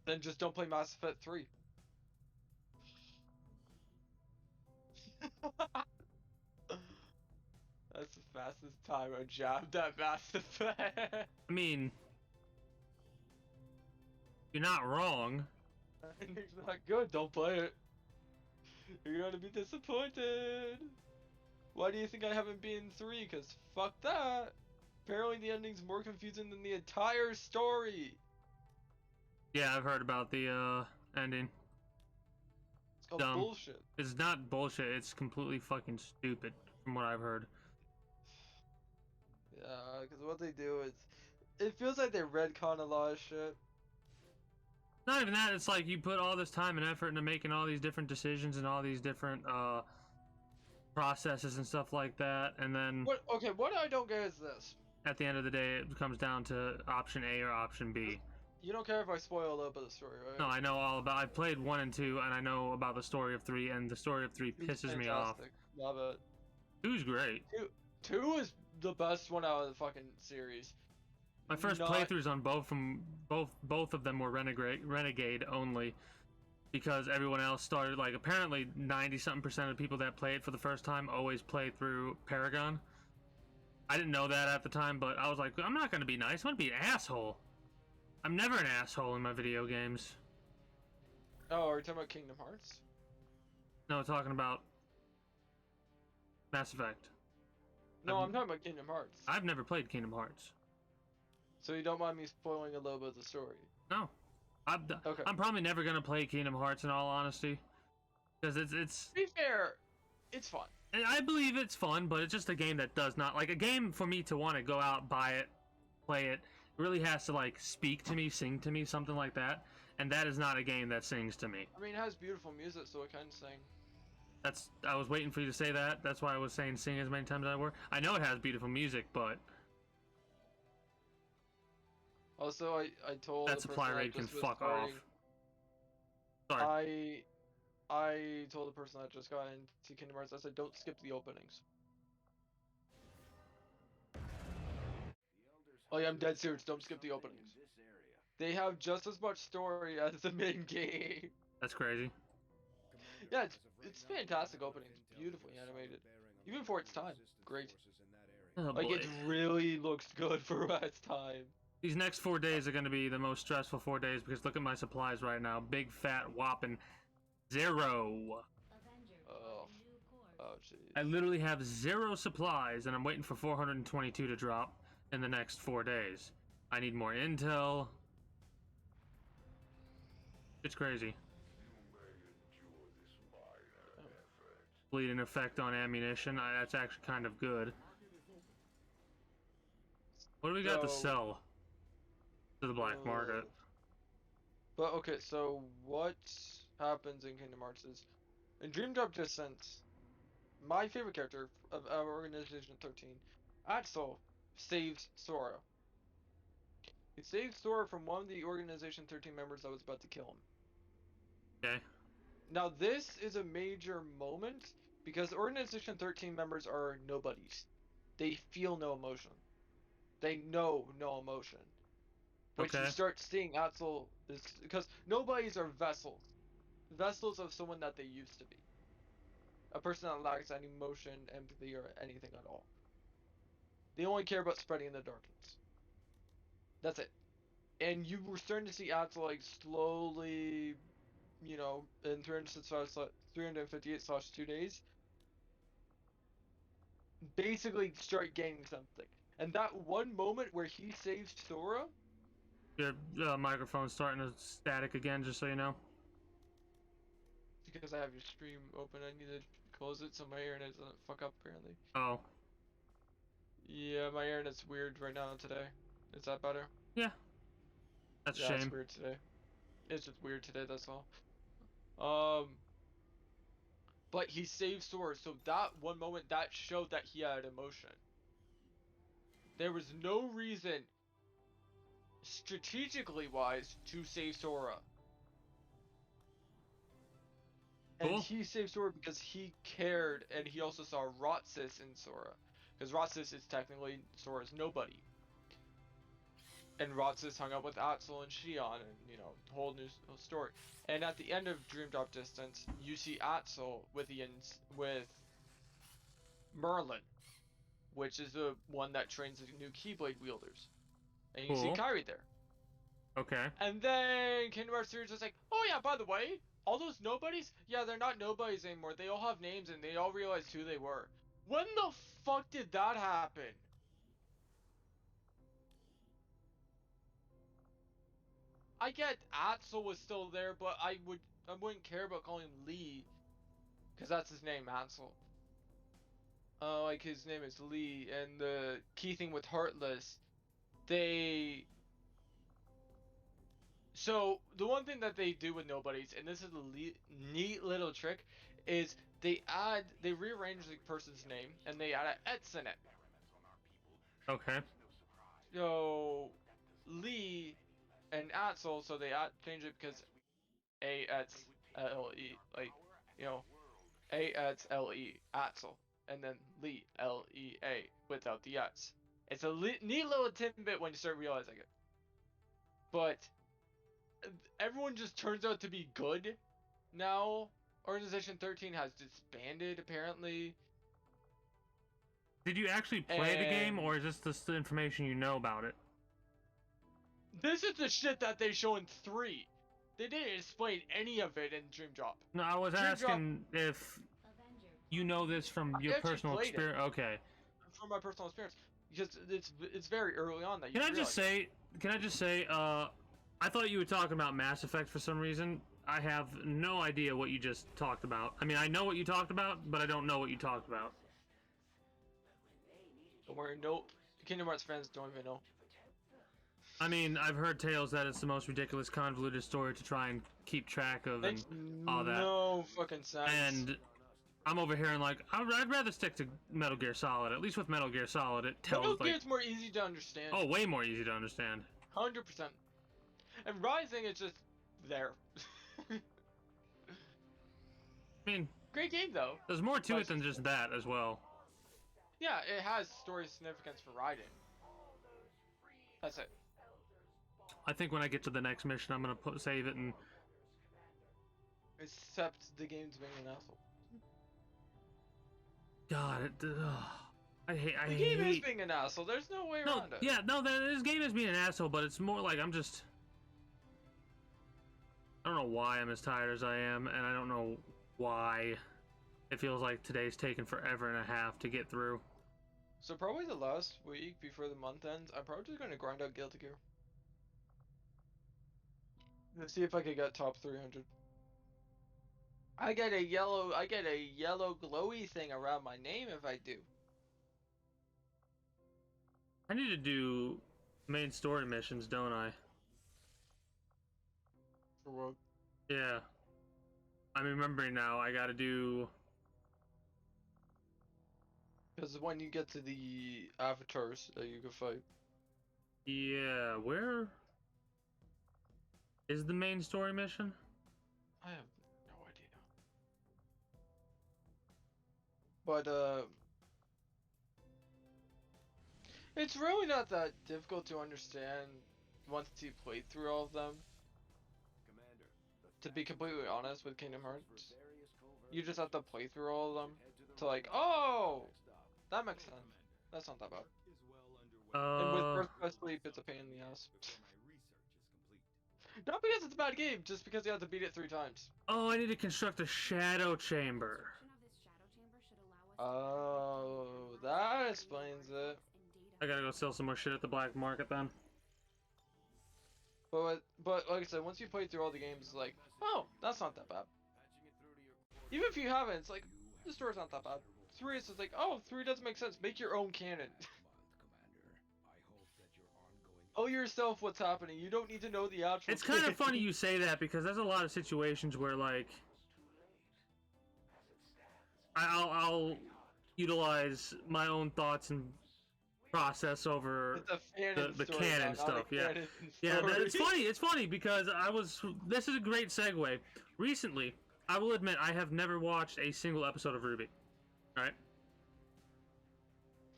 Then just don't play Mass Effect 3. That's the fastest time I jabbed at Mass Effect. I mean, you're not wrong. Ending's not good, don't play it. You're gonna be disappointed. Why do you think I haven't been 3? Cause fuck that. Apparently the ending's more confusing than the entire story. Yeah, I've heard about the ending. It's called Dumb. bullshit. It's not bullshit. It's completely fucking stupid, from what I've heard. Yeah, cause what they do is, it feels like they retcon a lot of shit. Not even that. It's like you put all this time and effort into making all these different decisions and all these different processes and stuff like that, and then What I don't get is this. at the end of the day, it comes down to option A or option B. You don't care if I spoil a little bit of the story, right? No, I know all about. I played 1 and 2, and I know about the story of 3, and the story of 3 Two's pisses me off. fantastic. Love it. 2's great. Two is the best one out of the fucking series. My first playthroughs on both of them were Renegade only, because everyone else started, like, apparently 90-something% of the people that play it for the first time always play through Paragon. I didn't know that at the time, but I was like, I'm not gonna be nice. I'm gonna be an asshole. I'm never an asshole in my video games. Oh, are you talking about Kingdom Hearts? No, talking about Mass Effect. No, I'm talking about Kingdom Hearts. I've never played Kingdom Hearts. So you don't mind me spoiling a little bit of the story? No. Okay. I'm probably never gonna play Kingdom Hearts in all honesty, because it's. To be fair, it's fun. I believe it's fun, but it's just a game that does not, like, a game for me to want to go out, buy it, play it, really has to, like, speak to me, sing to me, something like that, and that is not a game that sings to me. I mean, it has beautiful music, so it can sing. I was waiting for you to say that. That's why I was saying sing as many times as I were. I know it has beautiful music, but Also, I told That the supply person raid that can just was fuck off. starting, Sorry. I told the person that just got into Kingdom Hearts, I said, don't skip the openings. Oh yeah, I'm dead serious, don't skip the openings. They have just as much story as the main game. That's crazy. Yeah, it's fantastic opening. It's beautifully animated. Even for its time. Great. Oh Like, boy. it really looks good for its time. These next 4 days are going to be the most stressful 4 days because look at my supplies right now. Big fat whopping 0. Avengers Oh, on a new course. oh jeez. I literally have 0 supplies and I'm waiting for 422 to drop in the next 4 days. I need more intel. It's crazy. Bleeding effect on ammunition. That's actually kind of good. What do we got to So- sell to the black market? But okay, so what happens in Kingdom Hearts is, in Dream Drop Distance, my favorite character of Organization 13, Axel, saves Sora. He saves Sora from one of the Organization 13 members that was about to kill him. Okay. Now this is a major moment because Organization 13 members are nobodies. They feel no emotion. They know no emotion. Which Okay. you start seeing Axel is because nobodies are vessels. Vessels of someone that they used to be. A person that lacks any emotion, empathy, or anything at all. They only care about spreading the darkness. That's it. And you were starting to see Axel like slowly, you know, in 358/2 days, basically start gaining something. And that one moment where he saves Sora, Your microphone's starting to static again, just so you know. because I have your stream open, I need to close it so my internet doesn't fuck up apparently. Oh. Yeah, my internet's weird right now today. Is that better? Yeah. That's a Yeah, shame. it's weird today. It's just weird today, that's all. But he saved Sora, so that one moment, that showed that he had emotion. There was no reason, strategically wise, to save Sora. And Cool. he saved Sora because he cared, and he also saw Roxas in Sora. Because Roxas is technically Sora's nobody. And Roxas hung up with Axel and Shion, and, you know, whole new story. And at the end of Dream Drop Distance, you see Axel with Merlin, which is the one that trains the new Keyblade wielders. And you see Cool. Kairi there. Okay. And then Kingdom Hearts 3 is just like, oh yeah, by the way, all those nobodies, yeah, they're not nobodies anymore. They all have names and they all realized who they were. When the fuck did that happen? I get Axel was still there, but I wouldn't care about calling him Lee, because that's his name, Axel. Like his name is Lee, and the key thing with Heartless, so the one thing that they do with nobodies, and this is a neat little trick, is they rearrange the person's name and they add an X in it. Okay. So Lee and Axel, so they change it because A-X-L-E, like, you know, A-X-L-E, Axel, and then Lee, L-E-A, without the X. It's a neat little tidbit when you start realizing it. But everyone just turns out to be good now. Organization 13 has disbanded, apparently. Did you actually play the game, or is this just the information you know about it? This is the shit that they show in 3. They didn't explain any of it in Dream Drop. No, I was asking if you know this from your personal experience. Okay. From my personal experience, because it's very early on that you Can I realize. just say, I thought you were talking about Mass Effect for some reason. I have no idea what you just talked about. I mean, I know what you talked about, but I don't know what you talked about. Don't worry, no Kingdom Hearts fans don't even know. I mean, I've heard tales that it's the most ridiculous, convoluted story to try and keep track of and all that. No fucking sense. And I'm over here and like, I'd rather stick to Metal Gear Solid. At least with Metal Gear Solid, it tells Metal like... Gear's more easy to understand. Oh, way more easy to understand. 100%. And Rising is just there. I mean, Great game though. there's more to it than Rising's just that as well. Yeah, it has story significance for Raiden. That's it. I think when I get to the next mission, I'm gonna save it and. Except the game's being an asshole. God, I hate. The game is being an asshole. There's no way No, around it. yeah, no, this game is being an asshole, but it's more like I'm just. I don't know why I'm as tired as I am, and I don't know why it feels like today's taken forever and a half to get through. So probably the last week before the month ends, I'm probably just gonna grind out Guilty Gear. Let's see if I can get top 300. I get a yellow glowy thing around my name if I do. I need to do main story missions, don't I? For what? Yeah. I'm remembering now. I gotta do. Because when you get to the avatars that you can fight. Yeah, where is the main story mission? I have no idea. But it's really not that difficult to understand once you play through all of them. To be completely honest with Kingdom Hearts, you just have to play through all of them to like, oh, that makes sense. That's not that bad. And with Birth by Sleep, it's a pain in the ass. Not because it's a bad game, just because you have to beat it 3 times. Oh, I need to construct a shadow chamber. Oh, that explains it. I gotta go sell some more shit at the black market then. But like I said, once you play through all the games, it's like, oh, that's not that bad. Even if you haven't, it's like, the story's not that bad. 3 is just like, oh, 3 doesn't make sense. Make your own canon. Tell yourself what's happening. You don't need to know the actual. It's kind of funny you say that because there's a lot of situations where like I'll utilize my own thoughts and process over the canon stuff. Yeah, yeah. It's funny. It's funny because This is a great segue. Recently, I will admit I have never watched a single episode of RWBY. All right.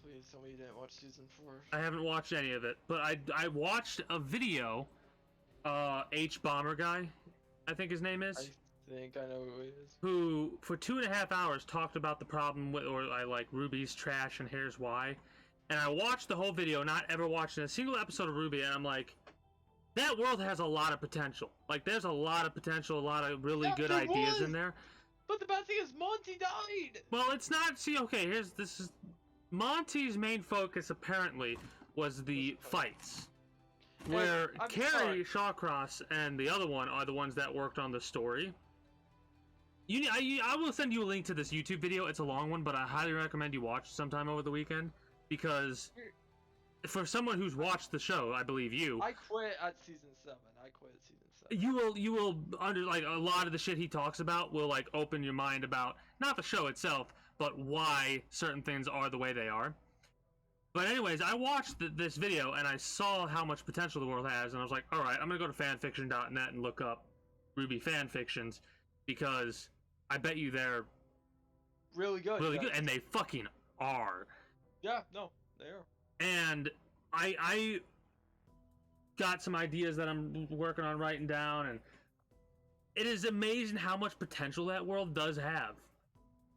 Please tell me you didn't watch season 4. I haven't watched any of it, but I watched a video. H Bomber guy, I think his name is. I think I know who he is. Who for 2.5 hours talked about the problem with, or I like RWBY's trash and here's why. And I watched the whole video, not ever watching a single episode of RWBY, and I'm like, that world has a lot of potential. Like, there's a lot of potential, a lot of really good ideas in there. But the bad thing is Monty died! Well, it's not, see, okay, Monty's main focus, apparently, was the fights. Where Carrie Shawcross and the other one are the ones that worked on the story. I will send you a link to this YouTube video. It's a long one, but I highly recommend you watch sometime over the weekend. Because for someone who's watched the show, I believe you. I quit at season 7. You will under like a lot of the shit he talks about will like open your mind about not the show itself, but why certain things are the way they are. But anyways, I watched this video and I saw how much potential the world has, and I was like, all right, I'm gonna go to fanfiction.net and look up RWBY fanfictions because I bet you they're really good, and they fucking are. Yeah, no, they are. And I got some ideas that I'm working on writing down, and it is amazing how much potential that world does have.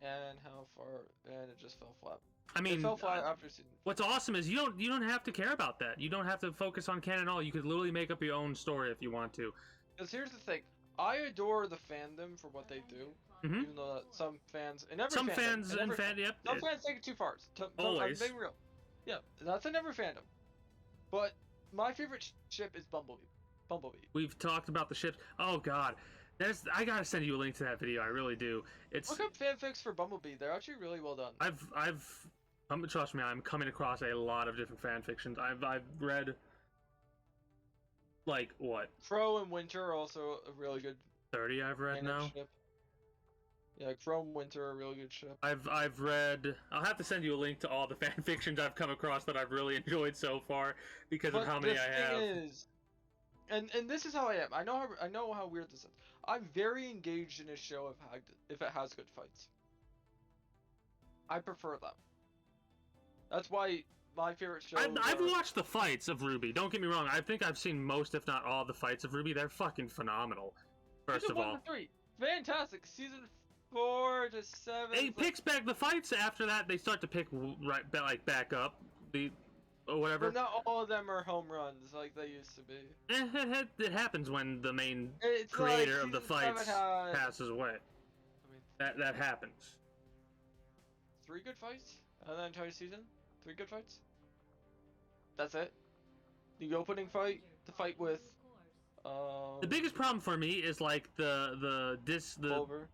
And it just fell flat. I mean, it fell flat after season 4. What's awesome is you don't have to care about that. You don't have to focus on canon at all. You could literally make up your own story if you want to. Because here's the thing, I adore the fandom for what they do. Mm-hmm. Even though some fans, yep. Some fans take it too far. Always. I'm being real. Yeah, that's in every fandom. But my favorite ship is Bumblebee. We've talked about the ships. Oh god, I gotta send you a link to that video. I really do. Look up fanfics for Bumblebee. They're actually really well done. Trust me, I'm coming across a lot of different fanfictions. I've read like what? Fro and Winter are also a really good 30 I've read now. Ship. Yeah, Chrome Winter, a really good ship. I've read. I'll have to send you a link to all the fan fictions I've come across that I've really enjoyed so far because of But how the many I have. thing is, and this is how I am. I know how weird this is. I'm very engaged in a show if it has good fights. I prefer them. That's why my favorite shows. I've watched the fights of Ruby. Don't get me wrong. I think I've seen most, if not all, the fights of Ruby. They're fucking phenomenal. First Season of 1 all, to 3, fantastic. Season 4 to 7. it picks back the fights. After that, they start to pick back up or whatever. But not all of them are home runs like they used to be. It happens when the main It's creator like of the Season 7 fights had, passes away. I mean, That happens. 3 good fights? And then entire season? 3 good fights? That's it? The opening fight, the fight with The biggest problem for me is like the Clover.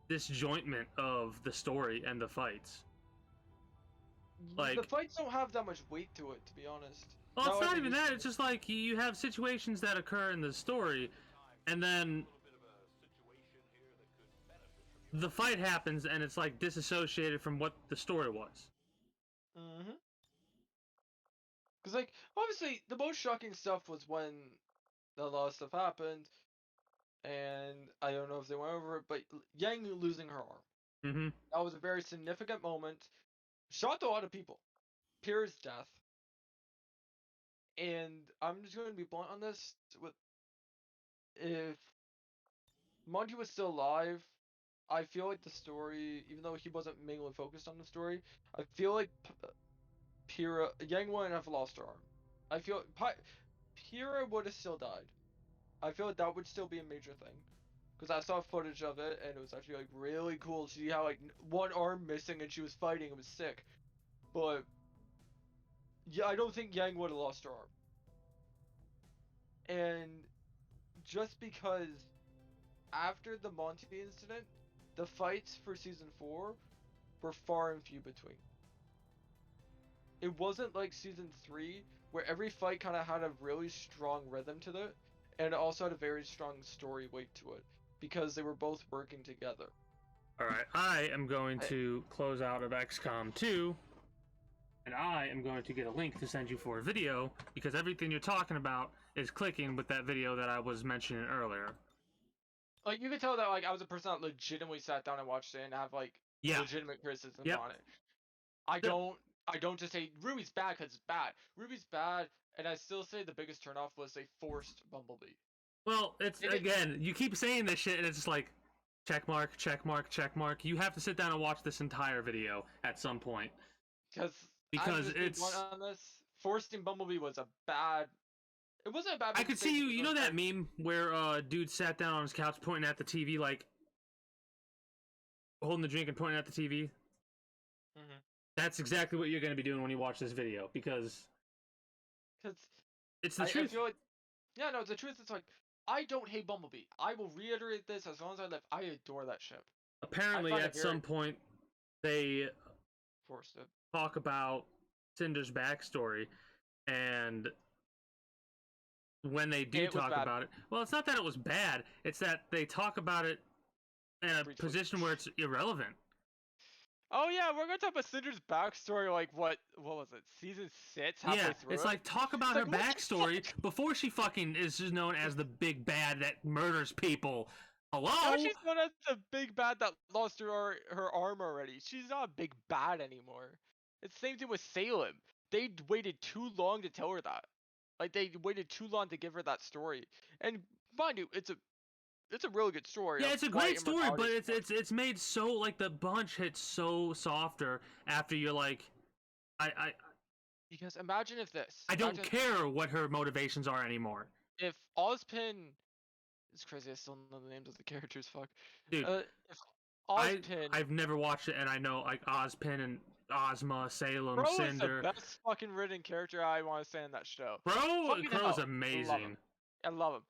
disjointment of the story and the fights. Like, the fights don't have that much weight to it, to be honest. well, it's No, I not think even it's- that. It's just like you have situations that occur in the story, and then the fight happens, and it's like disassociated from what the story was. Mhm. Cause like obviously the most shocking stuff was when the lot of stuff happened, and I don't know if they went over it, but Yang losing her arm. Mm-hmm. That was a very significant moment. Shocked a lot of people. Pierre's death. And I'm just going to be blunt on this. If Monty was still alive, I feel like the story, even though he wasn't mainly focused on the story, I feel like Pierre, Yang wouldn't have lost her arm. I feel Pierre would have still died. I feel like that would still be a major thing. Because I saw footage of it, and it was actually like really cool to see how like one arm missing and she was fighting. It was sick. But yeah, I don't think Yang would have lost her arm. And just because after the Monty incident, the fights for season 4 were far and few between. It wasn't like season 3 where every fight kind of had a really strong rhythm to it, and it also had a very strong story weight to it because they were both working together. All right, I am going to close out of XCOM 2, and I am going to get a link to send you for a video because everything you're talking about is clicking with that video that I was mentioning earlier. Like you could tell that like I was a person that legitimately sat down and watched it and have like legitimate criticism on it. I don't just say Ruby's bad because it's bad. Ruby's bad, and I still say the biggest turnoff was they forced Bumblebee. Well, again, you keep saying this shit, and it's just like, check mark, check mark, check mark. You have to sit down and watch this entire video at some point. Because it's on this. Forcing Bumblebee was a bad. It wasn't a bad. I could see you. You know that meme where dude sat down on his couch pointing at the TV, like holding the drink and pointing at the TV. Mm-hmm. That's exactly what you're going to be doing when you watch this video because it's the truth. I feel like, yeah, no, the truth is like I don't hate Bumblebee. I will reiterate this as long as I live. I adore that ship. Apparently, at some point, they forced it. Talk about Cinder's backstory, and when they do talk about it, well, it's not that it was bad. It's that they talk about it in a position where it's irrelevant. Oh yeah, we're gonna talk about Cinder's backstory. Like what was it? Season 6. Yeah, it's like talk about her backstory before she fucking is just known as the big bad that murders people. Hello? No, she's known as the big bad that lost her arm already. She's not a big bad anymore. It's the same thing with Salem. They waited too long to tell her that. Like they waited too long to give her that story. And mind you, it's a really good story. Yeah, it's a great story, but it's made so like the bunch hits so softer after you're like, because imagine if this. I don't care what her motivations are anymore. If Ozpin, it's crazy. I still know the names of the characters. Fuck, dude. If Ozpin, I've never watched it, and I know like Ozpin and Ozma, Salem, Bro Cinder. Is the best fucking written character I want to say in that show. Crow's amazing. I love him.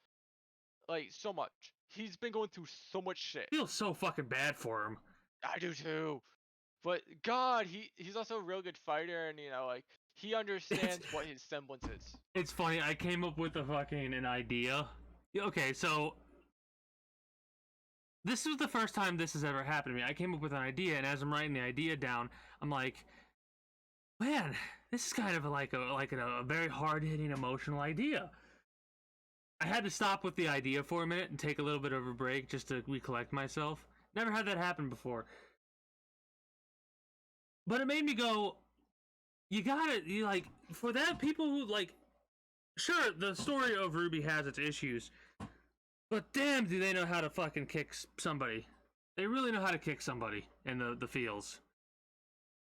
Like so much. He's been going through so much shit. I feel so fucking bad for him. I do too. But God, he's also a real good fighter, and you know, like he understands what his semblance is. It's funny. I came up with an idea. Okay, so this was the first time this has ever happened to me. I came up with an idea, and as I'm writing the idea down, I'm like, man, this is kind of like a very hard-hitting emotional idea. I had to stop with the idea for a minute and take a little bit of a break just to recollect myself. Never had that happen before. But it made me go, for that, people who, like, sure, the story of Ruby has its issues, but damn, do they know how to fucking kick somebody. They really know how to kick somebody in the feels.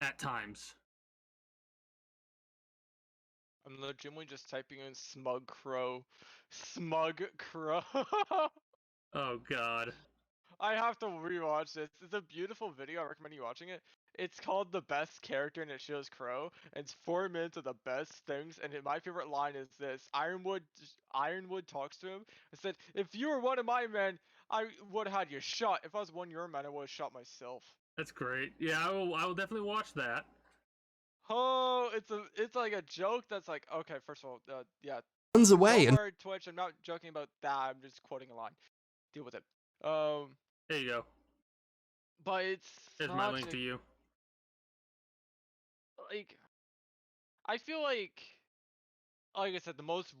At times. I'm legitimately just typing in smug crow. Smug crow. Oh, God. I have to rewatch this. It's a beautiful video. I recommend you watching it. It's called The Best Character and it shows Crow. And it's 4 minutes of the best things. And my favorite line is this. Ironwood talks to him and said, "If you were one of my men, I would have had you shot. If I was one of your men, I would have shot myself." That's great. Yeah, I will definitely watch that. Oh, it's like a joke that's like, okay, first of all, yeah. Runs away Don't and worry, Twitch, I'm not joking about that. I'm just quoting a line. Deal with it. There you go. But it's There's my link such to you. like, I feel like I said, the most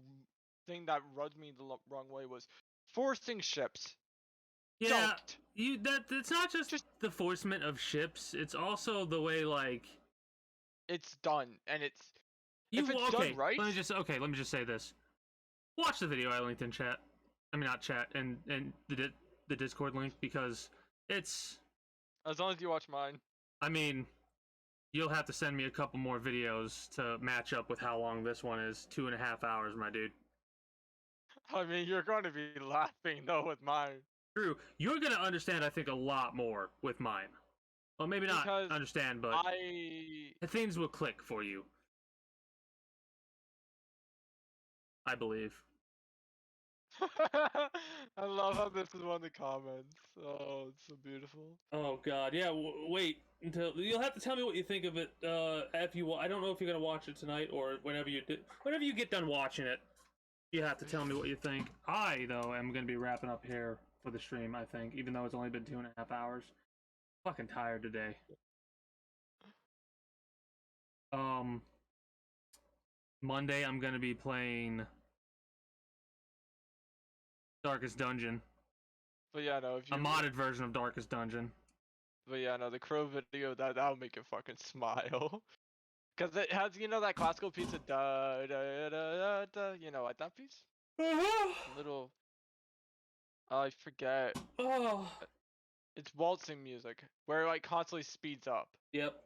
thing that rubbed me the wrong way was forcing ships. Yeah, Don't. it's not just the forcement of ships. It's also the way, like, It's done, and if it's okay, done right. let me just say this. Watch the video I linked in chat. I mean, not chat, and the Discord link, because it's. As long as you watch mine. I mean, you'll have to send me a couple more videos to match up with how long this one is. 2.5 hours, my dude. I mean, you're going to be laughing though with mine. True. You're gonna understand, I think, a lot more with mine. Well, maybe not Because understand, but things will click for you. I believe. I love how this is one of the comments. Oh, it's so beautiful. Oh God, yeah. Wait until you'll have to tell me what you think of it. If you, I don't know if you're gonna watch it tonight or whenever you get done watching it, you have to tell me what you think. I though am gonna be wrapping up here for the stream. I think, even though it's only been 2.5 hours. Fucking tired today. Monday I'm gonna be playing Darkest Dungeon. But yeah, no, if you a modded version of Darkest Dungeon. But yeah, no, the Crow video, that'll make you fucking smile. Cause it has, that classical piece of da da da da, like that piece? Little, I forget. Oh. It's waltzing music, where it like constantly speeds up. Yep.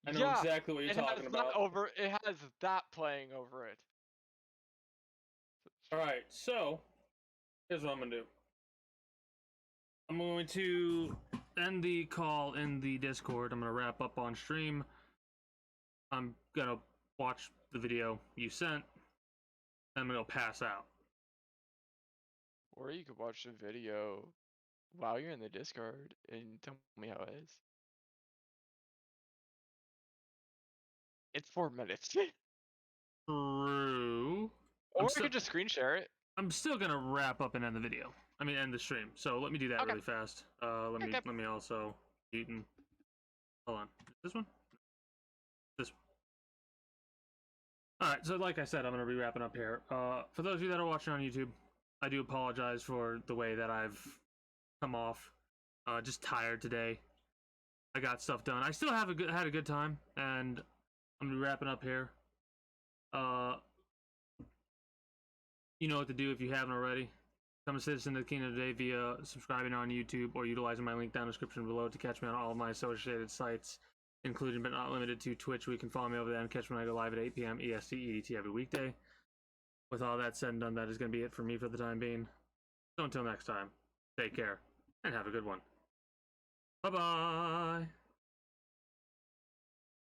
I know exactly what you're talking about. It has that playing over it. Alright, so here's what I'm gonna do. I'm going to end the call in the Discord. I'm gonna wrap up on stream. I'm gonna watch the video you sent. Then I'm gonna go pass out. Or you could watch the video while you're in the Discord and tell me how it is. It's 4 minutes. True. Or you could just screen share it. I'm still gonna wrap up and end the video. I mean, end the stream. So let me do that really fast. Let me also Eaton. Hold on. This one? This one. Alright, so like I said, I'm gonna be wrapping up here. For those of you that are watching on YouTube, I do apologize for the way that I've come off. Just tired today. I got stuff done. I still had a good time, and I'm gonna be wrapping up here. You know what to do if you haven't already. Become a citizen of the Kingdom today via subscribing on YouTube or utilizing my link down in the description below to catch me on all of my associated sites, including but not limited to Twitch, where you can follow me over there and catch me when I go live at 8 p.m. EST EDT every weekday. With all that said and done, that is going to be it for me for the time being. So until next time, take care and have a good one. Bye-bye!